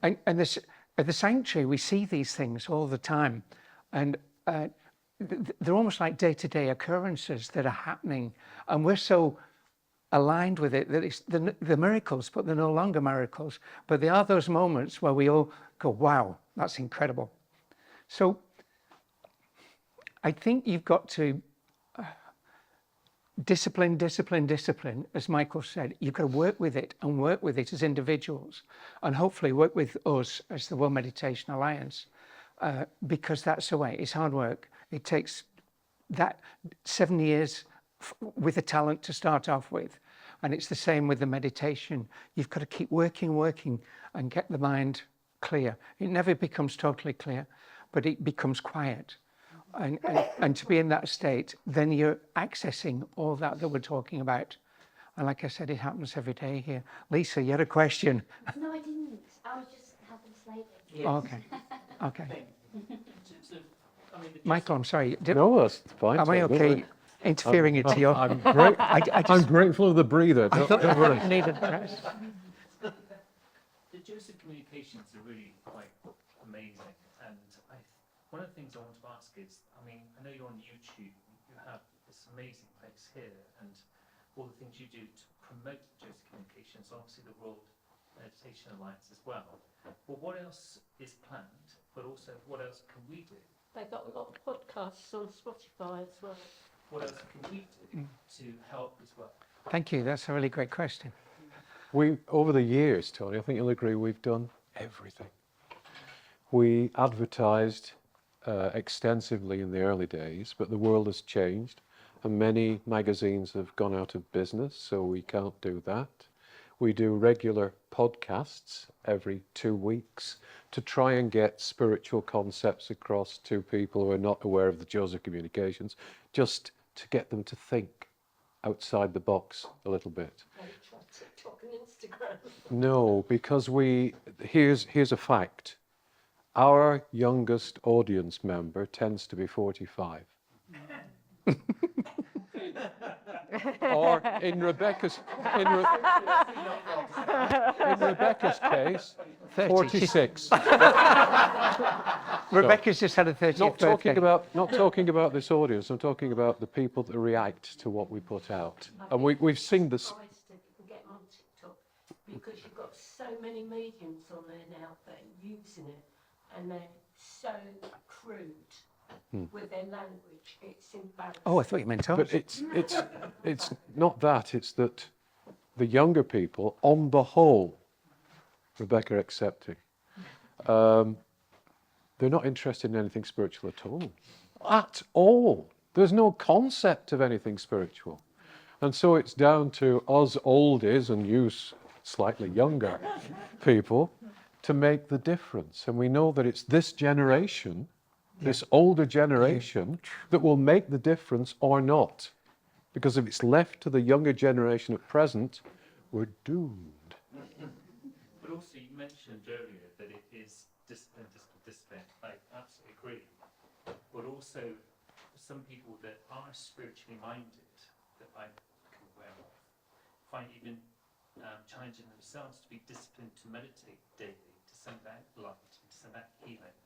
A: And this, at the sanctuary, we see these things all the time. And they're almost like day-to-day occurrences that are happening. And we're so aligned with it that it's the miracles, but they're no longer miracles. But they are those moments where we all go, wow, that's incredible. So I think you've got to discipline, as Michael said. You've got to work with it and work with it as individuals and hopefully work with us as the World Meditation Alliance because that's the way. It's hard work. It takes that 7 years with a talent to start off with. And it's the same with the meditation. You've got to keep working and get the mind clear. It never becomes totally clear, but it becomes quiet. And to be in that state, then you're accessing all that we're talking about. And like I said, it happens every day here. Lisa, you had a question.
F: No, I didn't. I was just helping slightly.
D: Yes.
A: Okay.
K: In terms of, I mean, the
A: Michael, I'm sorry.
C: No, that's fine.
A: Am I okay interfering into your...
C: I'm
A: I'm
C: grateful of the breather.
A: I thought
C: Don't worry.
A: I needed rest.
K: the Joseph communications are really quite amazing, and one of the things I want to ask is, I mean, I know you're on YouTube, you have this amazing place here, and all the things you do to promote Joseph communications, obviously the World Meditation Alliance as well. But what else is planned? But also, what else can we do?
L: They've got a lot of podcasts on Spotify as well.
K: What else can we do to help as well?
A: Thank you. That's a really great question.
C: Over the years, Tony, I think you'll agree, we've done everything. We advertised extensively in the early days, but the world has changed and many magazines have gone out of business, so we can't do that. We do regular podcasts every 2 weeks to try and get spiritual concepts across to people who are not aware of the Joseph communications, just to get them to think outside the box a little bit.
L: Try TikTok and Instagram.
C: No, because here's a fact. Our youngest audience member tends to be 45. Or in Rebecca's case, 46.
A: Rebecca's just had a 30th birthday.
C: Not talking about this audience. I'm talking about the people that react to what we put out. And we've seen this.
L: Surprised that you can get on TikTok because you've got so many mediums on there now that are using it, and they're so crude with their language. It's embarrassing.
A: Oh, I thought you meant us.
C: But it's not that. It's that the younger people, on the whole, Rebecca accepting, they're not interested in anything spiritual at all. At all. There's no concept of anything spiritual. And so it's down to us oldies and you slightly younger people to make the difference. And we know that it's this generation, this older generation, that will make the difference or not. Because if it's left to the younger generation at present, we're doomed.
K: But also, you mentioned earlier that it is discipline. I absolutely agree. But also, some people that are spiritually minded, that I can aware of, find even challenging themselves to be disciplined to meditate daily, to send out light, to send out healing.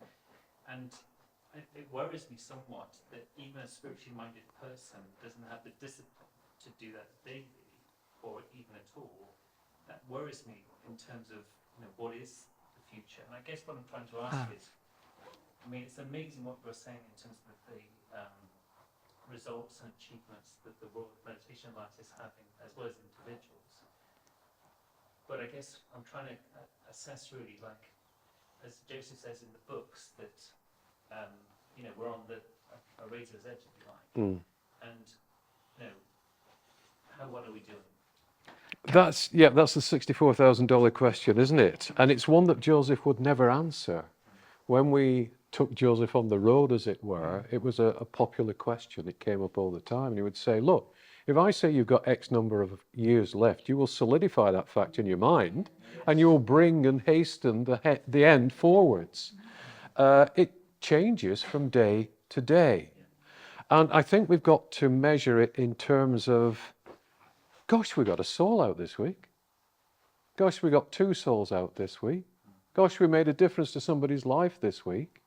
K: And it worries me somewhat that even a spiritually minded person doesn't have the discipline to do that daily, or even at all. That worries me in terms of what is the future. And I guess what I'm trying to ask is, I mean, it's amazing what we're saying in terms of the results and achievements that the World Meditation Alliance is having, as well as individuals. But I guess I'm trying to assess really, like, as Joseph says in the books, that we're on a razor's edge, if you like. And how well are we doing?
C: That's the $64,000 question, isn't it? And it's one that Joseph would never answer. When we took Joseph on the road, as it were, it was a popular question. It came up all the time. And he would say, look, if I say you've got X number of years left, you will solidify that fact in your mind, and you will bring and hasten the end forwards. It changes from day to day. And I think we've got to measure it in terms of, gosh, we got a soul out this week. Gosh, we got 2 souls out this week. Gosh, we made a difference to somebody's life this week.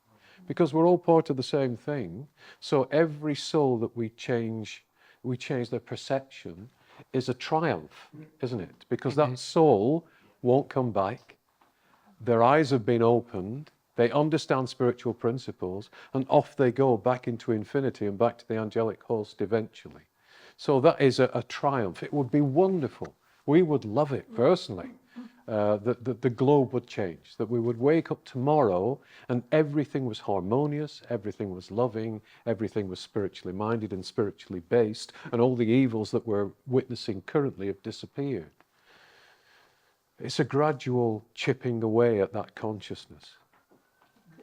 C: Because we're all part of the same thing. So every soul that we change their perception is a triumph, isn't it? Because that soul won't come back. Their eyes have been opened. They understand spiritual principles, and off they go back into infinity and back to the angelic host eventually. So that is a triumph. It would be wonderful. We would love it personally. That the globe would change, that we would wake up tomorrow and everything was harmonious, everything was loving, everything was spiritually minded and spiritually based, and all the evils that we're witnessing currently have disappeared. It's a gradual chipping away at that consciousness.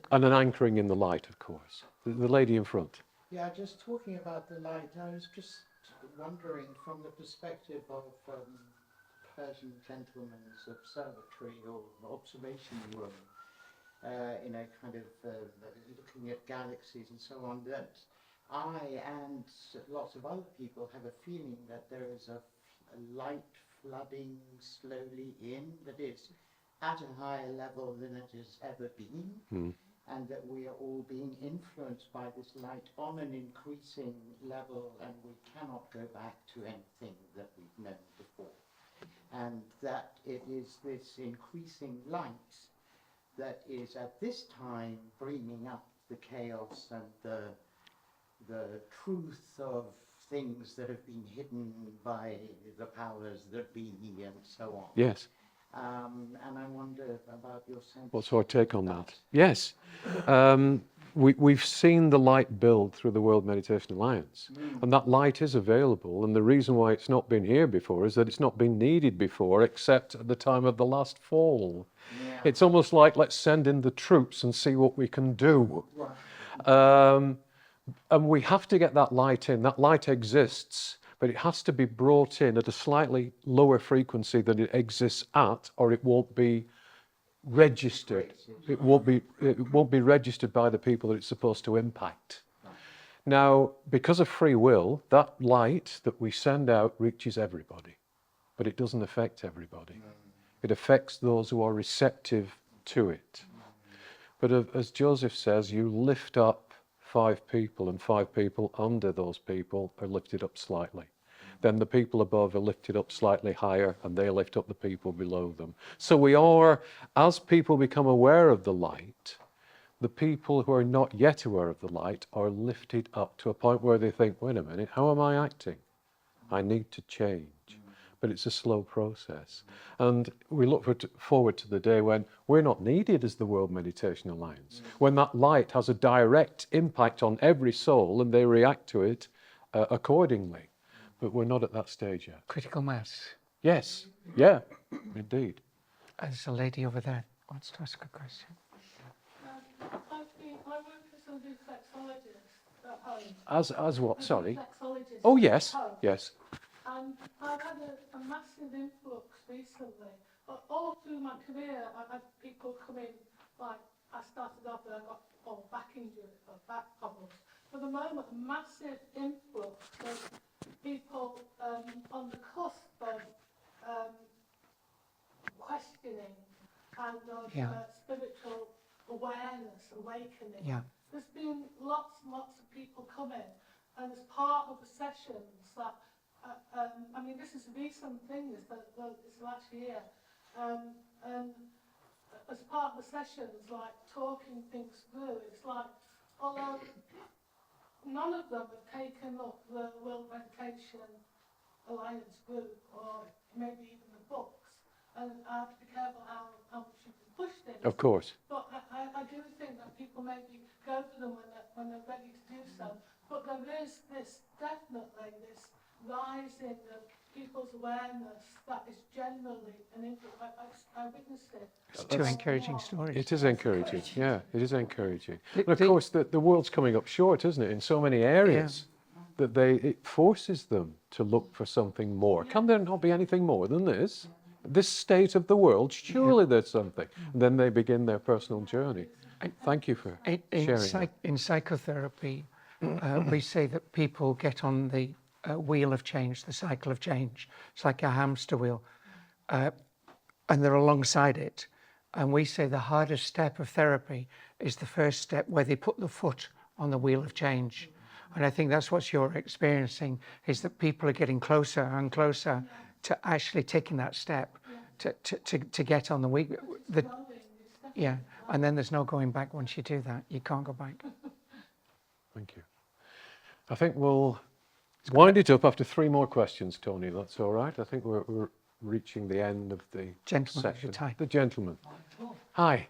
C: And an anchoring in the light, of course. The lady in front.
H: Yeah, just talking about the light, I was just wondering from the perspective of Persian gentleman's observatory or observation room, kind of looking at galaxies and so on, that I and lots of other people have a feeling that there is a light flooding slowly in that is at a higher level than it has ever been, and that we are all being influenced by this light on an increasing level, and we cannot go back to anything that we've known before. And that it is this increasing light that is at this time bringing up the chaos and the truth of things that have been hidden by the powers that be and so on.
C: Yes.
H: And I wonder about your sense.
C: What's our take on that? Yes. We've seen the light build through the World Meditation Alliance, and that light is available, and the reason why it's not been here before is that it's not been needed before, except at the time of the last fall. Yeah. It's almost like, let's send in the troops and see what we can do. Right. And we have to get that light in. That light exists, but it has to be brought in at a slightly lower frequency than it exists at, or it won't be registered. It won't be registered by the people that it's supposed to impact. Now, because of free will, that light that we send out reaches everybody, but it doesn't affect everybody. It affects those who are receptive to it. But as Joseph says, you lift up 5 people, and 5 people under those people are lifted up slightly. Then the people above are lifted up slightly higher, and they lift up the people below them. So we are, as people become aware of the light, the people who are not yet aware of the light are lifted up to a point where they think, wait a minute, how am I acting? I need to change. But it's a slow process. And we look forward to the day when we're not needed as the World Meditation Alliance, when that light has a direct impact on every soul and they react to it accordingly. But we're not at that stage yet.
A: Critical mass.
C: Yes, yeah, indeed.
A: There's a lady over there who wants to ask a question.
L: I work for some reflexologists at home.
C: As what, sorry?
L: Reflexologists
C: Oh, yes,
L: at home.
C: yes.
L: And I've had a massive influx recently. All through my career, I've had people come in, like, I started off and I got back injury or back problems. For the moment, a massive influx of people on the cusp of questioning and of spiritual awareness, awakening. Yeah. There's been lots and lots of people coming, and as part of the sessions that, I mean, this is a recent thing, this last year, and as part of the sessions, like talking things through, it's like, although none of them have taken up the World Meditation Alliance group, or maybe even the books, and I have to be careful how much you can push things.
C: Of course.
L: But I do think that people maybe go to them when they're ready to do so. But there is definitely this rise in people's awareness that is generally, and I witnessed it.
A: It's two encouraging stories.
C: It is encouraging, yeah, it is encouraging.
A: The-
C: And of
A: the-
C: course, the world's coming up short, isn't it, in so many areas, that it forces them to look for something more. Can there not be anything more than this? This state of the world, surely there's something. And then they begin their personal journey. Thank you for sharing that.
A: In psychotherapy, we say that people get on the wheel of change, the cycle of change. It's like a hamster wheel, and they're alongside it. And we say the hardest step of therapy is the first step where they put the foot on the wheel of change. And I think that's what you're experiencing, is that people are getting closer and closer to actually taking that step to get on the wheel. Yeah, and then there's no going back once you do that. You can't go back.
C: Thank you. I think we'll wind it up after 3 more questions, Tony. That's all right. I think we're reaching the end of the
A: Gentleman at
C: session.
A: the time.
C: The gentleman. Hi.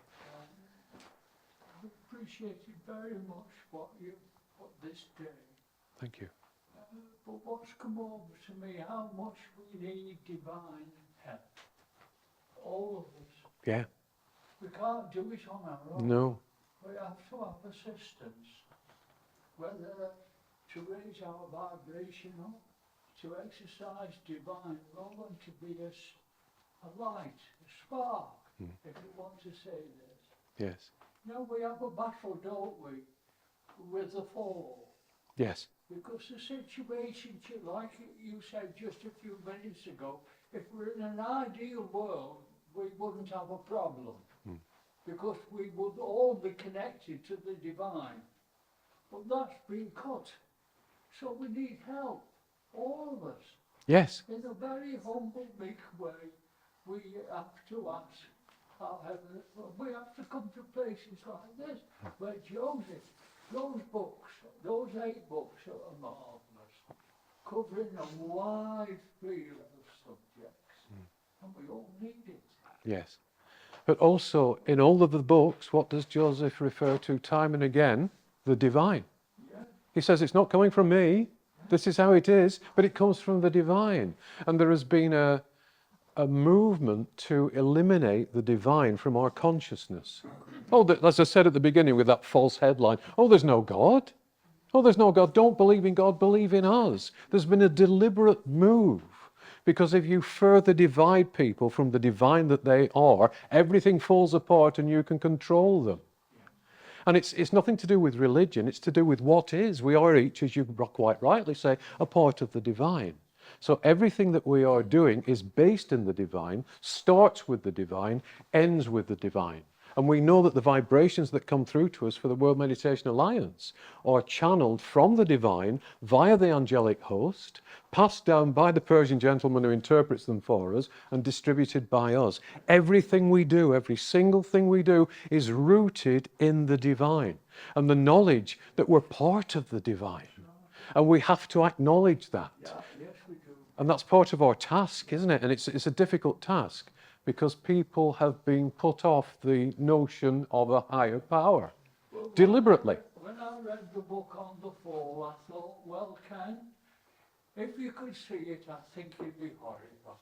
L: I appreciated very much what you put this day.
C: Thank you.
L: But what's come over to me, how much we need divine help. All of us.
C: Yeah.
L: We can't do it on our own.
C: No.
L: We have to have assistance, whether to raise our vibration up, to exercise divine. We're all going to be a light, a spark, if you want to say this.
C: Yes.
L: No, we have a battle, don't we, with the fall.
C: Yes.
L: Because the situation, like you said just a few minutes ago, if we're in an ideal world, we wouldn't have a problem. Because we would all be connected to the divine. But that's been cut. So we need help, all of us.
C: Yes.
L: In a very humble, meek way, we have to ask our Heavenly Father. We have to come to places like this, where Joseph, those books, those 8 books are marvellous, covering a wide field of subjects. And we all need it.
C: Yes. But also, in all of the books, what does Joseph refer to time and again? The divine.
L: Yeah.
C: He says, it's not coming from me, this is how it is, but it comes from the divine. And there has been a movement to eliminate the divine from our consciousness. Oh, as I said at the beginning with that false headline, oh, there's no God. Oh, there's no God. Don't believe in God, believe in us. There's been a deliberate move. Because if you further divide people from the divine that they are, everything falls apart and you can control them. And it's nothing to do with religion, it's to do with what is. We are each, as you quite rightly say, a part of the divine. So everything that we are doing is based in the divine, starts with the divine, ends with the divine. And we know that the vibrations that come through to us for the World Meditation Alliance are channeled from the divine via the angelic host, passed down by the Persian gentleman who interprets them for us, and distributed by us. Everything we do, every single thing we do, is rooted in the divine and the knowledge that we're part of the divine. And we have to acknowledge that.
L: Yes, we do.
C: And that's part of our task, isn't it? And it's a difficult task, because people have been put off the notion of a higher power, deliberately.
L: When I read the book on the fall, I thought, well, Ken, if you could see it, I think you'd be horrified.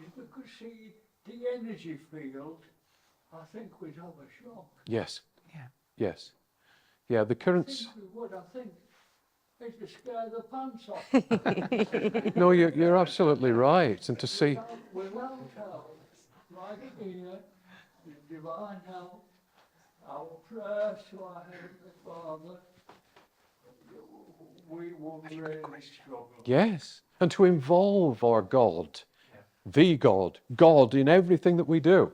L: If we could see the energy field, I think we'd have a shock.
C: Yes.
A: Yeah.
C: Yes. Yeah, the
L: I
C: currents...
L: think we would, I think it'd scare the pants off.
C: No, you're absolutely right. And to see...
L: Without help, like here, the divine help, our prayers to our Heavenly Father, we will really struggle.
C: Yes. And to involve our God, the God in everything that we do.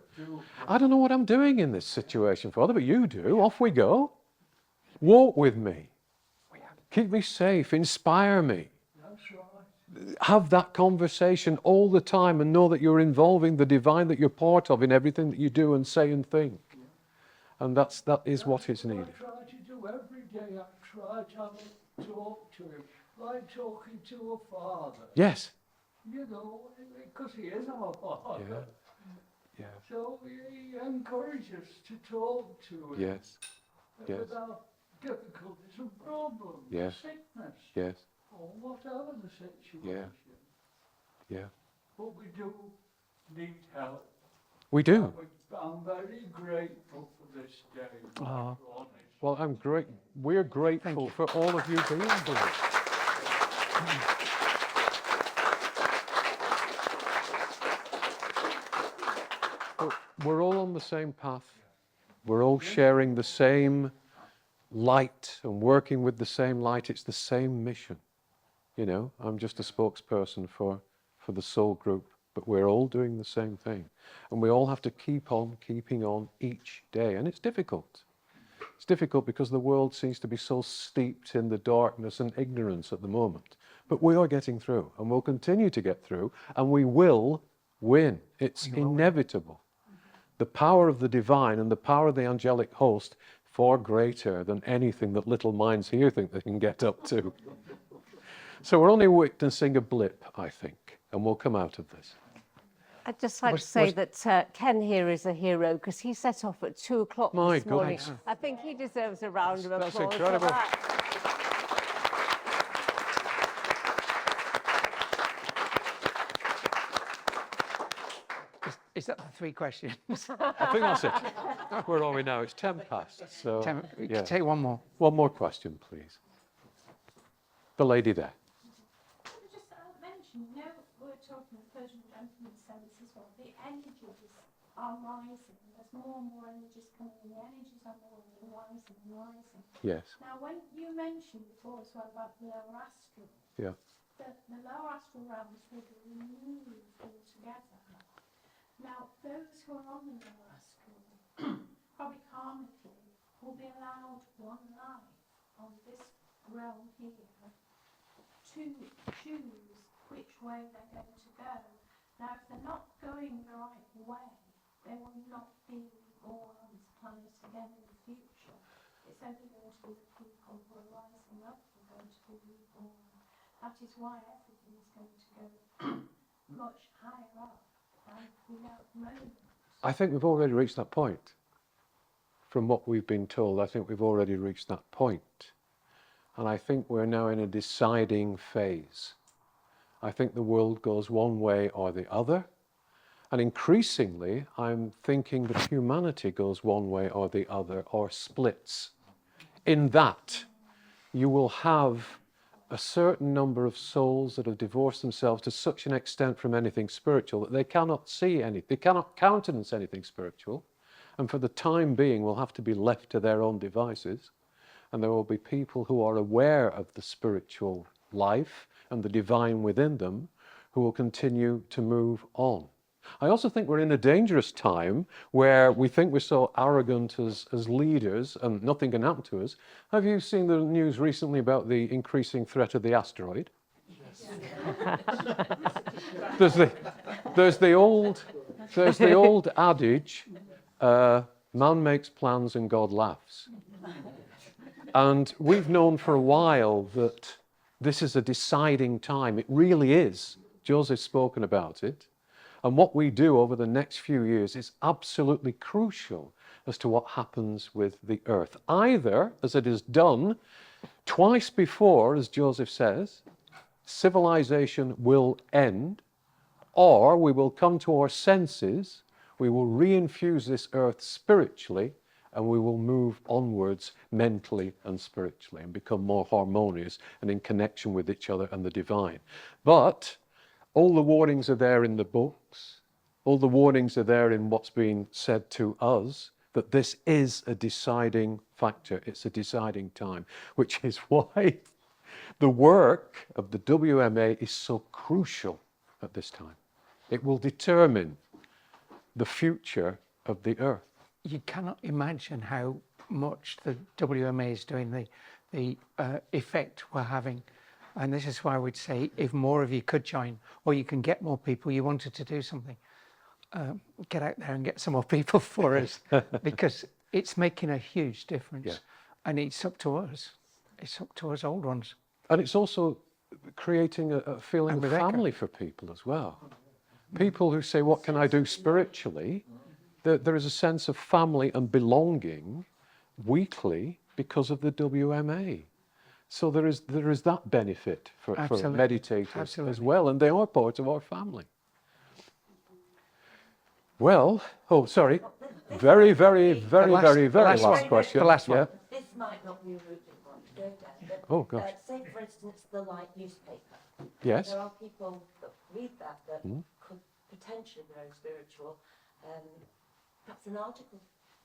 C: I don't know what I'm doing in this situation, Father, but you do. Off we go. Walk with me. Keep me safe. Inspire me.
L: That's right.
C: Have that conversation all the time and know that you're involving the divine that you're part of in everything that you do and say and think. And that is what is needed.
L: I try to do every day. I try to have a talk to him, like talking to a father.
C: Yes.
L: You know, because he is our father.
C: Yeah. Yeah.
L: So he encourages us to talk to him.
C: Yes. Yes.
L: Without difficulties and problems,
C: Yes.
L: sickness.
C: Yes.
M: or whatever the situation.
C: Yeah.
M: But we do need help.
C: We do.
M: I'm very grateful for this day.
A: Oh.
C: Well, I'm great. We're grateful for all of you being here. But we're all on the same path. We're all sharing the same light and working with the same light. It's the same mission. You know, I'm just a spokesperson for the soul group, but we're all doing the same thing. And we all have to keep on keeping on each day. And it's difficult. It's difficult because the world seems to be so steeped in the darkness and ignorance at the moment. But we are getting through, and we'll continue to get through, and we will win. It's inevitable. The power of the divine and the power of the angelic host far greater than anything that little minds here think they can get up to. So we're only witnessing a blip, I think, and we'll come out of this.
G: I'd just like to say that Ken here is a hero because he set off at 2 o'clock
C: My
G: this morning.
C: goodness.
G: I think he deserves a round of applause.
C: That's
G: for
C: incredible.
G: that.
A: Is that the 3 questions?
C: I think that's it. Where are we now? It's 10 past. So,
A: We
C: yeah.
A: can take one more.
C: One more question, please. The lady there.
F: Just mention, you know, we were talking, the Persian gentleman said this as well, the energies are rising. There's more and more energies coming in. The energies are more rising and rising.
C: Yes.
F: Now, when you mentioned before as well about the lower astral,
C: Yeah.
F: the lower astral realms will be removed altogether. Now, those who are on the lower astral, probably karmically, will be allowed one life on this realm here to choose which way they're going to go. Now, if they're not going the right way, they will not be reborn on this planet again in the future. It's only going to be the people who are rising up who are going to be reborn. That is why everything is going to go much higher up.
C: I think we've already reached that point. From what we've been told, I think we've already reached that point. And I think we're now in a deciding phase. I think the world goes one way or the other. And increasingly, I'm thinking that humanity goes one way or the other, or splits. In that, you will have a certain number of souls that have divorced themselves to such an extent from anything spiritual that they cannot see anything, they cannot countenance anything spiritual, and for the time being will have to be left to their own devices. And there will be people who are aware of the spiritual life and the divine within them who will continue to move on. I also think we're in a dangerous time where we think we're so arrogant as leaders and nothing can happen to us. Have you seen the news recently about the increasing threat of the asteroid? Yes. there's the old adage, man makes plans and God laughs. And we've known for a while that this is a deciding time. It really is. Joseph's spoken about it. And what we do over the next few years is absolutely crucial as to what happens with the earth. Either, as it is done twice before, as Joseph says, civilization will end, or we will come to our senses, we will reinfuse this earth spiritually, and we will move onwards mentally and spiritually and become more harmonious and in connection with each other and the divine. But all the warnings are there in the books. All the warnings are there in what's being said to us, that this is a deciding factor. It's a deciding time, which is why the work of the WMA is so crucial at this time. It will determine the future of the earth.
A: You cannot imagine how much the WMA is doing, the effect we're having. And this is why I would say if more of you could join, or you can get more people, you wanted to do something, get out there and get some more people for us, because it's making a huge difference.
C: Yeah.
A: And it's up to us. It's up to us old ones.
C: And it's also creating a feeling of family for people as well. People who say, what can I do spiritually? There is a sense of family and belonging weekly because of the WMA. So there is that benefit for
A: Absolutely.
C: meditators as
A: Absolutely.
C: well, and they are part of our family. Well, oh, sorry. Very, very, very,
A: last-
C: very,
A: the
C: very
A: last
C: last
A: one.
C: question.
A: The last one.
C: Yeah.
E: This might not be a route we want to go down, but
C: Oh, gosh.
E: say for instance the Light newspaper.
C: Yes.
E: There are people that read that
C: Mm.
E: could potentially be very spiritual. Perhaps an article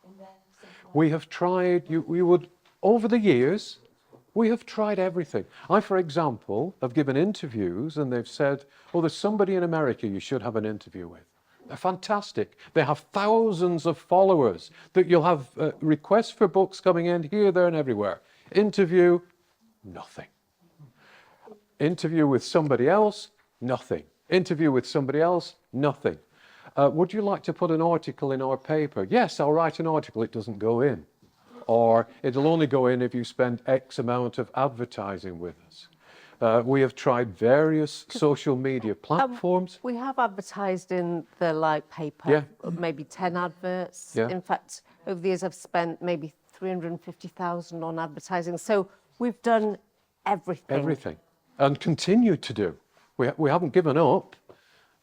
E: in there. something like
C: We have tried, we would, over the years, we have tried everything. I, for example, have given interviews and they've said, oh, there's somebody in America you should have an interview with. They're fantastic. They have thousands of followers that you'll have requests for books coming in here, there and everywhere. Interview, nothing. Interview with somebody else, nothing. Interview with somebody else, nothing. Would you like to put an article in our paper? Yes, I'll write an article. It doesn't go in. Or it'll only go in if you spend X amount of advertising with us. We have tried various social media platforms.
G: We have advertised in the Light paper,
C: Yeah.
G: maybe 10 adverts.
C: Yeah.
G: In fact, over the years I've spent maybe 350,000 on advertising. So we've done everything.
C: Everything. And continue to do. We haven't given up,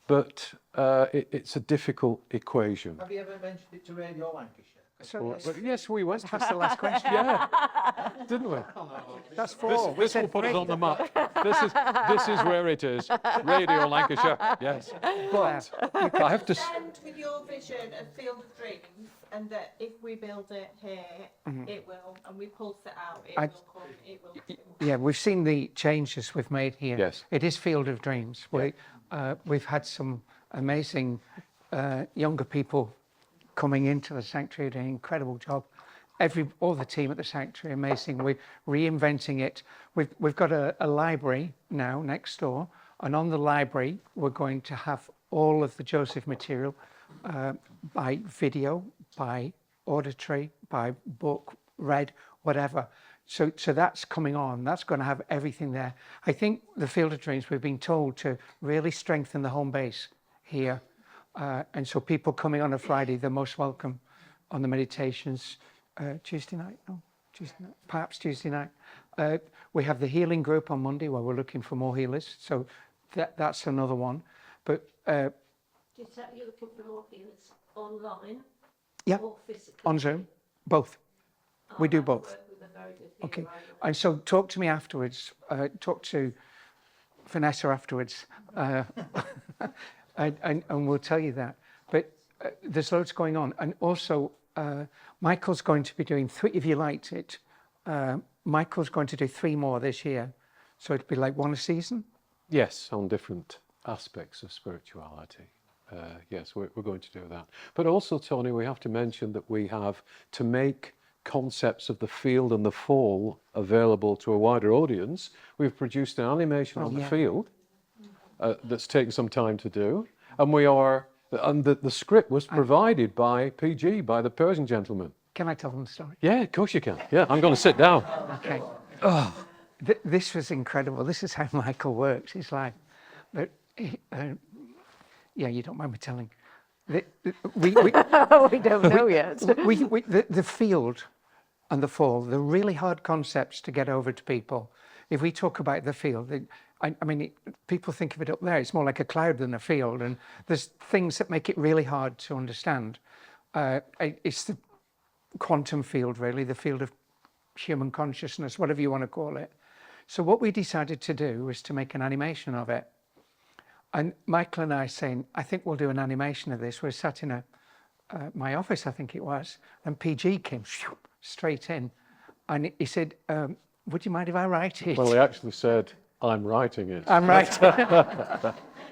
C: but it's a difficult equation.
H: Have you ever mentioned it to Radio Lancashire?
A: So
C: But yes, we went.
A: that's the last question.
C: Yeah, didn't we?
A: That's four. We
C: This will
A: said
C: put us
A: three.
C: on the map. This is where it is. Radio Lancashire. Yes. But I have to.
N: Stand with your vision of Field of Dreams, and that if we build it here, it will, and we pulse it out, it
A: I-
N: will come, it will.
A: Yeah, we've seen the changes we've made here.
C: Yes.
A: It is Field of Dreams. We've had some amazing younger people coming into the sanctuary, doing an incredible job. All the team at the sanctuary, amazing. We're reinventing it. We've got a library now next door, and on the library we're going to have all of the Joseph material by video, by auditory, by book, read, whatever. So that's coming on. That's going to have everything there. I think the Field of Dreams, we've been told to really strengthen the home base here. And so people coming on a Friday, they're most welcome on the meditations. Tuesday night? No, Tuesday night. Perhaps Tuesday night. We have the healing group on Monday where we're looking for more healers. So that's another one. But
L: Is that you're looking for more healers online?
A: yeah,
L: Or physically?
A: on Zoom, both. We do both.
L: Work with a very good
A: Okay.
L: healer, I know.
A: And so talk to me afterwards. Talk to Vanessa afterwards. And we'll tell you that. But there's loads going on. And also, Michael's going to be doing three, if you liked it, Michael's going to do 3 more this year. So it'd be like 1 a season.
C: Yes, on different aspects of spirituality. Yes, we're going to do that. But also, Tony, we have to mention that we have to make concepts of the field and the fall available to a wider audience. We've produced an animation on the field that's taken some time to do. And the script was provided by PG, by the Persian gentleman.
A: Can I tell them the story?
C: Yeah, of course you can. Yeah, I'm going to sit down.
A: Okay. This was incredible. This is how Michael works. He's like, yeah, you don't mind me telling. We
G: don't know yet.
A: The field and the fall, they're really hard concepts to get over to people. If we talk about the field, people think of it up there, it's more like a cloud than a field, and there's things that make it really hard to understand. It's the quantum field, really, the field of human consciousness, whatever you want to call it. So what we decided to do was to make an animation of it. And Michael and I saying, I think we'll do an animation of this. We're sat in my office, I think it was, and PG came straight in. And he said, would you mind if I write it?
C: Well, he actually said, I'm writing it.
A: I'm right.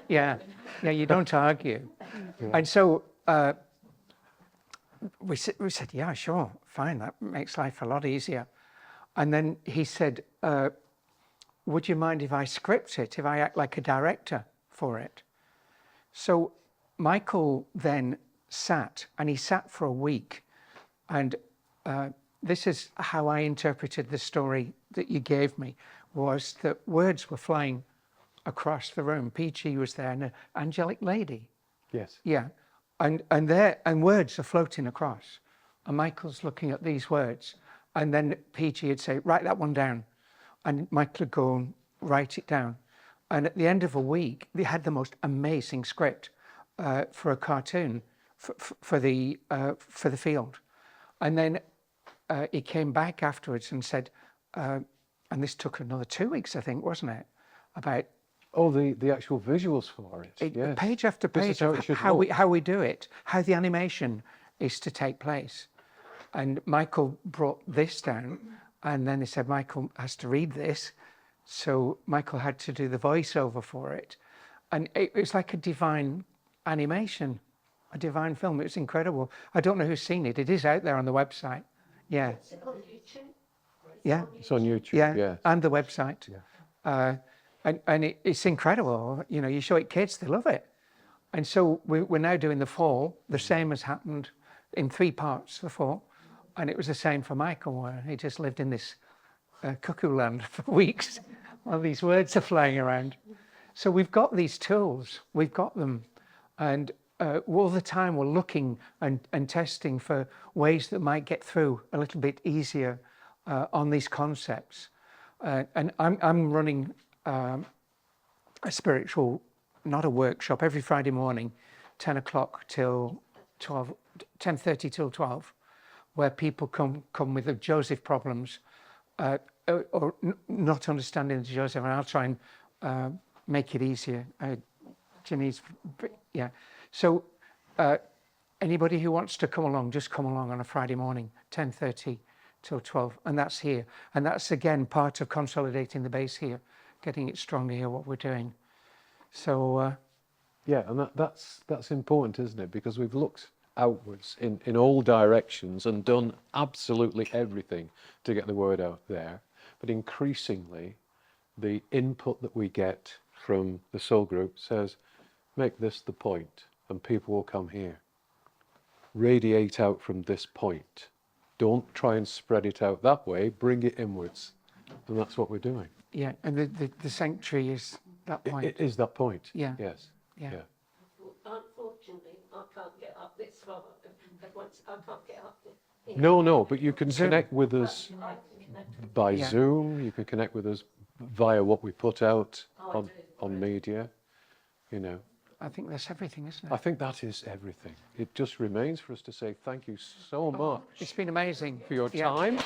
A: Yeah, you don't argue. Yeah. And so we said, yeah, sure, fine, that makes life a lot easier. And then he said, would you mind if I script it, if I act like a director for it? So Michael then sat, and he sat for a week. And this is how I interpreted the story that you gave me, was that words were flying across the room. PG was there, and an angelic lady.
C: Yes.
A: Yeah, and words are floating across. And Michael's looking at these words, and then PG would say, write that one down. and Michael would go and write it down. And at the end of a week, they had the most amazing script for a cartoon for the field. And then he came back afterwards and said, and this took another 2 weeks, I think, wasn't it? About
C: Oh, the actual visuals for it. Yes.
A: page after
C: This is
A: page
C: how
A: of
C: it should
A: how
C: look.
A: we do it, how the animation is to take place. And Michael brought this down, and then he said Michael has to read this, so Michael had to do the voiceover for it, and it was like a divine animation, a divine film. It was incredible. I don't know who's seen it. It is out there on the website. Yeah,
L: Is it on YouTube?
A: yeah,
C: It's on YouTube.
A: yeah,
C: Yes.
A: and the website.
C: Yeah.
A: And it's incredible. You know, you show it kids, they love it. And so we're now doing the fall. The same has happened in 3 parts, the fall. And it was the same for Michael, where he just lived in this cuckoo land for weeks while these words are flying around. So we've got these tools, we've got them. And all the time we're looking and testing for ways that might get through a little bit easier on these concepts. And I'm running a spiritual, not a workshop, every Friday morning, 10 o'clock till 12, 10:30 till 12, where people come with the Joseph problems or not understanding the Joseph, and I'll try and make it easier. Janice, yeah. So anybody who wants to come along, just come along on a Friday morning, 10:30 till 12, and that's here. And that's, again, part of consolidating the base here, getting it stronger here, what we're doing. So...
C: Yeah, and that's important, isn't it? Because we've looked outwards in all directions and done absolutely everything to get the word out there. But increasingly, the input that we get from the soul group says, make this the point, and people will come here. Radiate out from this point. Don't try and spread it out that way, bring it inwards. And that's what we're doing.
A: Yeah, and the sanctuary is that point.
C: It is that point.
A: Yeah.
C: Yes.
A: Yeah.
L: Unfortunately, I can't get up this far. I can't get up here.
C: No, but you can
A: Zoom.
C: connect with us
L: I can connect.
C: by
A: Yeah.
C: Zoom. You can connect with us via what we put out
L: Oh, I do.
C: on media. You know,
A: I think that's everything, isn't
C: I
A: it?
C: think that is everything. It just remains for us to say thank you so much
A: It's been amazing.
C: for your
A: Yeah.
C: time.